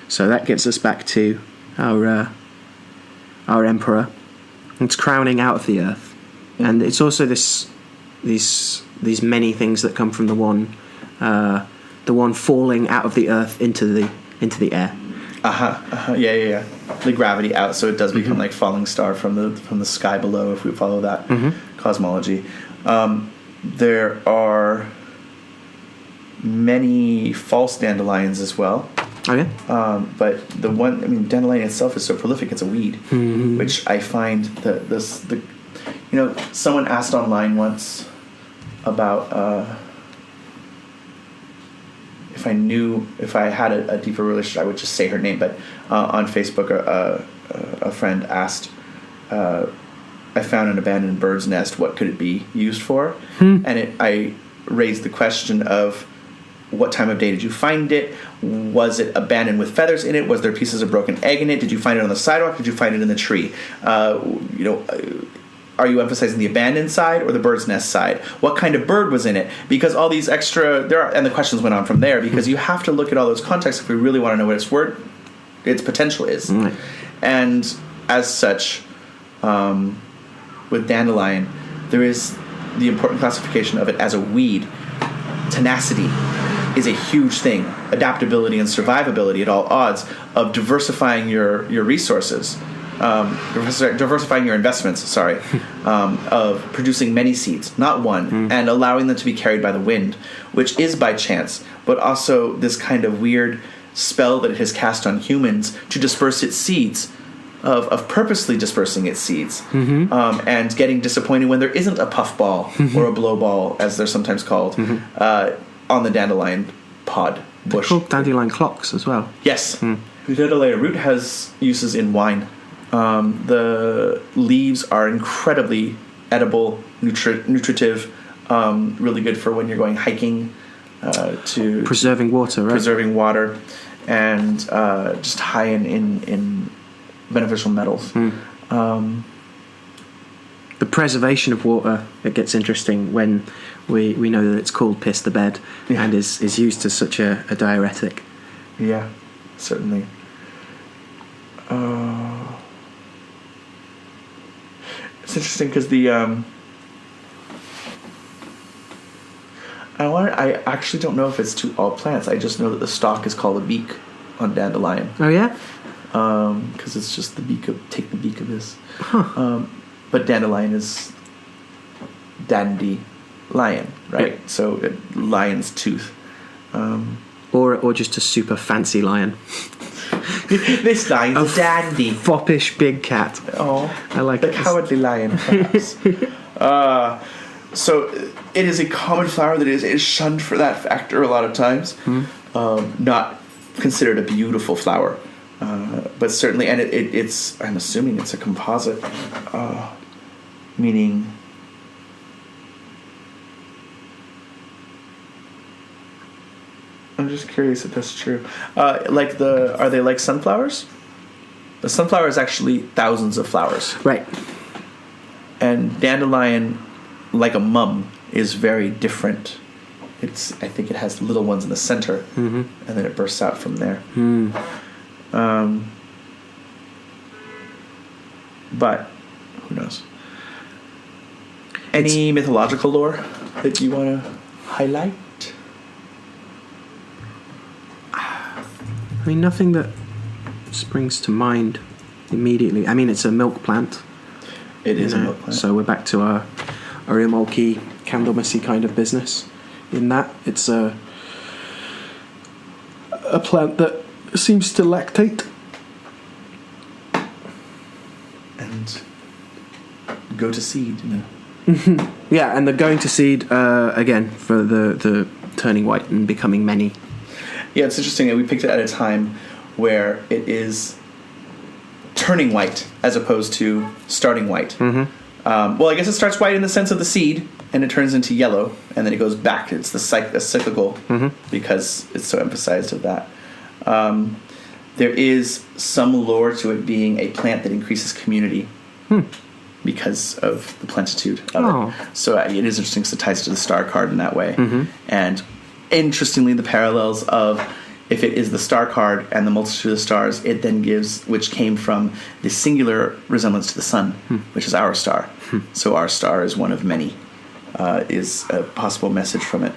So that gets us back to our emperor. It's crowning out of the earth, and it's also these many things that come from the one falling out of the earth into the air. Yeah. The gravity out, so it does become like falling star from the sky below. If we follow that cosmology, there are many false dandelions as well. Oh yeah. But the one, I mean, dandelion itself is so prolific; it's a weed, which I find someone asked online once about if I had a deeper relationship, I would just say her name. But on Facebook, a friend asked, I found an abandoned bird's nest. What could it be used for? And I raised the question of, what time of day did you find it? Was it abandoned with feathers in it? Was there pieces of broken egg in it? Did you find it on the sidewalk? Did you find it in the tree? Are you emphasizing the abandoned side or the bird's nest side? What kind of bird was in it? Because all these and the questions went on from there, because you have to look at all those contexts if we really want to know what its potential is. And as such, with dandelion, there is the important classification of it as a weed. Tenacity is a huge thing. Adaptability and survivability at all odds of diversifying your resources. Diversifying your investments, of producing many seeds, not one, and allowing them to be carried by the wind, which is by chance, but also this kind of weird spell that it has cast on humans to disperse its seeds, of purposely dispersing its seeds, and getting disappointed when there isn't a puffball or a blowball, as they're sometimes called, on the dandelion pod bush. They're called dandelion clocks as well. Yes. The dandelion root has uses in wine. The leaves are incredibly edible, nutritive, really good for when you're going hiking, to preserving water, right? Preserving water, and just high in beneficial metals. The preservation of water, it gets interesting when we know that it's called piss the bed, and is used as such a diuretic. Yeah, certainly. It's interesting because I actually don't know if it's to all plants. I just know that the stalk is called a beak on dandelion. Oh yeah, because it's just take the beak of this. But dandelion is dandy lion, right? Yeah. So lion's tooth. Or just a super fancy lion. This lion's a dandy. Foppish big cat. Oh, I like the cowardly lion, perhaps. So it is a common flower that is shunned for that factor a lot of times. Not considered a beautiful flower, but certainly, and it's. I'm assuming it's a composite, meaning. I'm just curious if that's true. Are they like sunflowers? The sunflower is actually thousands of flowers. Right. And dandelion, like a mum, is very different. I think it has little ones in the center, and then it bursts out from there. But who knows? Any mythological lore that you want to highlight? I mean, nothing that springs to mind immediately. I mean, it's a milk plant. It is a milk plant. So we're back to our Imolki, Candlemasy kind of business. In that, it's a plant that seems to lactate. And go to seed, Yeah, and the going to seed, again, for the turning white and becoming many. Yeah, it's interesting that we picked it at a time where it is turning white as opposed to starting white. Well, I guess it starts white in the sense of the seed, and it turns into yellow, and then it goes back. It's the cyclical, because it's so emphasized of that. There is some lore to it being a plant that increases community because of the plentitude of it. So it is interesting because it ties to the star card in that way. And interestingly, the parallels of if it is the star card and the multitude of stars, it then gives, which came from the singular resemblance to the sun, which is our star. So our star is one of many, is a possible message from it.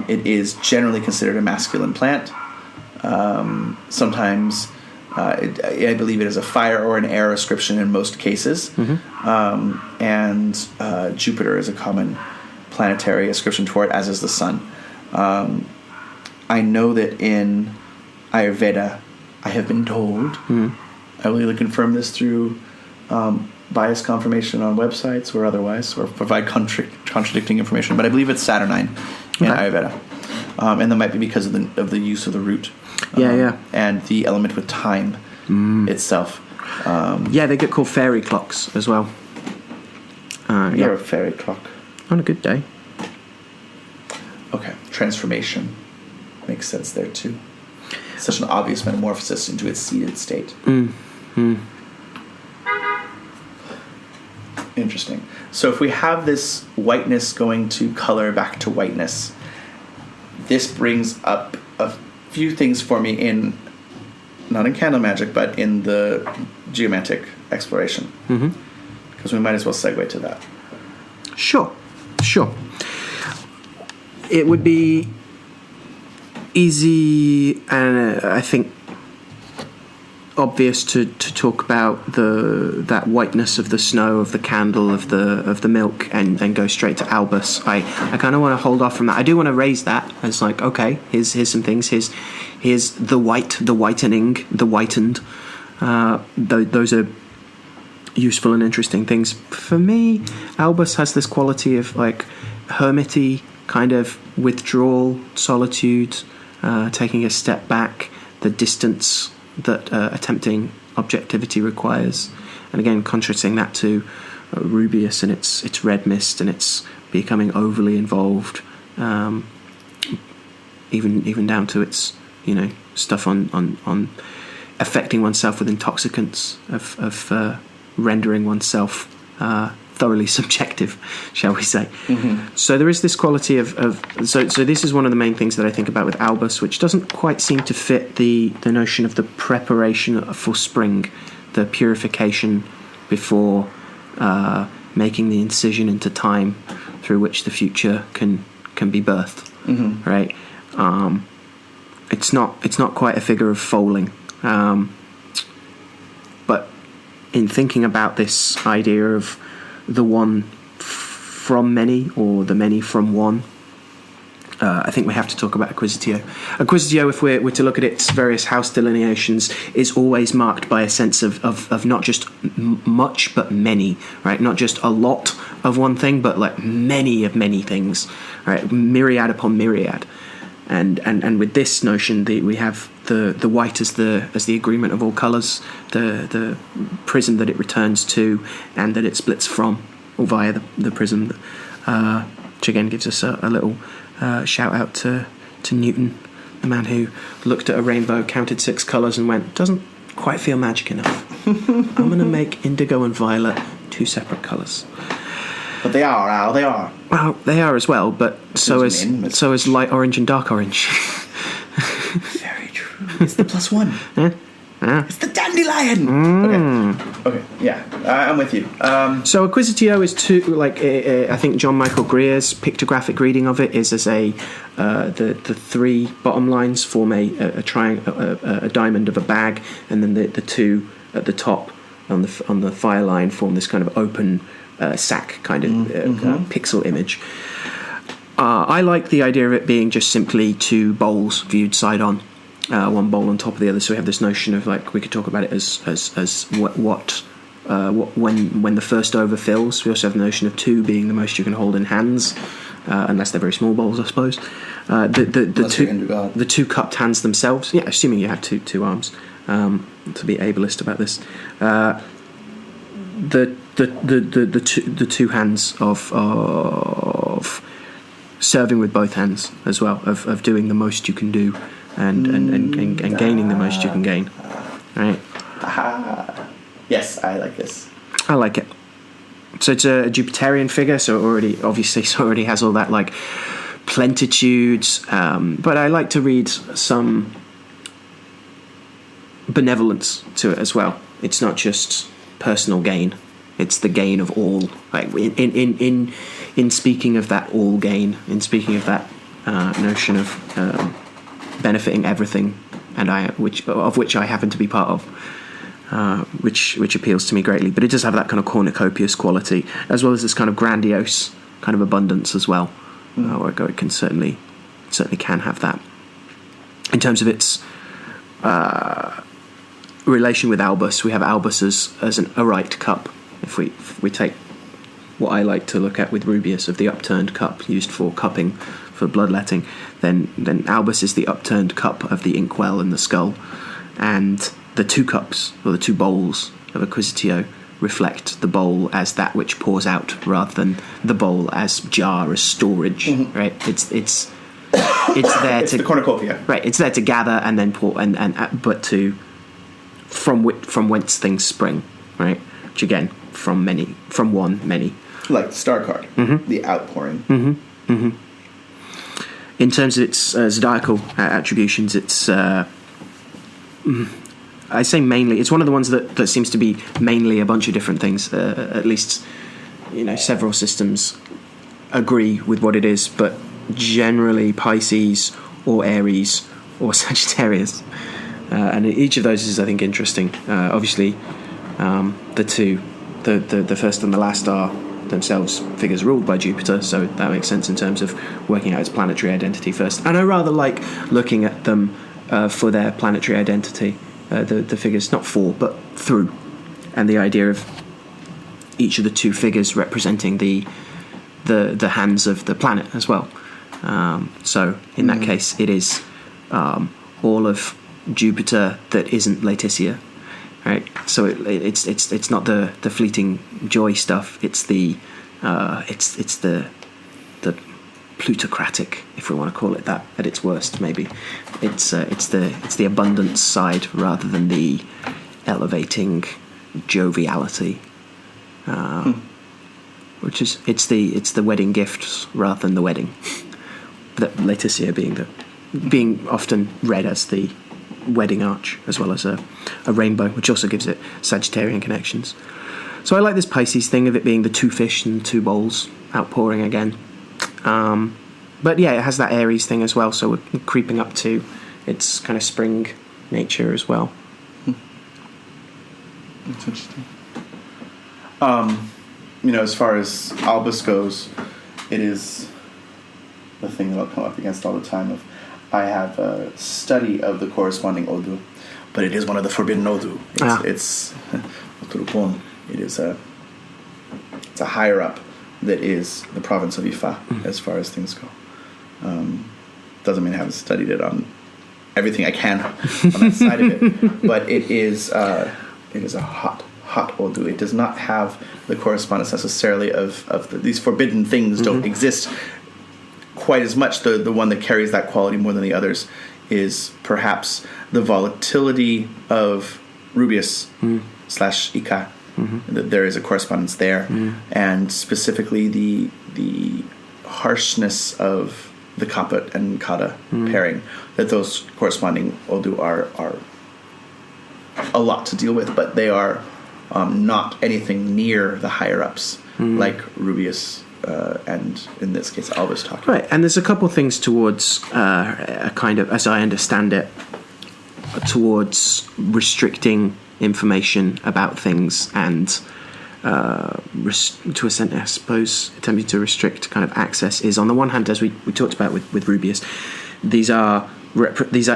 It is generally considered a masculine plant. Sometimes I believe it is a fire or an air ascription in most cases. And Jupiter is a common planetary ascription for it, as is the sun. I know that in Ayurveda, I have been told, I will either confirm this through biased confirmation on websites or otherwise, or provide contradicting information, but I believe it's Saturnine in Ayurveda. And that might be because of the use of the root. And the element with time itself. They get called fairy clocks as well. You're a fairy clock. On a good day. Okay, transformation makes sense there too. Such an obvious metamorphosis into its seated state. Interesting. So if we have this whiteness going to color back to whiteness, this brings up a few things for me in, not in candle magic, but in the geomantic exploration. Because we might as well segue to that. Sure. It would be easy and I think obvious to talk about that whiteness of the snow, of the candle, of the milk, and then go straight to Albus. I kind of want to hold off from that. I do want to raise that as like, okay, here's some things. Here's the white, the whitening, the whitened. Those are useful and interesting things. For me, Albus has this quality of like hermity, kind of withdrawal, solitude, taking a step back, the distance that attempting objectivity requires, and again contrasting that to Rubeus and its red mist and its becoming overly involved, even down to its stuff on affecting oneself with intoxicants, of rendering oneself thoroughly subjective, shall we say. So there is this quality of so this is one of the main things that I think about with Albus, which doesn't quite seem to fit the notion of the preparation for spring, the purification before making the incision into time through which the future can be birthed. Right? It's not quite a figure of foaling, but in thinking about this idea of the one from many, or the many from one, I think we have to talk about Acquisitio. Acquisitio, if we're to look at its various house delineations, is always marked by a sense of not just much, but many, right? Not just a lot of one thing, but like many of many things, right? Myriad upon myriad. And with this notion, we have the white as the agreement of all colours, the prism that it returns to, and that it splits from, or via the prism, which again gives us a little shout out to Newton, the man who looked at a rainbow, counted 6 colours, and went, doesn't quite feel magic enough. I'm going to make indigo and violet 2 separate colours. But they are, Al, they are. Well, they are as well, but so is light orange and dark orange. Very true. It's the +1. Yeah. It's the dandelion. Okay. Yeah, I'm with you. So Acquisitio is I think John Michael Greer's pictographic reading of it is as the 3 bottom lines form a triangle, a diamond of a bag, and then the 2 at the top on the fire line form this kind of open sack kind of pixel image. I like the idea of it being just simply 2 bowls viewed side on, one bowl on top of the other. So we have this notion of, like, we could talk about it as when the first overfills. We also have the notion of 2 being the most you can hold in hands, unless they're very small bowls, I suppose. The 2 cupped hands themselves. Yeah, assuming you have two arms. To be ableist about this, the 2 hands of serving with both hands as well, of doing the most you can do, and gaining the most you can gain. Right? Yes, I like this. I like it. So it's a Jupiterian figure, so it already has all that like plentitude. But I like to read some benevolence to it as well. It's not just personal gain; it's the gain of all. Like in speaking of that all gain, in speaking of that notion of benefiting everything, and which I happen to be part of, which appeals to me greatly. But it does have that kind of cornucopious quality, as well as this kind of grandiose kind of abundance as well. Where it can certainly can have that. In terms of its relation with Albus, we have Albus as an arite cup. If we take what I like to look at with Rubius of the upturned cup used for cupping, for bloodletting, then Albus is the upturned cup of the inkwell and the skull, and the two cups, or the two bowls of Acquisitio, reflect the bowl as that which pours out, rather than the bowl as jar, as storage. Right? It's there It's to the cornucopia. right. It's there to gather and then pour, but to from whence things spring. Right? Which again, from many. Like the star card, the outpouring. In terms of its zodiacal attributions, it's I say mainly. It's one of the ones that seems to be mainly a bunch of different things. At least, several systems agree with what it is, but generally Pisces or Aries or Sagittarius, and each of those is, I think, interesting. Obviously, the first and the last are themselves figures ruled by Jupiter, so that makes sense in terms of working out its planetary identity first. And I rather like looking at them for their planetary identity, the figures, not for, but through, and the idea of each of the two figures representing the hands of the planet as well. So in that case, it is all of Jupiter that isn't Laetitia. Right, so it's not the fleeting joy stuff. It's the plutocratic, if we want to call it that, at its worst. Maybe it's the abundance side rather than the elevating joviality, which is it's the wedding gifts rather than the wedding. That Laetitia being often read as the wedding arch, as well as a rainbow, which also gives it Sagittarian connections. So I like this Pisces thing of it being the two fish and two bowls outpouring again. But yeah, it has that Aries thing as well, so we're creeping up to its kind of spring nature as well. That's interesting. As far as Albus goes, it is the thing that I'll come up against all the time of I have a study of the corresponding Odú, but it is one of the forbidden Odú. It's it's a higher up that is the province of Ifa as far as things go. Doesn't mean I haven't studied it on everything I can on that side of it, but it is a hot Odú. It does not have the correspondence necessarily of these forbidden things don't exist quite as much. The one that carries that quality more than the others is perhaps the volatility of Rubius / Ika. That there is a correspondence there, and specifically the harshness of the Kaput and Kada pairing. That those corresponding Odú are a lot to deal with, but they are not anything near the higher ups like Rubius. And in this case, Albus talking. Right, and there's a couple of things towards a kind of, as I understand it, towards restricting information about things and to a extent, I suppose, attempting to restrict kind of access is, on the one hand, as we talked about with Rubius, these are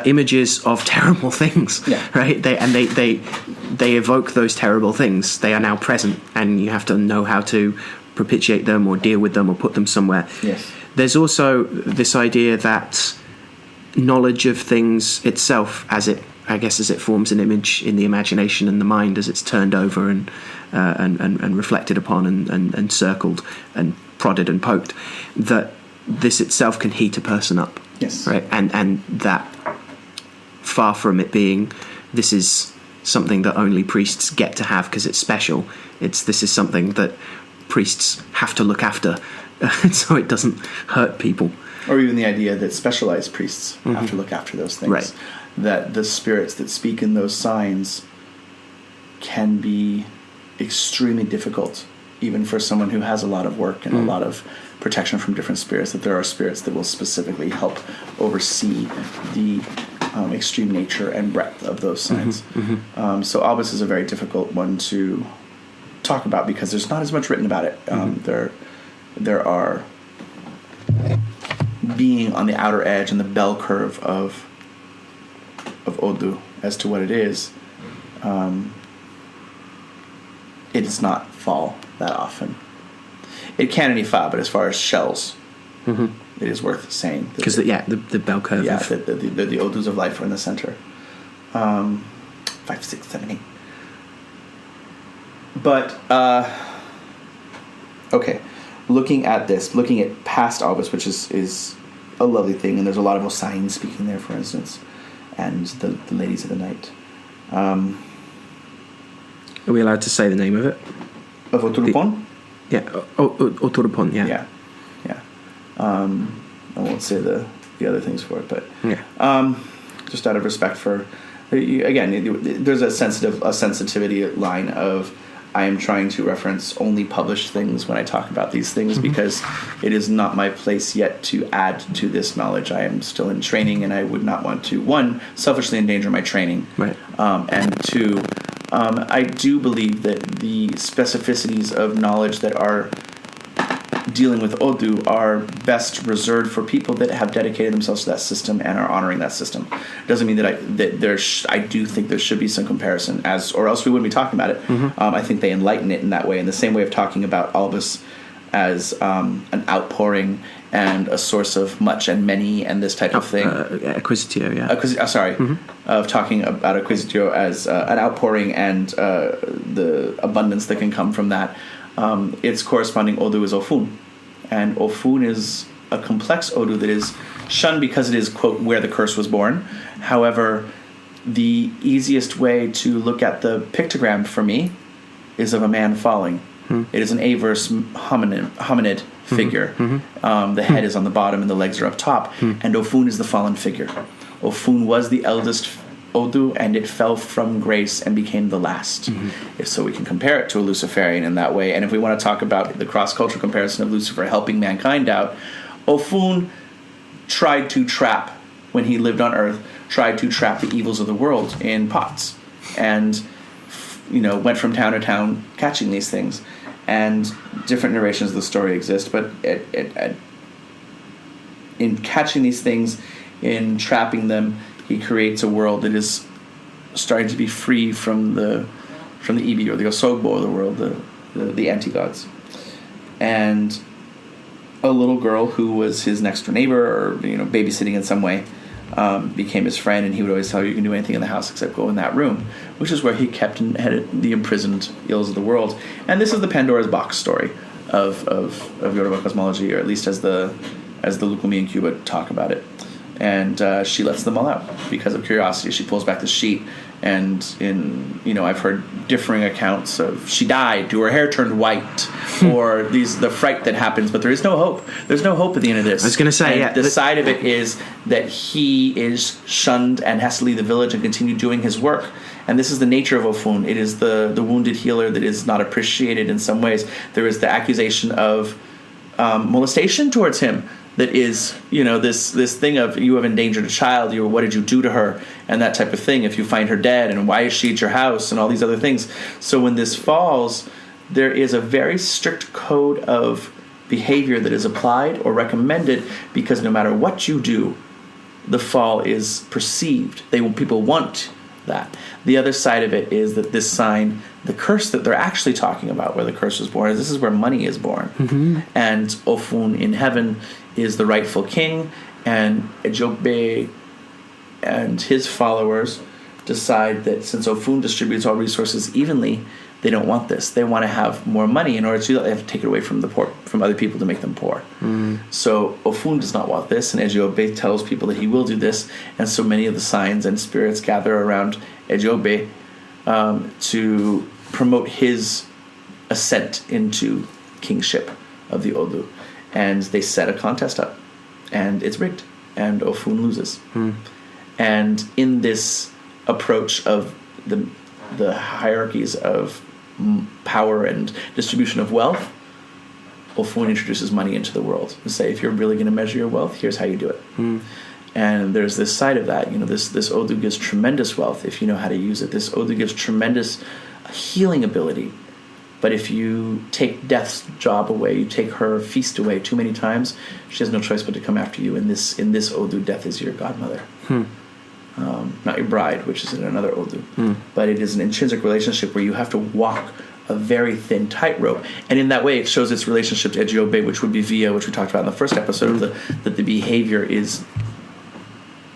images of terrible things, right? They evoke those terrible things. They are now present, and you have to know how to propitiate them or deal with them or put them somewhere. Yes. There's also this idea that knowledge of things itself, as it forms an image in the imagination and the mind, as it's turned over and reflected upon and circled and prodded and poked, that this itself can heat a person up. Yes. Right. And that, far from it being this is something that only priests get to have because it's special, this is something that priests have to look after so it doesn't hurt people. Or even the idea that specialized priests have to look after those things. Right. that the spirits that speak in those signs can be extremely difficult, even for someone who has a lot of work and a lot of protection from different spirits, that there are spirits that will specifically help oversee the extreme nature and breadth of those signs. So Albus is a very difficult one to talk about because there's not as much written about it. There are being on the outer edge and the bell curve of Odú as to what it is. It does not fall that often. It can in Ifa, but as far as shells, it is worth saying. Because the bell curve. Yeah, the Odus of life are in the center. 5, 6, 7, 8. But okay, looking at past Albus, which is a lovely thing, and there's a lot of Osain speaking there, for instance, and the ladies of the night. Are we allowed to say the name of it? Of Odú Ofún? Yeah, Odú Ofún, yeah. Yeah. I won't say the other things for it, but just out of respect for, again, there's a sensitivity line of I am trying to reference only published things when I talk about these things because it is not my place yet to add to this knowledge. I am still in training, and I would not want to, one, selfishly endanger my training, right. And two, I do believe that the specificities of knowledge that are dealing with Odú are best reserved for people that have dedicated themselves to that system and are honoring that system. Doesn't mean that I do think there should be some comparison, or else we wouldn't be talking about it. I think they enlighten it in that way, in the same way of talking about Albus as an outpouring and a source of much and many and this type of thing. Acquisitio, yeah. Of talking about Acquisitio as an outpouring and the abundance that can come from that. Its corresponding Odú is Ofún. And Ofún is a complex Odú that is shunned because it is, quote, where the curse was born. However, the easiest way to look at the pictogram for me is of a man falling. It is an averse hominid figure. The head is on the bottom and the legs are up top. And Ofún is the fallen figure. Ofún was the eldest Odú, and it fell from grace and became the last. If so, we can compare it to a Luciferian in that way. And if we want to talk about the cross-cultural comparison of Lucifer helping mankind out, Ofún tried to trap, when he lived on Earth, tried to trap the evils of the world in pots, and went from town to town catching these things. And different narrations of the story exist, but in catching these things, in trapping them, he creates a world that is starting to be free from the Ibi, or the Osogbo of the world, the anti-gods. And a little girl who was his next door neighbor, or babysitting in some way, became his friend, and he would always tell her, you can do anything in the house except go in that room, which is where he kept and had the imprisoned ills of the world. And this is the Pandora's box story of Yoruba cosmology, or at least as the Lukumi and Cuba talk about it. And she lets them all out because of curiosity. She pulls back the sheet, and I've heard differing accounts of she died, or her hair turned white, or the fright that happens. But there is no hope. There's no hope at the end of this. I was going to say, the side of it is that he is shunned and has to leave the village and continue doing his work. And this is the nature of Ofún. It is the wounded healer that is not appreciated in some ways. There is the accusation of molestation towards him. That is, this thing of, you have endangered a child, what did you do to her, and that type of thing, if you find her dead, and why is she at your house, and all these other things. So when this falls, there is a very strict code of behavior that is applied or recommended, because no matter what you do, the fall is perceived. People want that. The other side of it is that this sign, the curse that they're actually talking about, where the curse was born, this is where money is born. And Ofún in heaven is the rightful king, and Ejobe and his followers decide that since Ofún distributes all resources evenly, they don't want this. They want to have more money. In order to do that, they have to take it away from the poor, from other people, to make them poor. So Ofún does not want this, and Ejobe tells people that he will do this, and so many of the signs and spirits gather around Ejobe to promote his ascent into kingship of the Odú. And they set a contest up, and it's rigged, and Ofún loses. And in this approach of the hierarchies of power and distribution of wealth, Ofún introduces money into the world and say, if you're really going to measure your wealth, here's how you do it. And there's this side of that, this Odú gives tremendous wealth if you know how to use it. This Odú gives tremendous healing ability. But if you take Death's job away, you take her feast away too many times, she has no choice but to come after you. In this Odú, Death is your godmother. Not your bride, which is in another Odú. But it is an intrinsic relationship where you have to walk a very thin tightrope. And in that way, it shows its relationship to Ejiobe, which would be Via, which we talked about in the first episode, that the behavior is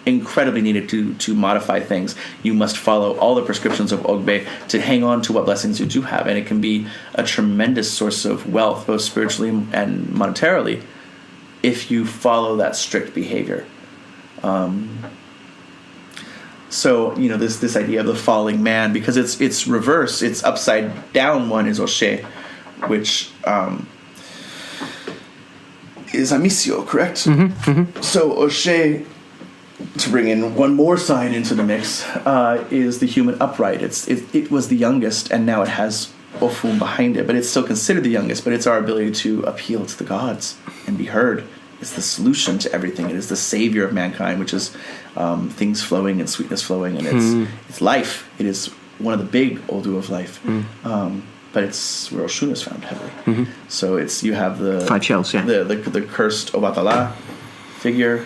incredibly needed to modify things. You must follow all the prescriptions of Ogbe to hang on to what blessings you do have. And it can be a tremendous source of wealth, both spiritually and monetarily, if you follow that strict behavior. So, this idea of the falling man, because it's reverse, it's upside down one is Oshe, which is Amicio, correct? So Oshe, to bring in one more sign into the mix, is the human upright. It was the youngest, and now it has Ofún behind it, but it's still considered the youngest, but it's our ability to appeal to the gods and be heard. It's the solution to everything. It is the savior of mankind, which is things flowing and sweetness flowing, and it's life. It is one of the big Odú of life, but it's where Oshun is found heavily. So you have the 5 shells, the cursed Obatala figure,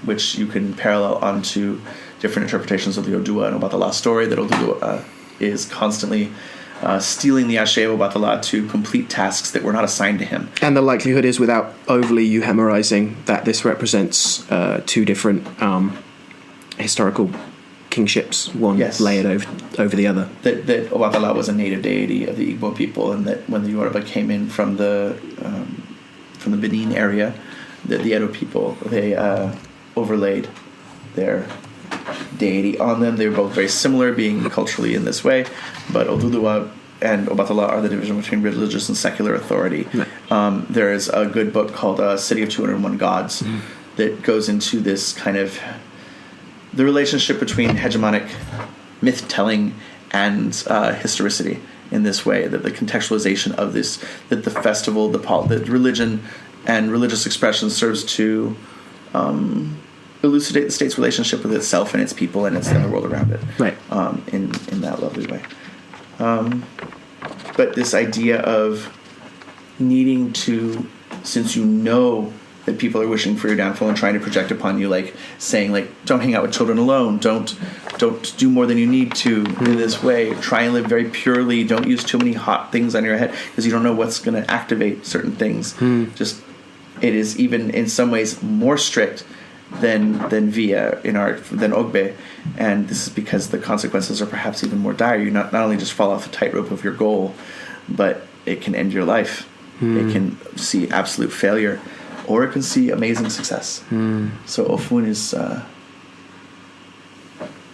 which you can parallel onto different interpretations of the Odua and Obatala story. That Odua is constantly stealing the Ashe of Obatala to complete tasks that were not assigned to him. And the likelihood is, without overly euhemerizing, that this represents 2 different historical kingships, one layered over the other. That Obatala was a native deity of the Igbo people, and that when the Yoruba came in from the Benin area, the Edo people, they overlaid their deity on them. They were both very similar, being culturally in this way, but Oduduwa and Obatala are the division between religious and secular authority. There is a good book called City of 201 Gods that goes into this kind of the relationship between hegemonic myth-telling and historicity in this way, that the contextualization of this, that the festival, the religion and religious expression serves to elucidate the state's relationship with itself and its people and the world around it, in that lovely way. But this idea of needing to, since you know that people are wishing for your downfall and trying to project upon you, like saying, like, don't hang out with children alone, don't do more than you need to in this way, try and live very purely, don't use too many hot things on your head because you don't know what's going to activate certain things. Just, it is even in some ways more strict than Via than Ogbe, and this is because the consequences are perhaps even more dire. You not only just fall off the tightrope of your goal, but it can end your life. It can see absolute failure, or it can see amazing success. So Ofún is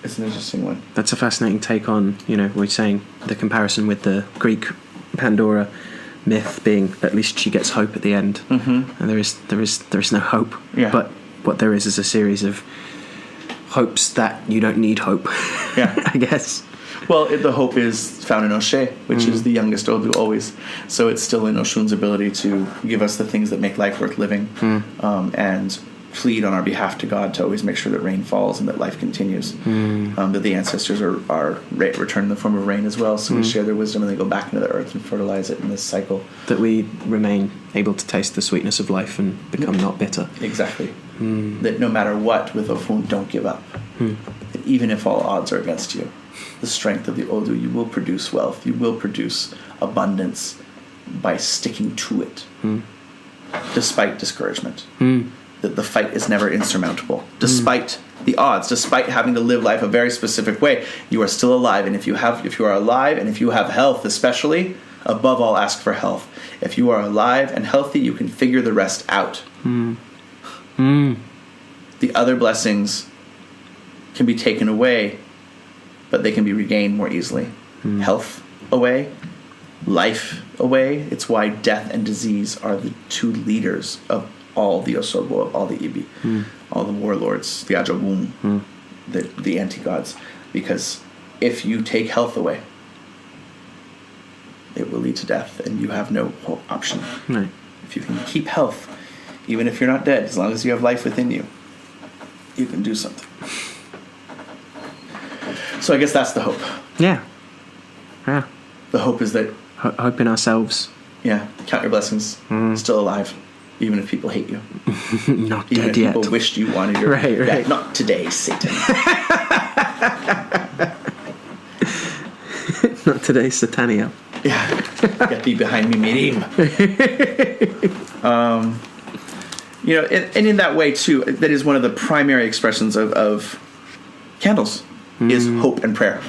it's an interesting one. That's a fascinating take on, we're saying the comparison with the Greek Pandora myth being at least she gets hope at the end, and there is no hope. But what there is a series of hopes that you don't need hope. I guess. Well, the hope is found in Oshe, which is the youngest Odú always. So it's still in Oshun's ability to give us the things that make life worth living, and plead on our behalf to God to always make sure that rain falls and that life continues. That the ancestors are returned in the form of rain as well, so we share their wisdom and they go back into the earth and fertilize it in this cycle. That we remain able to taste the sweetness of life and become not bitter. Exactly. That no matter what, with Ofún, don't give up. That even if all odds are against you, the strength of the Odú, you will produce wealth, you will produce abundance by sticking to it, despite discouragement. That the fight is never insurmountable. Despite the odds, despite having to live life a very specific way, you are still alive. And if you are alive and if you have health especially, above all ask for health. If you are alive and healthy, you can figure the rest out. The other blessings can be taken away, but they can be regained more easily. Health away, life away. It's why death and disease are the 2 leaders of all the Osogbo, of all the Ibi, all the warlords, the Ajogun. the anti-gods, because if you take health away, it will lead to death, and you have no option. Right. If you can keep health, even if you're not dead, as long as you have life within you, you can do something. So I guess that's the hope. Yeah. Yeah. The hope is that, Hope in ourselves. yeah, count your blessings, still alive, even if people hate you. Not Even dead if people yet. wished you wanted your... Right. Yeah, not today, Satan. Not today, Satania. Yeah, get thee behind me, Mirim. And in that way too, that is one of the primary expressions of candles, is hope and prayer,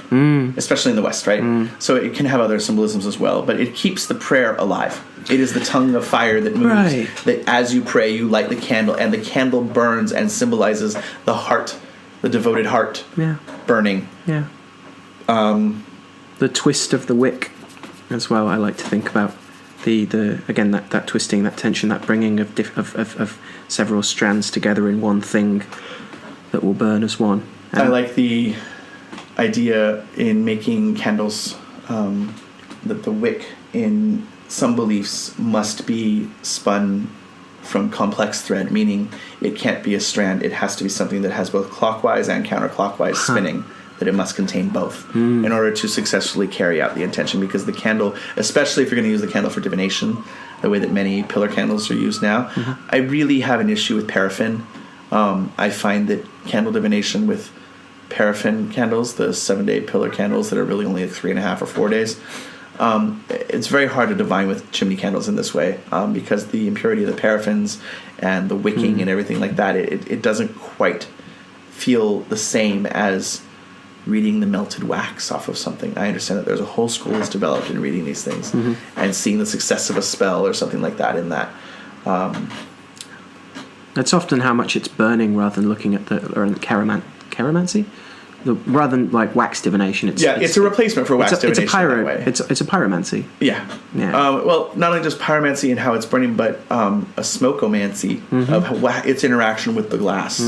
especially in the West, right? So it can have other symbolisms as well, but it keeps the prayer alive. It is the tongue of fire that moves. Right. That as you pray, you light the candle, and the candle burns and symbolizes the heart, the devoted heart, Yeah. burning. Yeah. The twist of the wick as well, I like to think about. The again, that twisting, that tension, that bringing of several strands together in one thing that will burn as one. I like the idea in making candles that the wick in some beliefs must be spun from complex thread, meaning it can't be a strand. It has to be something that has both clockwise and counterclockwise spinning, that it must contain both in order to successfully carry out the intention, because the candle, especially if you're going to use the candle for divination, the way that many pillar candles are used now, I really have an issue with paraffin. I find that candle divination with paraffin candles, the 7-day pillar candles that are really only 3.5 or 4 days, it's very hard to divine with chimney candles in this way, because the impurity of the paraffins and the wicking and everything like that, it doesn't quite feel the same as reading the melted wax off of something. I understand that there's a whole school that's developed in reading these things and seeing the success of a spell or something like that in that. That's often how much it's burning, rather than looking at the chiromancy. Rather than like wax divination, it's a replacement for wax divination. It's a pyromancy. Yeah. Well, not only just pyromancy and how it's burning, but a smokeomancy of its interaction with the glass.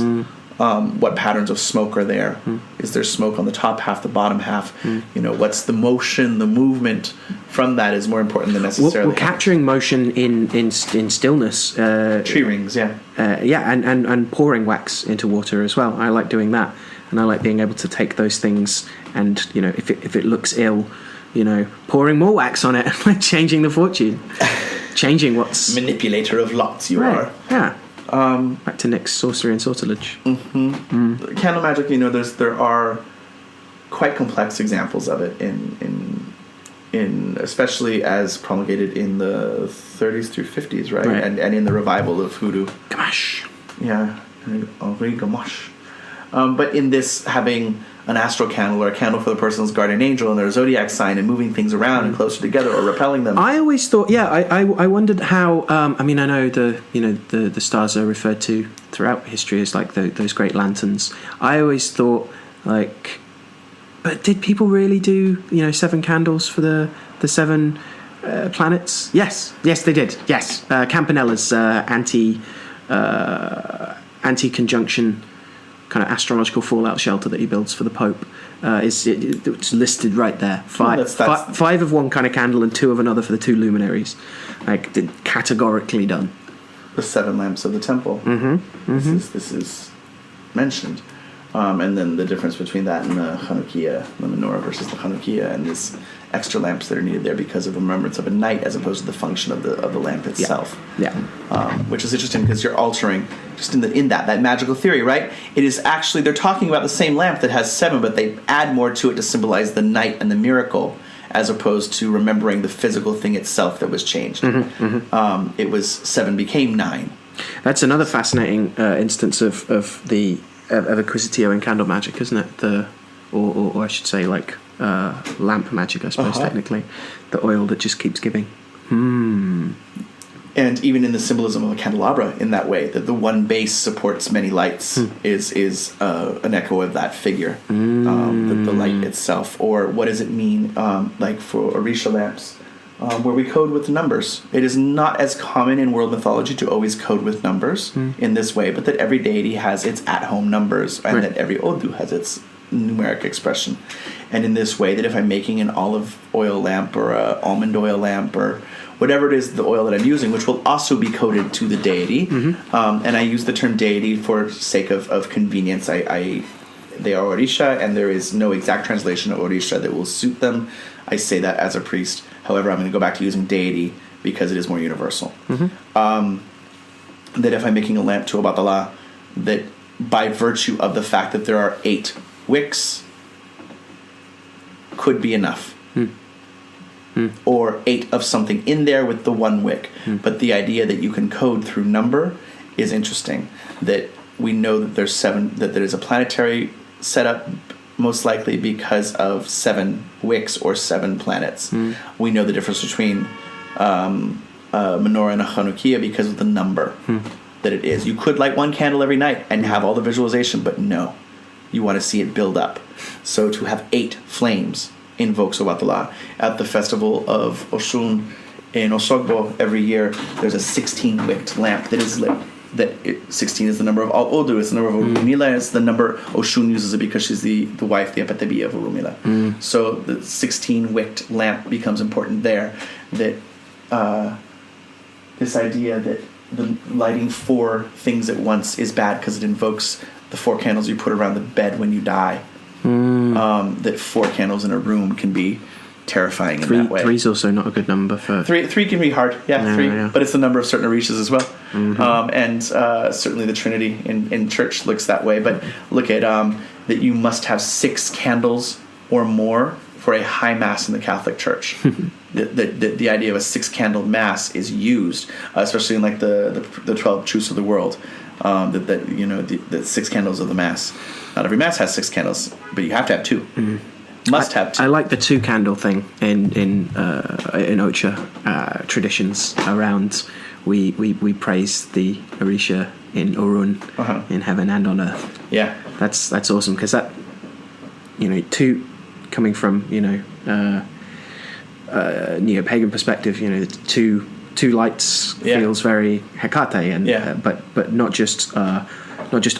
What patterns of smoke are there? Is there smoke on the top half, the bottom half? What's the motion, the movement from that is more important than necessarily. Well, capturing motion in stillness. Tree rings, and pouring wax into water as well. I like doing that, and I like being able to take those things and if it looks ill, pouring more wax on it, like changing the fortune, changing what's manipulator of lots. You are. Yeah. Back to Nick's sorcery and sortilege. Candle magic, there are quite complex examples of it in especially as promulgated in the 30s through 50s, right? And in the revival of hoodoo. Gamash. Yeah, Henri Gamache. But in this, having an astral candle or a candle for the person's guardian angel and their zodiac sign and moving things around and closer together or repelling them. I always thought, I wondered how. I know the stars are referred to throughout history as like those great lanterns. I always thought but did people really do 7 candles for the 7 planets? Yes, they did. Yes, Campanella's anti-conjunction kind of astrological fallout shelter that he builds for the Pope it's listed right there. Five of one kind of candle and 2 of another for the 2 luminaries, categorically done. The 7 lamps of the temple. This is mentioned, and then the difference between that and the Hanukkah, the menorah versus the Hanukkah, and this extra lamps that are needed there because of remembrance of a night as opposed to the function of the lamp itself. Which is interesting because you're altering just in that magical theory, right? It is actually, they're talking about the same lamp that has 7, but they add more to it to symbolize the night and the miracle, as opposed to remembering the physical thing itself that was changed. It was 7 became 9. That's another fascinating instance of Acquisitio and candle magic, isn't it? Or I should say, lamp magic, I suppose, technically. The oil that just keeps giving. And even in the symbolism of a candelabra, in that way, that the one base supports many lights, is an echo of that figure, the light itself. Or what does it mean, for Orisha lamps? where we code with numbers. It is not as common in world mythology to always code with numbers in this way, but that every deity has its at-home numbers, and that every Odú has its numeric expression. And in this way, that if I'm making an olive oil lamp or a almond oil lamp or whatever it is, the oil that I'm using, which will also be coded to the deity, and I use the term deity for sake of convenience. They are Orisha, and there is no exact translation of Orisha that will suit them. I say that as a priest. However, I'm going to go back to using deity because it is more universal. That if I'm making a lamp to Obatala, that by virtue of the fact that there are 8 wicks, could be enough. Or 8 of something in there with the 1 wick. But the idea that you can code through number is interesting. That we know that there's 7, that there is a planetary setup, most likely because of 7 wicks or 7 planets. We know the difference between menorah and a Chanukiah because of the number that it is. You could light 1 candle every night and have all the visualization, but no. You want to see it build up. So to have 8 flames invokes Obatala. At the festival of Oshun in Osogbo every year, there's a 16-wicked lamp that is lit. 16 is the number of all Odú, it's the number of Orunmila, and it's the number Oshun uses it because she's the wife, the Apatebi of Orunmila. So the 16-wicked lamp becomes important there. That this idea that the lighting 4 things at once is bad because it invokes the 4 candles you put around the bed when you die. That 4 candles in a room can be terrifying in that way. 3's also not a good number for... 3 can be hard, 3. Yeah. But it's the number of certain Orishas as well. And certainly the Trinity in church looks that way. But look at that you must have 6 candles or more for a high mass in the Catholic Church. The idea of a 6-candle mass is used, especially in like the 12 truths of the world. The 6 candles of the mass. Not every mass has 6 candles, but you have to have 2. Must have 2. I like the 2-candle thing in Ocha traditions around. We praise the Orisha in Orun, in heaven and on earth. Yeah, that's awesome because that 2 coming from neo-pagan perspective, two lights feels very Hecate, and but not just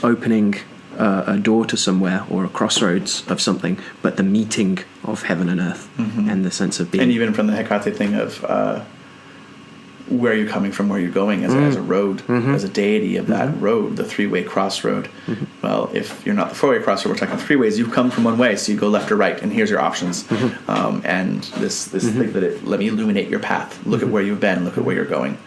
opening a door to somewhere or a crossroads of something, but the meeting of heaven and earth, and the sense of being. And even from the Hecate thing of where you're coming from, where you're going as a road, as a deity of that road, the 3-way crossroad. Well, if you're not the 4-way crossroad, we're talking 3 ways. You've come from 1 way, so you go left or right, and here's your options. And this thing that let me illuminate your path. Look at where you've been. Look at where you're going.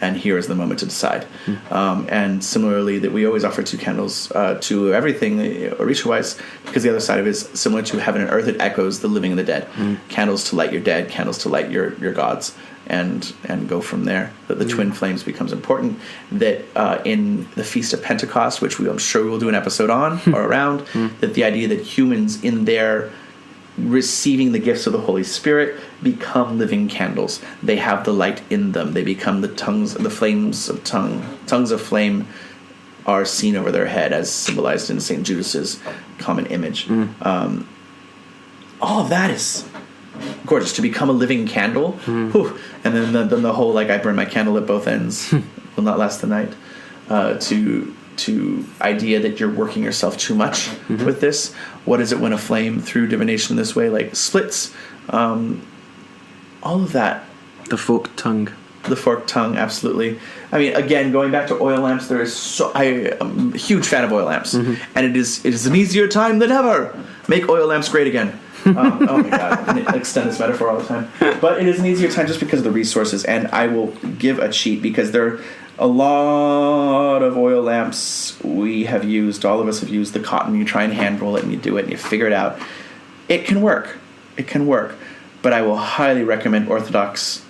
And here is the moment to decide. And similarly, that we always offer 2 candles to everything, Orisha-wise, because the other side of it is similar to heaven and earth. It echoes the living and the dead. Candles to light your dead. Candles to light your gods. And go from there. That the twin flames becomes important. That in the Feast of Pentecost, which I'm sure we'll do an episode on or around, that the idea that humans in their receiving the gifts of the Holy Spirit become living candles. They have the light in them. They become the flames of tongues of flame are seen over their head, as symbolized in St. Judas's common image. All of that is gorgeous. To become a living candle, whew, and then the whole I burn my candle at both ends will not last the night. To idea that you're working yourself too much with this. What is it when a flame through divination this way splits? All of that. The forked tongue. The forked tongue, absolutely. I mean, again, going back to oil lamps, I am a huge fan of oil lamps, and it is an easier time than ever. Make oil lamps great again. Oh my god, I extend this metaphor all the time. But it is an easier time just because of the resources, and I will give a cheat because there are a lot of oil lamps we have used. All of us have used the cotton. You try and hand roll it and you do it and you figure it out. It can work. But I will highly recommend Orthodox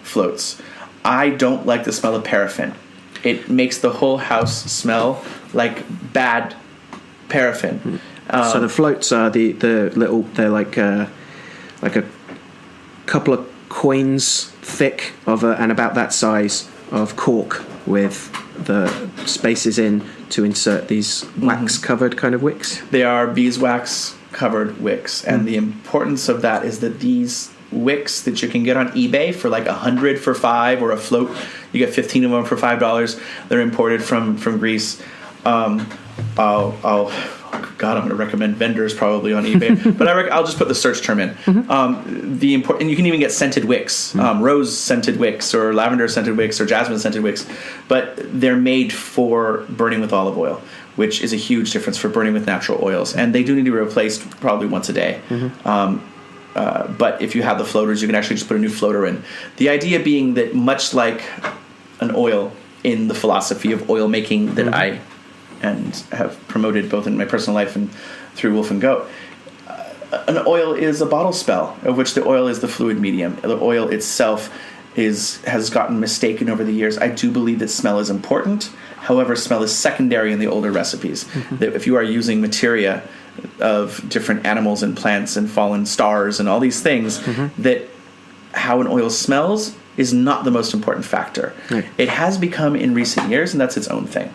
floats. I don't like the smell of paraffin. It makes the whole house smell like bad paraffin. So the floats are the little, they're like a couple of coins thick and about that size of cork with the spaces in to insert these wax covered kind of wicks. They are beeswax covered wicks, and the importance of that is that these wicks that you can get on eBay for like 100 for $5, or a float. You get 15 of them for $5. They're imported from Greece. God, I'm going to recommend vendors probably on eBay, but I'll just put the search term in. And you can even get scented wicks, rose scented wicks, or lavender scented wicks, or jasmine scented wicks, but they're made for burning with olive oil, which is a huge difference for burning with natural oils, and they do need to be replaced probably once a day. But if you have the floaters, you can actually just put a new floater in. The idea being that, much like an oil in the philosophy of oil making that I and have promoted both in my personal life and through Wolf and Goat, an oil is a bottle spell, of which the oil is the fluid medium. The oil itself has gotten mistaken over the years. I do believe that smell is important. However, smell is secondary in the older recipes. That if you are using materia of different animals and plants and fallen stars and all these things, that how an oil smells is not the most important factor. Right. It has become in recent years, and that's its own thing.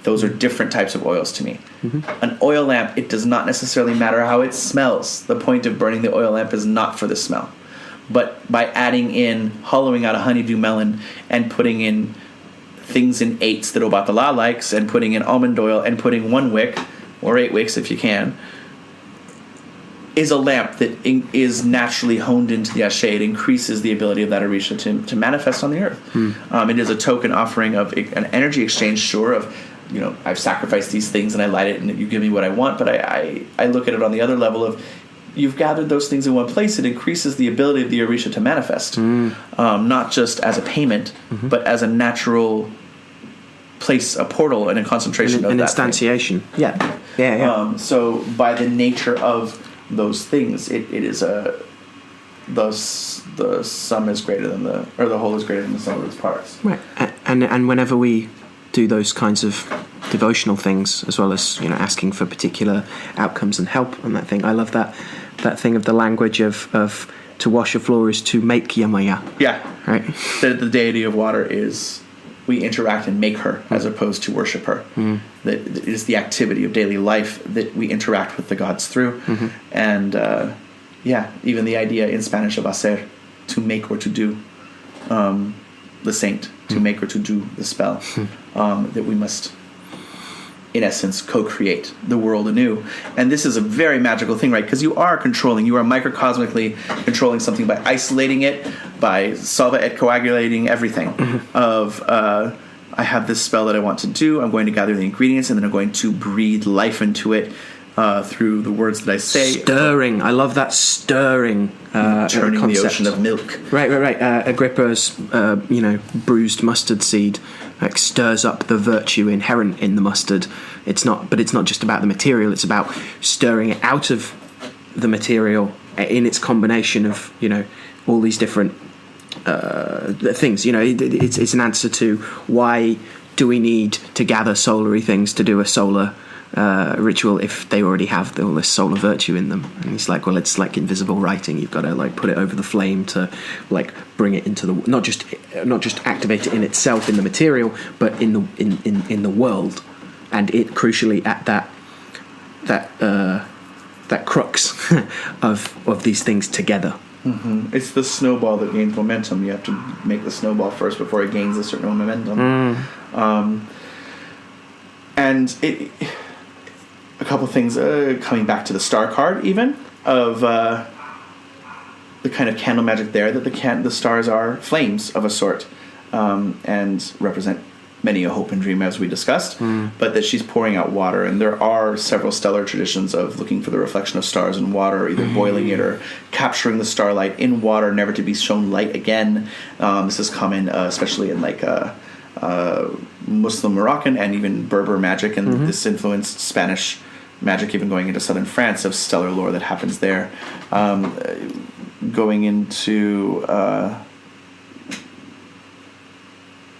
Those are different types of oils to me. An oil lamp, it does not necessarily matter how it smells. The point of burning the oil lamp is not for the smell. But by adding in, hollowing out a honeydew melon and putting in things in 8s that Obatala likes, and putting in almond oil and putting 1 wick, or 8 wicks if you can, is a lamp that is naturally honed into the ashe. It increases the ability of that orisha to manifest on the earth. It is a token offering of an energy exchange, sure, of, I've sacrificed these things and I light it and you give me what I want, but I look at it on the other level of, you've gathered those things in one place. It increases the ability of the orisha to manifest, not just as a payment, but as a natural place, a portal, and a concentration of an that instantiation. thing. Yeah. So by the nature of those things, it is the sum is greater than the whole is greater than the sum of its parts. Right. And whenever we do those kinds of devotional things, as well as asking for particular outcomes and help on that thing, I love that thing of the language of to wash a floor is to make Yamaya. Yeah. Right. The deity of water is, we interact and make her as opposed to worship her. That it is the activity of daily life that we interact with the gods through. And even the idea in Spanish of hacer, to make or to do, the saint, to make or to do the spell, that we must, in essence, co-create the world anew. And this is a very magical thing, right? Because you are microcosmically controlling something by isolating it, by solva et coagulating everything. I have this spell that I want to do, I'm going to gather the ingredients, and then I'm going to breathe life into it through the words that I say. Stirring. I love that stirring turning concept. The ocean of milk. Right. Agrippa's, bruised mustard seed stirs up the virtue inherent in the mustard. It's not just about the material. It's about stirring it out of the material in its combination of all these different things. It's an answer to why do we need to gather solary things to do a solar ritual if they already have all this solar virtue in them. And he's like, well, it's like invisible writing. You've got to put it over the flame to bring it into the not just activate it in itself in the material, but in the world, and it crucially at that crux of these things together. It's the snowball that gains momentum. You have to make the snowball first before it gains a certain momentum. And a couple things coming back to the star card, even of the kind of candle magic there, that the stars are flames of a sort, and represent many a hope and dream, as we discussed, but that she's pouring out water. And there are several stellar traditions of looking for the reflection of stars in water, either boiling it or capturing the starlight in water, never to be shown light again. This is common, especially in Muslim Moroccan and even Berber magic, and this influenced Spanish magic, even going into southern France, of stellar lore that happens there. Going into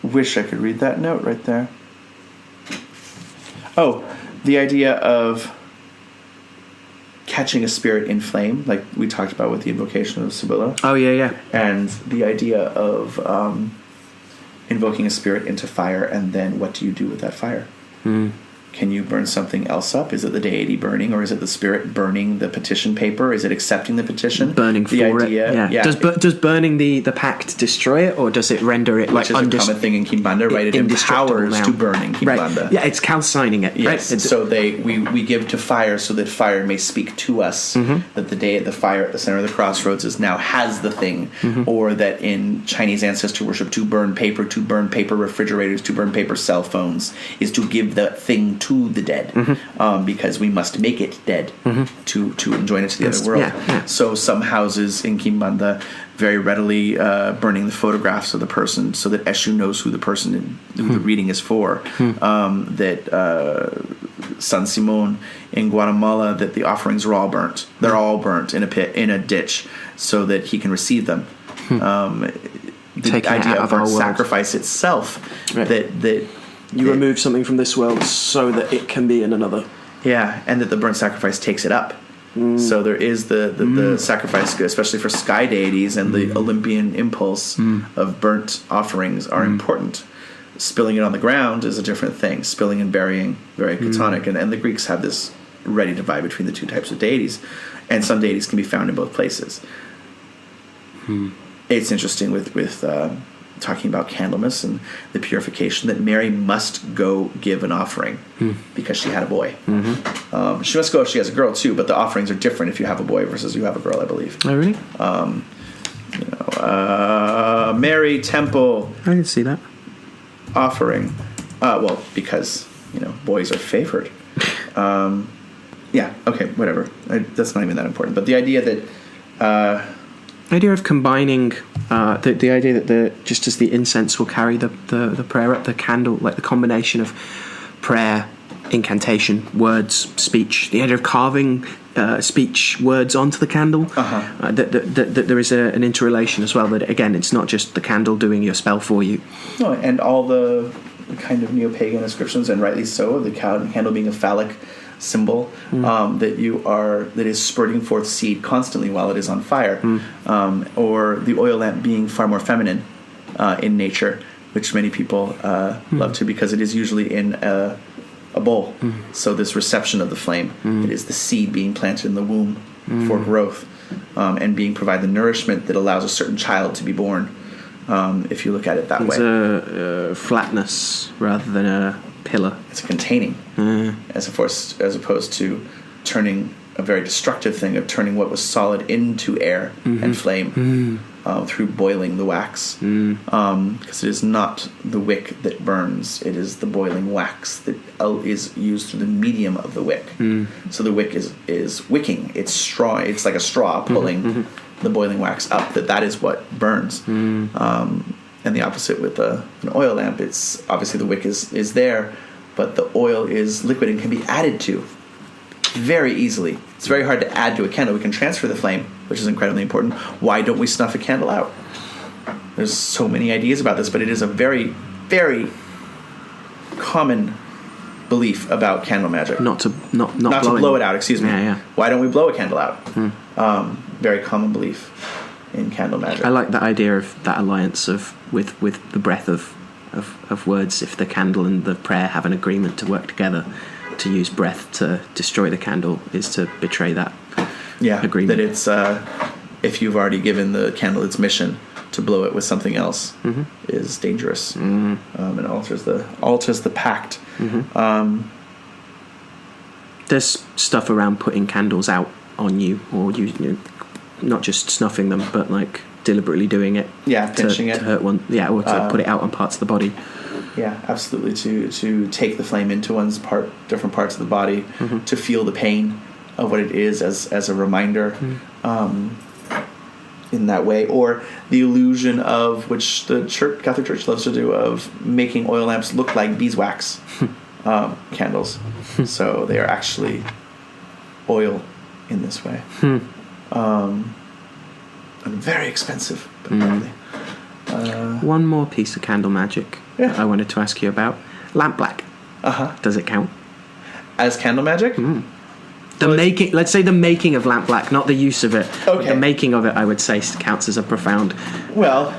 wish I could read that note right there. Oh, the idea of catching a spirit in flame, like we talked about with the invocation of Sibylla. Oh, yeah. And the idea of invoking a spirit into fire, and then what do you do with that fire? can you burn something else up? Is it the deity burning, or is it the spirit burning the petition paper? Is it accepting the petition? Burning the for idea, it. Yeah. Does burning the pact destroy it, or does it render it which is a common thing in Kimbanda, right? It empowers now. to burn in Kimbanda. Right. Yeah, it's calcining it. Yes. Right? So we give to fire so that fire may speak to us. That the fire at the center of the crossroads has the thing, or that in Chinese ancestor worship, to burn paper refrigerators, to burn paper cell phones, is to give the thing to the dead, because we must make it dead to enjoin it to the other world. Yeah. So some houses in Kimbanda very readily burning the photographs of the person so that Exu knows who the person who the reading is for. That San Simon in Guatemala, that the offerings are all burnt. They're all burnt in a pit, in a ditch, so that he can receive them. The idea of our sacrifice itself, that you remove something from this world so that it can be in another. Yeah, and that the burnt sacrifice takes it up. So there is the sacrifice, especially for sky deities, and the Olympian impulse of burnt offerings are important. Spilling it on the ground is a different thing. Spilling and burying, very Platonic. And the Greeks have this ready divide between the two types of deities. And some deities can be found in both places. It's interesting with talking about Candlemas and the purification, that Mary must go give an offering because she had a boy. She must go if she has a girl too, but the offerings are different if you have a boy versus you have a girl, I believe. Oh, really? Mary Temple. I can see that. Offering. Well, because, boys are favored. Yeah, okay, whatever. That's not even that important. But the idea that... idea of combining the idea that just as the incense will carry the prayer up, the candle, like the combination of prayer, incantation, words, speech, the idea of carving speech words onto the candle, that there is an interrelation as well, that again it's not just the candle doing your spell for you. No, and all the kind of neo-pagan ascriptions, and rightly so, the candle being a phallic symbol, that is spurting forth seed constantly while it is on fire, or the oil lamp being far more feminine in nature, which many people love to, because it is usually in a bowl. So this reception of the flame, it is the seed being planted in the womb for growth, and being provided the nourishment that allows a certain child to be born, if you look at it that way. It's a flatness rather than a pillar. It's a containing, as opposed to turning a very destructive thing of turning what was solid into air and flame through boiling the wax. Because it is not the wick that burns, it is the boiling wax that is used through the medium of the wick. So the wick is wicking. It's straw. It's like a straw pulling the boiling wax up. That is what burns. And the opposite with an oil lamp, it's obviously the wick is there, but the oil is liquid and can be added to very easily. It's very hard to add to a candle. We can transfer the flame, which is incredibly important. Why don't we snuff a candle out? There's so many ideas about this, but it is a very, very common belief about candle magic. Not to blow it out. Excuse me. Yeah. Why don't we blow a candle out? Very common belief in candle magic. I like that idea of that alliance with the breath of words. If the candle and the prayer have an agreement to work together, to use breath to destroy the candle is to betray that agreement. That it's if you've already given the candle its mission, to blow it with something else is dangerous, and alters the pact. There's stuff around putting candles out on you, or you not just snuffing them, but like deliberately doing it. Yeah, pinching it to hurt one. Yeah, or to put it out on parts of the body. Yeah, absolutely. To take the flame into one's different parts of the body, to feel the pain of what it is as a reminder, in that way, or the illusion of which the Catholic Church loves to do, of making oil lamps look like beeswax candles, so they are actually oil in this way. And very expensive, but lovely. One more piece of candle magic I wanted to ask you about. Lamp black. Does it count? As candle magic? Let's say the making of lamp black, not the use of it. Okay. The making of it, I would say, counts as a profound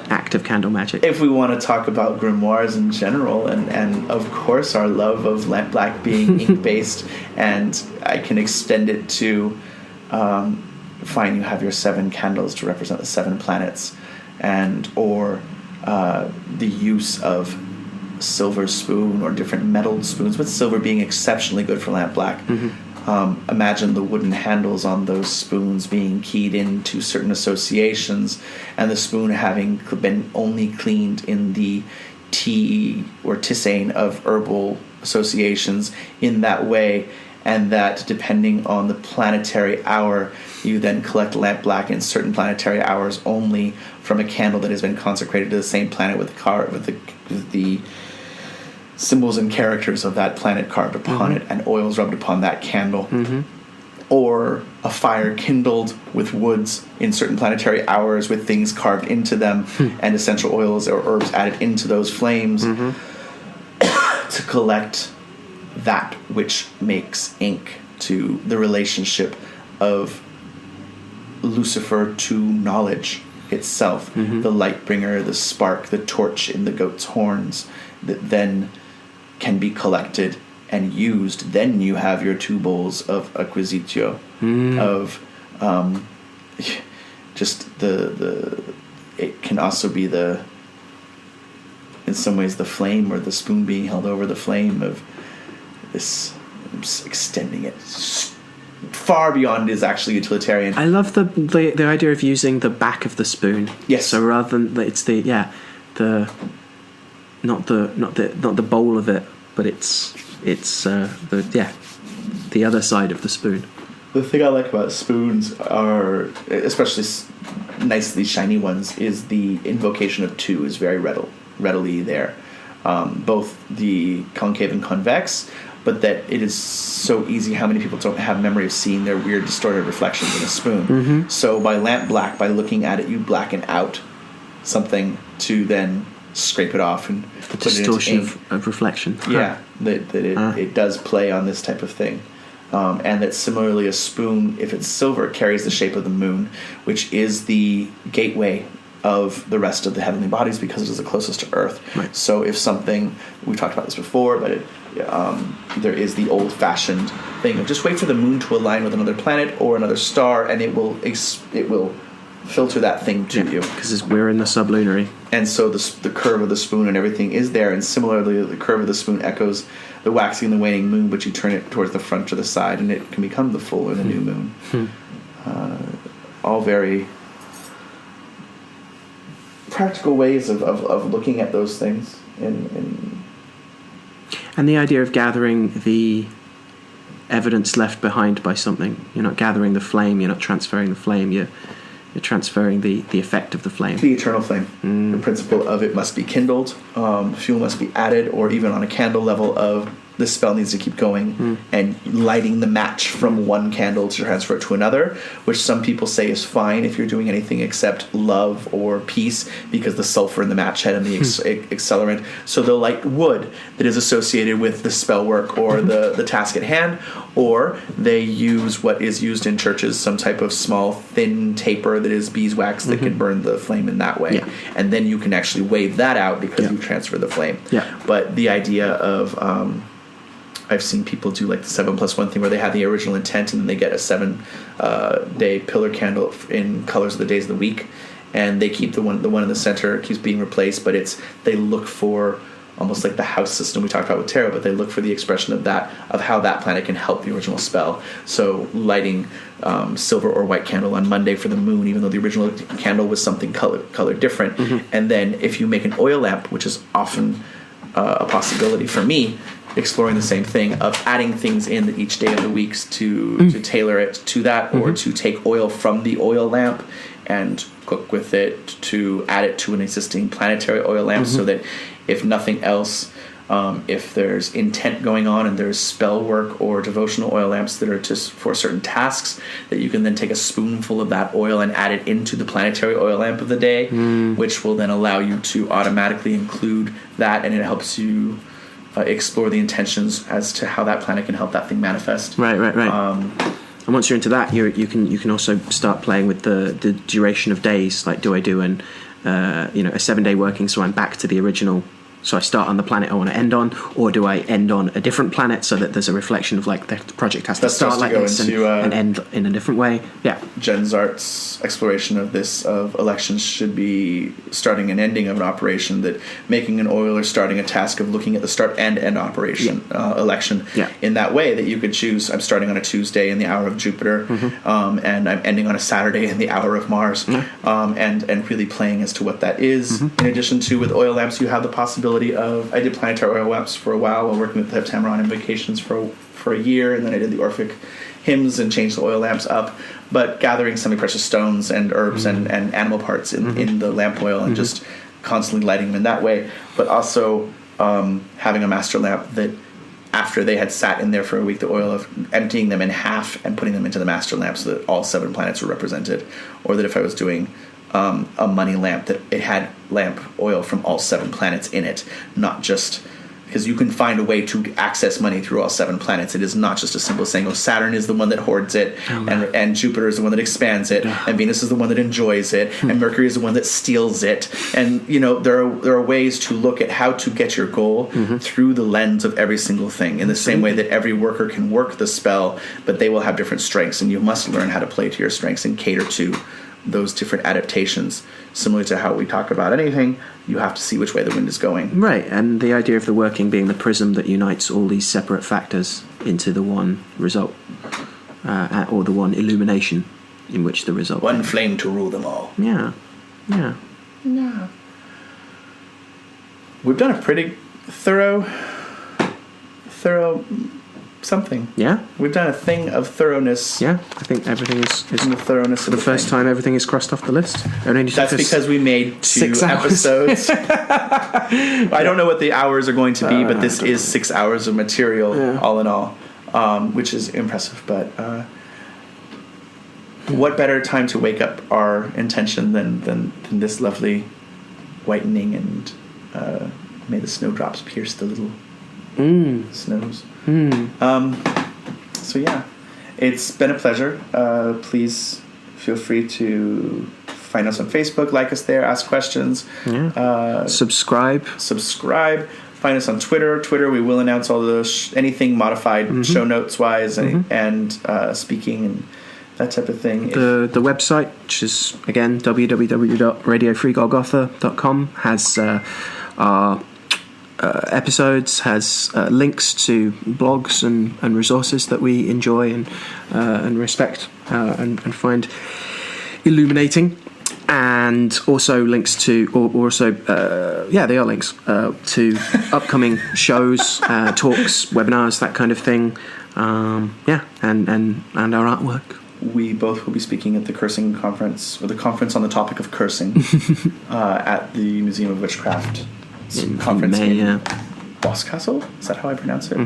act of candle magic. If we want to talk about grimoires in general, and of course our love of lamp black being ink based, and I can extend it to fine, you have your 7 candles to represent the 7 planets, or the use of silver spoon or different metalled spoons, with silver being exceptionally good for lamp black. Imagine the wooden handles on those spoons being keyed into certain associations, and the spoon having been only cleaned in the tea or tisane of herbal associations in that way, and that depending on the planetary hour, you then collect lamp black in certain planetary hours only from a candle that has been consecrated to the same planet with the symbols and characters of that planet carved upon it, and oils rubbed upon that candle. Or a fire kindled with woods in certain planetary hours with things carved into them, and essential oils or herbs added into those flames to collect that which makes ink, to the relationship of Lucifer to knowledge itself, the light bringer, the spark, the torch in the goat's horns, that then can be collected and used. Then you have your 2 bowls of Acquisitio, of just the it can also be in some ways the flame, or the spoon being held over the flame of this. I'm just extending it far beyond is actually utilitarian. I love the idea of using the back of the spoon. Yes. So rather than it's not the bowl of it, but it's the other side of the spoon. The thing I like about spoons are, especially nicely shiny ones, is the invocation of 2 is very readily there. Both the concave and convex, but that it is so easy how many people don't have memory of seeing their weird distorted reflections in a spoon. So by lamp black, by looking at it, you blacken out something to then scrape it off and The put distortion it into ink. of reflection. Yeah, it does play on this type of thing. And that similarly a spoon, if it's silver, carries the shape of the moon, which is the gateway of the rest of the heavenly bodies because it is the closest to Earth. Right. So if something, we talked about this before, but there is the old-fashioned thing of just wait for the moon to align with another planet or another star, and it will filter that thing to you. Because we're in the sublunary. And so the curve of the spoon and everything is there, and similarly the curve of the spoon echoes the waxing and the waning moon, but you turn it towards the front or the side, and it can become the full or the new moon. All very practical ways of looking at those things. And the idea of gathering the evidence left behind by something. You're not gathering the flame, you're not transferring the flame, you're transferring the effect of the flame. The eternal flame. The principle of it must be kindled, fuel must be added, or even on a candle level of the spell needs to keep going, and lighting the match from one candle to transfer it to another, which some people say is fine if you're doing anything except love or peace, because the sulfur in the match head and the accelerant. So they'll light wood that is associated with the spell work or the task at hand, or they use what is used in churches, some type of small thin taper that is beeswax that can burn the flame in that way. Yeah. And then you can actually wave that out because you transferred the flame. Yeah. But the idea of I've seen people do like the 7+1 thing where they have the original intent and then they get a 7-day pillar candle in colors of the days of the week, and they keep the one in the center keeps being replaced, but they look for almost like the house system we talked about with tarot, but they look for the expression of how that planet can help the original spell. So lighting silver or white candle on Monday for the moon, even though the original candle was something color different. And then if you make an oil lamp, which is often a possibility for me, exploring the same thing of adding things in each day of the weeks to tailor it to that, or to take oil from the oil lamp and cook with it, to add it to an existing planetary oil lamp, so that if nothing else, if there's intent going on and there's spell work or devotional oil lamps that are just for certain tasks, that you can then take a spoonful of that oil and add it into the planetary oil lamp of the day, which will then allow you to automatically include that, and it helps you explore the intentions as to how that planet can help that thing manifest. Right. And once you're into that, you can also start playing with the duration of days. Like, do I do a 7-day working, so I'm back to the original? So I start on the planet I want to end on, or do I end on a different planet so that there's a reflection of like the project has to start like this and end in a different way? Yeah. Jen Zart's exploration of this, of elections, should be starting and ending of an operation, that making an oil or starting a task of looking at the start and end operation election in that way, that you could choose, I'm starting on a Tuesday in the hour of Jupiter, and I'm ending on a Saturday in the hour of Mars, and really playing as to what that is. In addition to, with oil lamps, you have the possibility of, I did planetary oil lamps for a while working with the Heptameron Invocations for a year, and then I did the Orphic hymns and changed the oil lamps up, but gathering semi-precious stones and herbs and animal parts in the lamp oil, and just constantly lighting them in that way, but also having a master lamp that, after they had sat in there for a week, the oil, of emptying them in half and putting them into the master lamp so that all 7 planets were represented, or that if I was doing a money lamp, that it had lamp oil from all 7 planets in it, not just, because you can find a way to access money through all 7 planets. It is not just a simple saying, Saturn is the one that hoards it, and Jupiter is the one that expands it, and Venus is the one that enjoys it, and Mercury is the one that steals it. And there are ways to look at how to get your goal through the lens of every single thing, in the same way that every worker can work the spell, but they will have different strengths, and you must learn how to play to your strengths and cater to those different adaptations. Similar to how we talk about anything, you have to see which way the wind is going. Right, and the idea of the working being the prism that unites all these separate factors into the one result, or the one illumination in which the result. One flame to rule them all. Yeah. We've done a pretty thorough something. Yeah. We've done a thing of thoroughness. Yeah, I think everything is in the thoroughness for the first time. Everything is crossed off the list. That's because we made 6 episodes. I don't know what the hours are going to be, but this is 6 hours of material, all in all, which is impressive. But what better time to wake up our intention than this lovely whitening, and may the snowdrops pierce the little snows. So yeah, it's been a pleasure. Please feel free to find us on Facebook, like us there, ask questions, subscribe. Find us on Twitter. We will announce all the anything modified show notes wise, and speaking and that type of thing. The website, which is again www.radiofreegolgotha.com, has our episodes, has links to blogs and resources that we enjoy and respect and find illuminating, and also links to they are links to upcoming shows, talks, webinars, that kind of thing, and our artwork. We both will be speaking at the cursing conference, or the conference on the topic of cursing, at the Museum of Witchcraft conference in Boscastle. Is that how I pronounce it?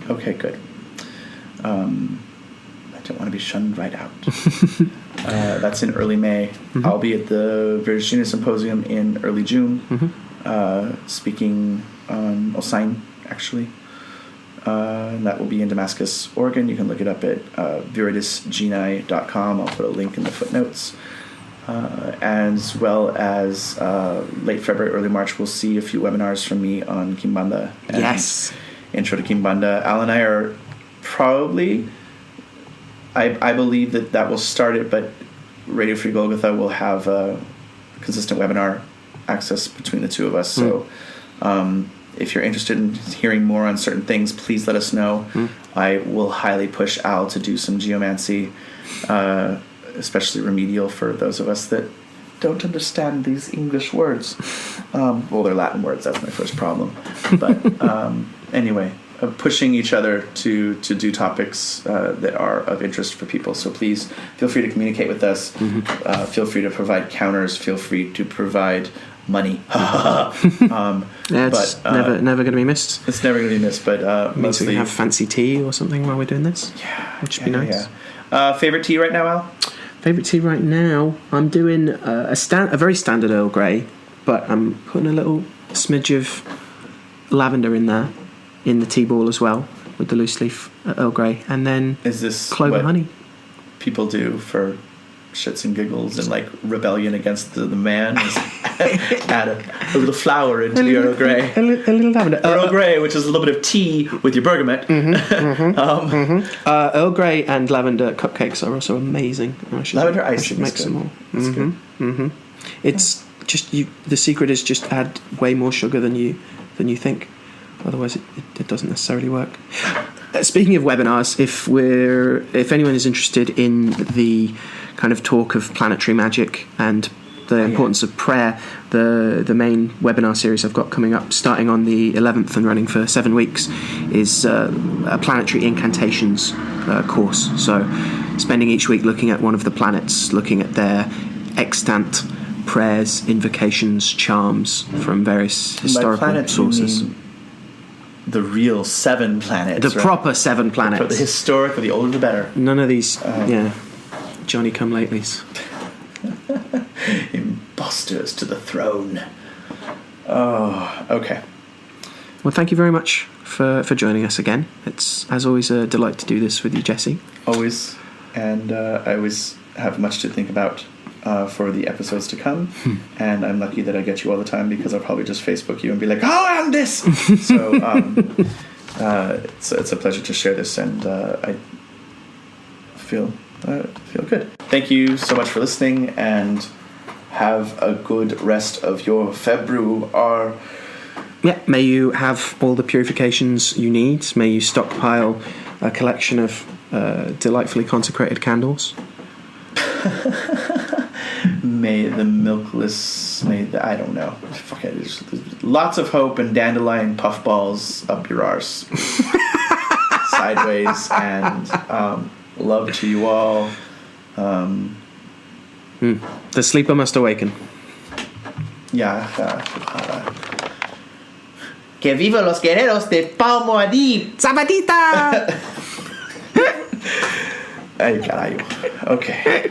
Okay, good. I don't want to be shunned right out. That's in early May. I'll be at the Virginia Symposium in early June, speaking on Osine, actually. And that will be in Damascus, Oregon. You can look it up at viridisgenii.com. I'll put a link in the footnotes. As well as late February, early March, we'll see a few webinars from me on Kimbanda. Yes. Intro to Kimbanda. Al and I are probably, I believe that will start it, but Radio Free Golgotha will have consistent webinar access between the two of us. So if you're interested in hearing more on certain things, please let us know. I will highly push Al to do some geomancy, especially remedial for those of us that don't understand these English words. Well, they're Latin words. That's my first problem. But anyway, pushing each other to do topics that are of interest for people. So please feel free to communicate with us. Feel free to provide counters. Feel free to provide money. It's never going to be missed. It's never going to be missed. But means we can have fancy tea or something while we're doing this. Yeah, which would be nice. Yeah. Favorite tea right now, Al? Favourite tea right now, I'm doing a very standard Earl Grey, but I'm putting a little smidge of lavender in there, in the tea ball as well, with the loose leaf Earl Grey, and then is this clove and honey. people do for shits and giggles and like rebellion against the man is add a little flour into the Earl Grey. A little lavender. Earl Grey, which is a little bit of tea with your bergamot. Earl Grey and lavender cupcakes are also amazing. Lavender I icing should is make good. some more. That's good. It's just the secret is just add way more sugar than you think. Otherwise, it doesn't necessarily work. Speaking of webinars, if anyone is interested in the kind of talk of planetary magic and the importance of prayer, the main webinar series I've got coming up, starting on the 11th and running for 7 weeks, is a planetary incantations course. So, spending each week looking at one of the planets, looking at their extant prayers, invocations, charms from various historical By planets, sources. you mean the real 7 planets. The proper 7 planets. The historic, or the older the better. None of these, Johnny come latelys. Imposters to the throne. Oh, okay. Well, thank you very much for joining us again. It's, as always, a delight to do this with you, Jesse. Always. And I always have much to think about for the episodes to come. And I'm lucky that I get you all the time, because I'll probably just Facebook you and be like, oh, and this! So it's a pleasure to share this, and I feel good. Thank you so much for listening, and have a good rest of your February. Yeah, may you have all the purifications you need. May you stockpile a collection of delightfully consecrated candles. May the milkless, I don't know. Fuck it. There's lots of hope and dandelion puffballs up your arse. Sideways, and love to you all. The sleeper must awaken. Yeah. Que viva los guerreros de Palmo Adib! Zapatita! Ay, carajo. Okay.